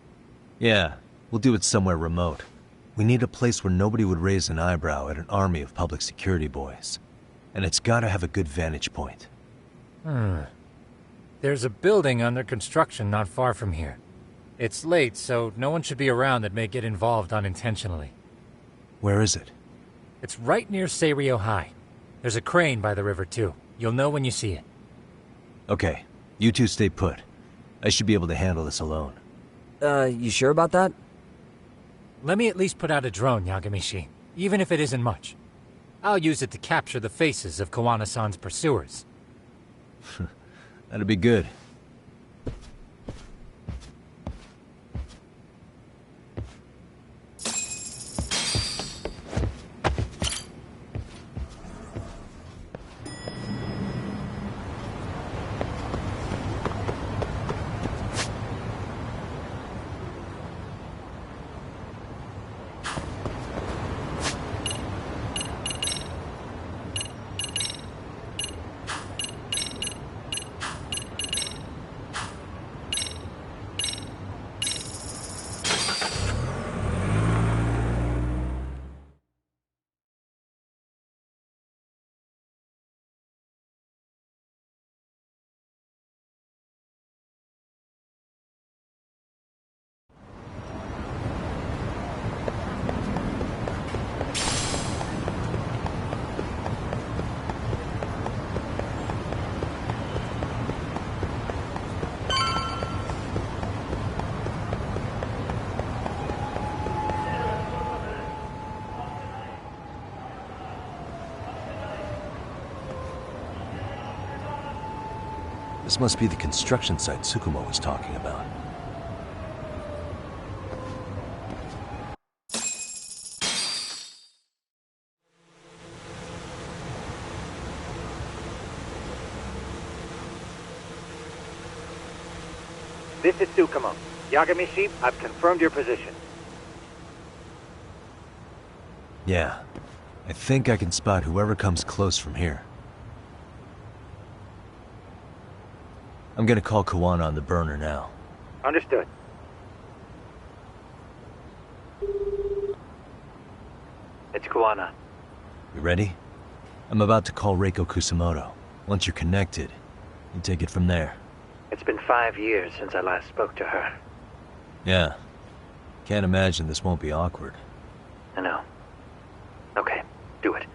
Speaker 2: Yeah, we'll do it somewhere remote. We need a place where nobody would raise an eyebrow at an army of public security boys. And it's gotta have a good vantage point.
Speaker 12: There's a building under construction not far from here. It's late, so no one should be around that may get involved unintentionally.
Speaker 2: Where is it?
Speaker 12: It's right near Seiryo High. There's a crane by the river, too. You'll know when you see it.
Speaker 2: Okay, you two stay put. I should be able to handle this alone.
Speaker 9: You sure about that?
Speaker 12: Let me at least put out a drone, Yagamishi, even if it isn't much. I'll use it to capture the faces of Kawana-san's pursuers.
Speaker 2: That'd be good. This must be the construction site Tsukumo was talking about.
Speaker 11: This is Tsukumo. Yagamishi, I've confirmed your position.
Speaker 2: Yeah. I think I can spot whoever comes close from here. I'm gonna call Kawana on the burner now.
Speaker 11: Understood. It's Kawana.
Speaker 2: You ready? I'm about to call Reiko Kusamoto. Once you're connected, you take it from there.
Speaker 11: It's been 5 years since I last spoke to her.
Speaker 2: Yeah. Can't imagine this won't be awkward.
Speaker 11: I know. Okay, do it.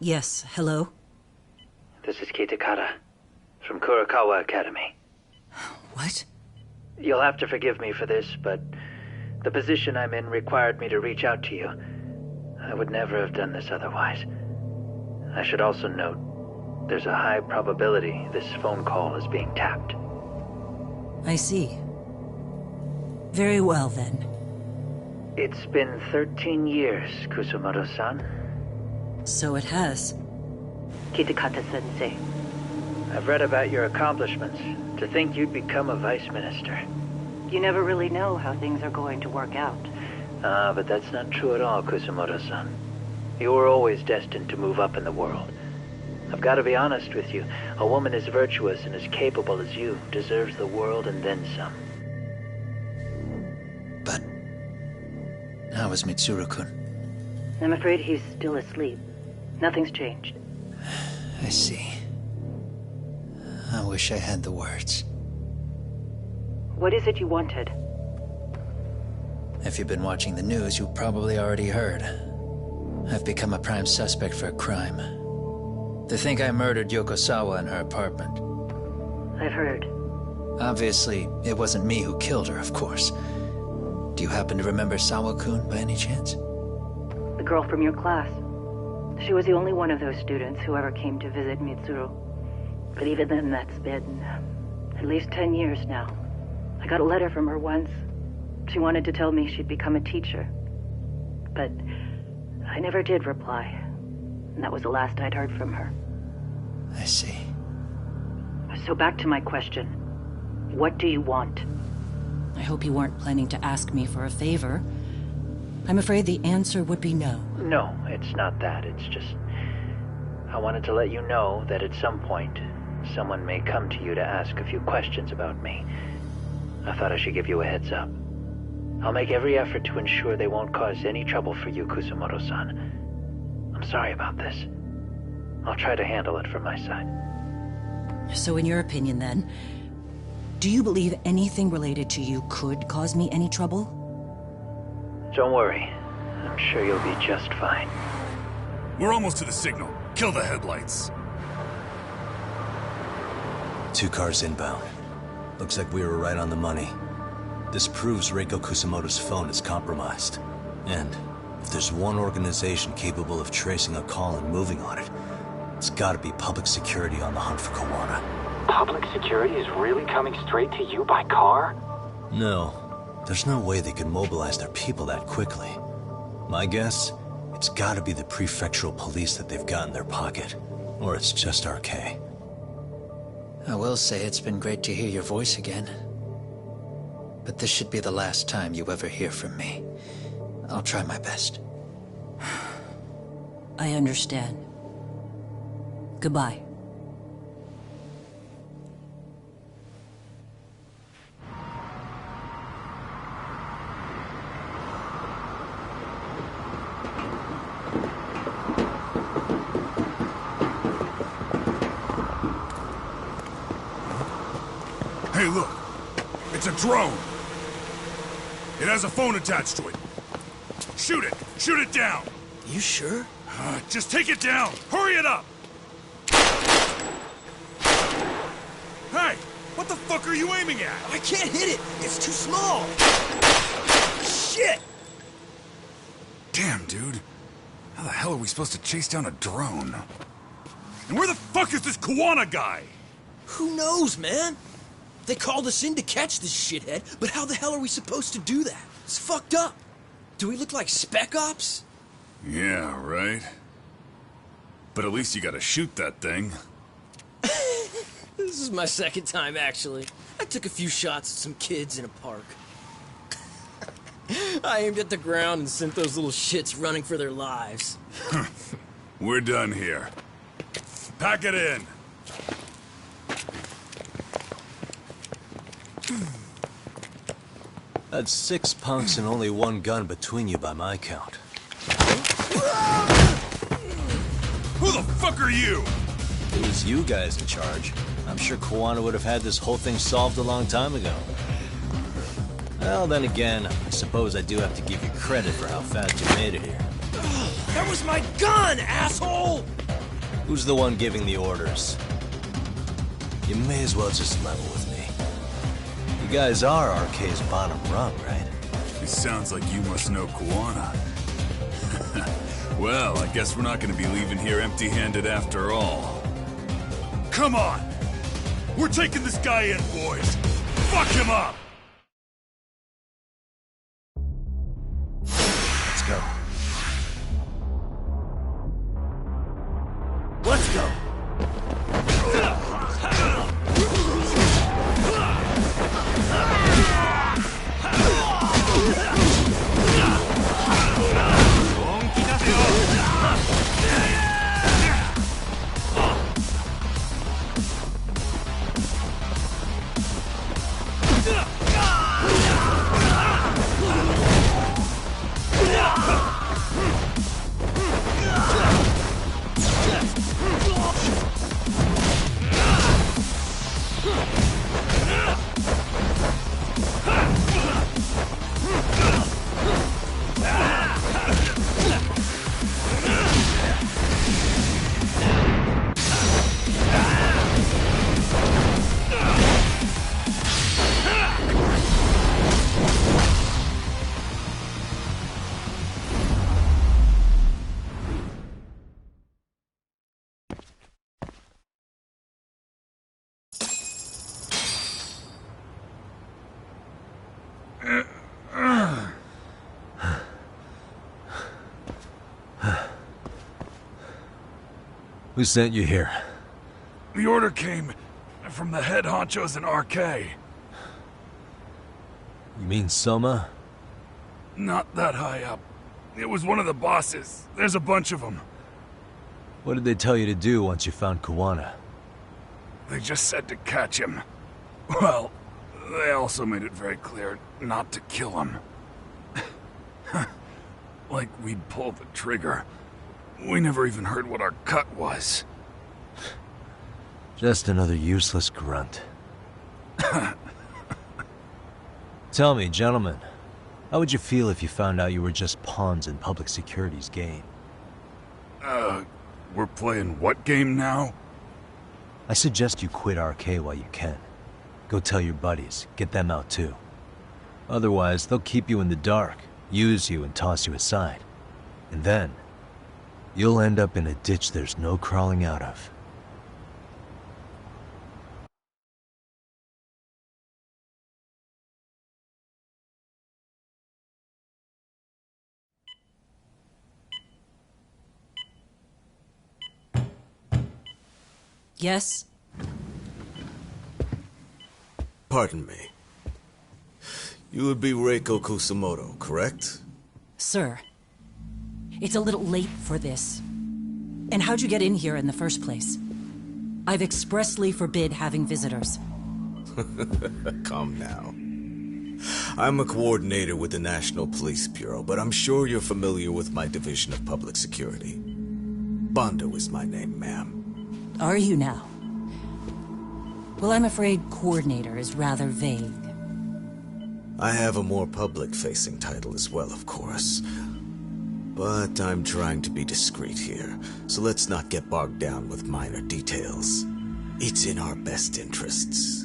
Speaker 3: Yes, hello?
Speaker 11: This is Kitakata, from Kurakawa Academy.
Speaker 3: What?
Speaker 11: You'll have to forgive me for this, but the position I'm in required me to reach out to you. I would never have done this otherwise. I should also note, there's a high probability this phone call is being tapped.
Speaker 3: I see. Very well, then.
Speaker 11: It's been 13 years, Kusumoto-san.
Speaker 3: So it has.
Speaker 11: Kitakata-sensei. I've read about your accomplishments. To think you'd become a vice minister.
Speaker 13: You never really know how things are going to work out.
Speaker 11: But that's not true at all, Kusumoto-san. You were always destined to move up in the world. I've got to be honest with you. A woman as virtuous and as capable as you deserves the world and then some.
Speaker 1: But how is Mitsuru-kun?
Speaker 13: I'm afraid he's still asleep. Nothing's changed.
Speaker 1: I see. I wish I had the words.
Speaker 13: What is it you wanted?
Speaker 1: If you've been watching the news, you probably already heard. I've become a prime suspect for a crime. They think I murdered Yokosawa in her apartment.
Speaker 13: I've heard.
Speaker 1: Obviously, it wasn't me who killed her, of course. Do you happen to remember Sawa-kun by any chance?
Speaker 13: The girl from your class. She was the only one of those students who ever came to visit Mitsuru. But even then, that's been at least 10 years now. I got a letter from her once. She wanted to tell me she'd become a teacher. But I never did reply. And that was the last I'd heard from her.
Speaker 1: I see.
Speaker 13: So back to my question. What do you want?
Speaker 3: I hope you weren't planning to ask me for a favor. I'm afraid the answer would be no.
Speaker 11: No, it's not that. It's just... I wanted to let you know that at some point, someone may come to you to ask a few questions about me. I thought I should give you a heads up. I'll make every effort to ensure they won't cause any trouble for you, Kusumoto-san. I'm sorry about this. I'll try to handle it from my side.
Speaker 3: So in your opinion then, do you believe anything related to you could cause me any trouble?
Speaker 11: Don't worry. I'm sure you'll be just fine.
Speaker 18: We're almost to the signal. Kill the headlights.
Speaker 2: 2 cars inbound. Looks like we were right on the money. This proves Reiko Kusumoto's phone is compromised. And if there's one organization capable of tracing a call and moving on it, it's gotta be public security on the hunt for Kawana.
Speaker 5: Public security is really coming straight to you by car?
Speaker 2: No. There's no way they could mobilize their people that quickly. My guess, it's gotta be the prefectural police that they've got in their pocket. Or it's just RK.
Speaker 1: I will say it's been great to hear your voice again. But this should be the last time you ever hear from me. I'll try my best.
Speaker 3: I understand. Goodbye.
Speaker 18: Hey, look. It's a drone. It has a phone attached to it. Shoot it! Shoot it down!
Speaker 19: You sure?
Speaker 18: Just take it down! Hurry it up! Hey! What the fuck are you aiming at?
Speaker 19: I can't hit it! It's too small! Shit!
Speaker 18: Damn, dude. How the hell are we supposed to chase down a drone? And where the fuck is this Kawana guy?
Speaker 19: Who knows, man? They called us in to catch this shithead, but how the hell are we supposed to do that? It's fucked up. Do we look like spec ops?
Speaker 18: Yeah, right. But at least you gotta shoot that thing.
Speaker 19: This is my second time, actually. I took a few shots at some kids in a park. I aimed at the ground and sent those little shits running for their lives.
Speaker 18: We're done here. Pack it in.
Speaker 2: That's 6 punks and only 1 gun between you by my count.
Speaker 18: Who the fuck are you?
Speaker 2: It was you guys in charge. I'm sure Kawana would have had this whole thing solved a long time ago. Well, then again, I suppose I do have to give you credit for how fast you made it here.
Speaker 19: That was my gun, asshole!
Speaker 2: Who's the one giving the orders? You may as well just level with me. You guys are RK's bottom rung, right?
Speaker 18: It sounds like you must know Kawana. Well, I guess we're not gonna be leaving here empty-handed after all. Come on! We're taking this guy in, boys! Fuck him up!
Speaker 2: Let's go.
Speaker 19: Let's go!
Speaker 2: Who sent you here?
Speaker 18: The order came from the head honchos in RK.
Speaker 2: You mean Soma?
Speaker 18: Not that high up. It was one of the bosses. There's a bunch of them.
Speaker 2: What did they tell you to do once you found Kuwana?
Speaker 18: They just said to catch him. Well, they also made it very clear not to kill him. Like we'd pull the trigger. We never even heard what our cut was.
Speaker 2: Just another useless grunt. Tell me, gentlemen, how would you feel if you found out you were just pawns in public security's game?
Speaker 18: We're playing what game now?
Speaker 2: I suggest you quit RK while you can. Go tell your buddies, get them out too. Otherwise, they'll keep you in the dark, use you and toss you aside. And then, you'll end up in a ditch there's no crawling out of.
Speaker 3: Yes?
Speaker 20: Pardon me. You would be Reiko Kusumoto, correct?
Speaker 3: Sir, it's a little late for this. And how'd you get in here in the first place? I've expressly forbid having visitors.
Speaker 20: Come now. I'm a coordinator with the National Police Bureau, but I'm sure you're familiar with my Division of Public Security. Bondo is my name, ma'am.
Speaker 3: Are you now? Well, I'm afraid coordinator is rather vague.
Speaker 20: I have a more public-facing title as well, of course. But I'm trying to be discreet here, so let's not get bogged down with minor details. It's in our best interests.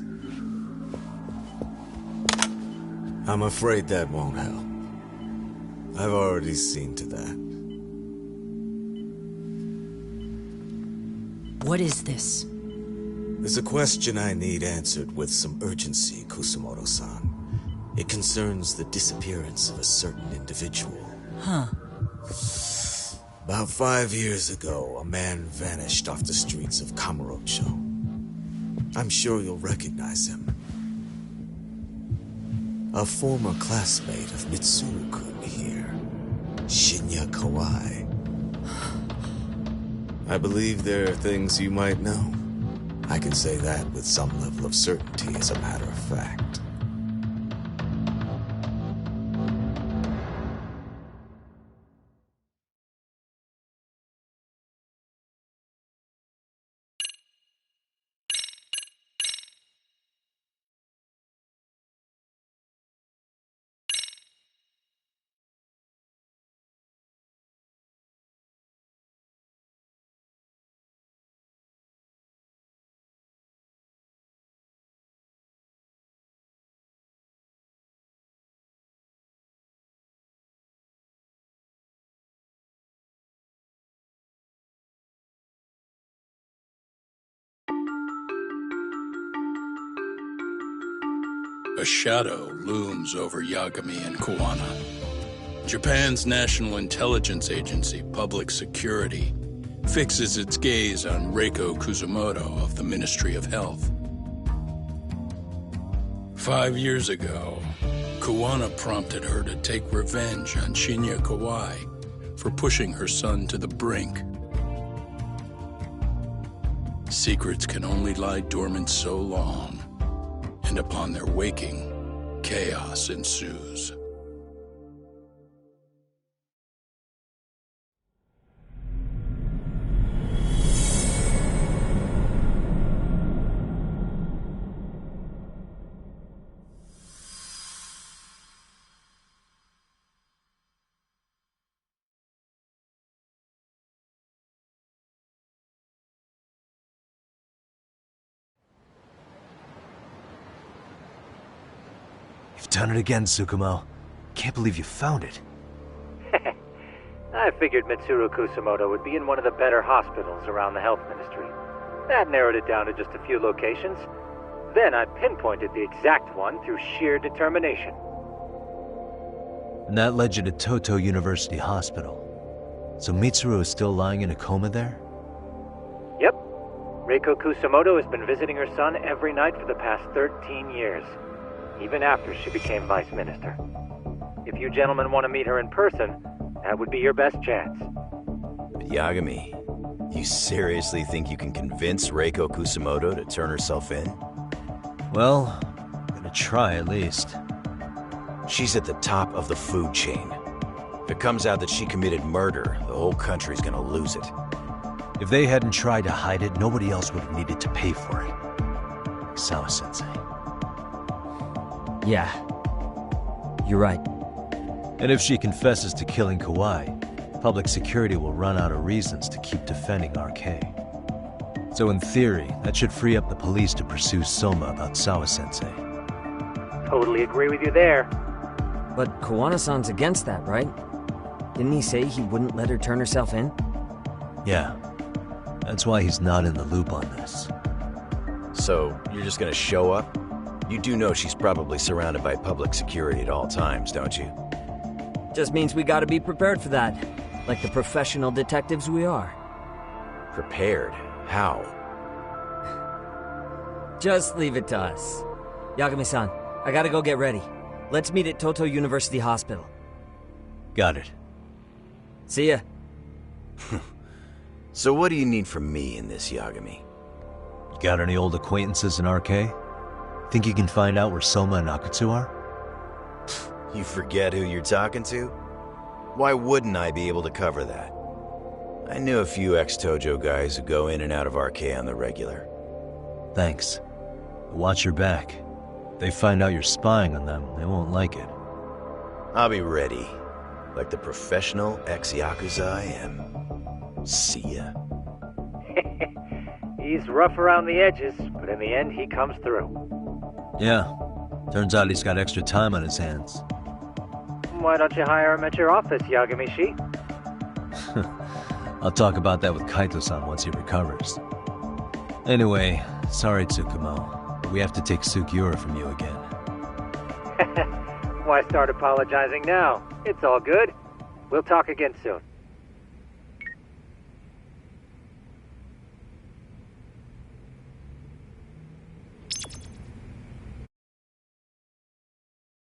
Speaker 20: I'm afraid that won't help. I've already seen to that.
Speaker 3: What is this?
Speaker 20: There's a question I need answered with some urgency, Kusumoto-san. It concerns the disappearance of a certain individual.
Speaker 3: Huh.
Speaker 20: About 5 years ago, a man vanished off the streets of Kamurocho. I'm sure you'll recognize him. A former classmate of Mitsuru-kun here, Shinya Kawai. I believe there are things you might know. I can say that with some level of certainty, as a matter of fact.
Speaker 4: A shadow looms over Yagami and Kuwana. Japan's National Intelligence Agency, Public Security, fixes its gaze on Reiko Kusumoto of the Ministry of Health. 5 years ago, Kuwana prompted her to take revenge on Shinya Kawai for pushing her son to the brink. Secrets can only lie dormant so long, and upon their waking, chaos ensues.
Speaker 2: You've done it again, Tsukumo. Can't believe you found it.
Speaker 11: I figured Mitsuru Kusumoto would be in one of the better hospitals around the health ministry. That narrowed it down to just a few locations. Then I pinpointed the exact one through sheer determination.
Speaker 2: And that led you to Toto University Hospital. So Mitsuru is still lying in a coma there?
Speaker 11: Reiko Kusamoto has been visiting her son every night for the past 13 years, even after she became Vice Minister. If you gentlemen want to meet her in person, that would be your best chance.
Speaker 8: But Yagami, you seriously think you can convince Reiko Kusamoto to turn herself in?
Speaker 2: Well, I'm gonna try at least.
Speaker 8: She's at the top of the food chain. If it comes out that she committed murder, the whole country's gonna lose it.
Speaker 2: If they hadn't tried to hide it, nobody else would have needed to pay for it. Like Sawa-sensei.
Speaker 9: Yeah. You're right.
Speaker 2: And if she confesses to killing Kawai, public security will run out of reasons to keep defending RK. So in theory, that should free up the police to pursue Soma about Sawa-sensei.
Speaker 11: Totally agree with you there.
Speaker 9: But Kawana-san's against that, right? Didn't he say he wouldn't let her turn herself in?
Speaker 2: Yeah. That's why he's not in the loop on this.
Speaker 8: So, you're just gonna show up? You do know she's probably surrounded by public security at all times, don't you?
Speaker 9: Just means we gotta be prepared for that. Like the professional detectives we are.
Speaker 8: Prepared? How?
Speaker 9: Just leave it to us. Yagami-san, I gotta go get ready. Let's meet at Toto University Hospital.
Speaker 2: Got it.
Speaker 9: See ya.
Speaker 8: So what do you need from me in this, Yagami?
Speaker 2: You got any old acquaintances in RK? Think you can find out where Soma and Akutsu are?
Speaker 8: You forget who you're talking to? Why wouldn't I be able to cover that? I knew a few ex-Tojo guys who go in and out of RK on the regular.
Speaker 2: Thanks. Watch your back. If they find out you're spying on them, they won't like it.
Speaker 8: I'll be ready. Like the professional ex-Yakuza I am. See ya.
Speaker 11: He's rough around the edges, but in the end he comes through.
Speaker 2: Yeah. Turns out he's got extra time on his hands.
Speaker 11: Why don't you hire him at your office, Yagami-shi?
Speaker 2: I'll talk about that with Kaito-san once he recovers. Anyway, sorry Tsukumo, but we have to take Sugiura from you again.
Speaker 11: Why start apologizing now? It's all good. We'll talk again soon.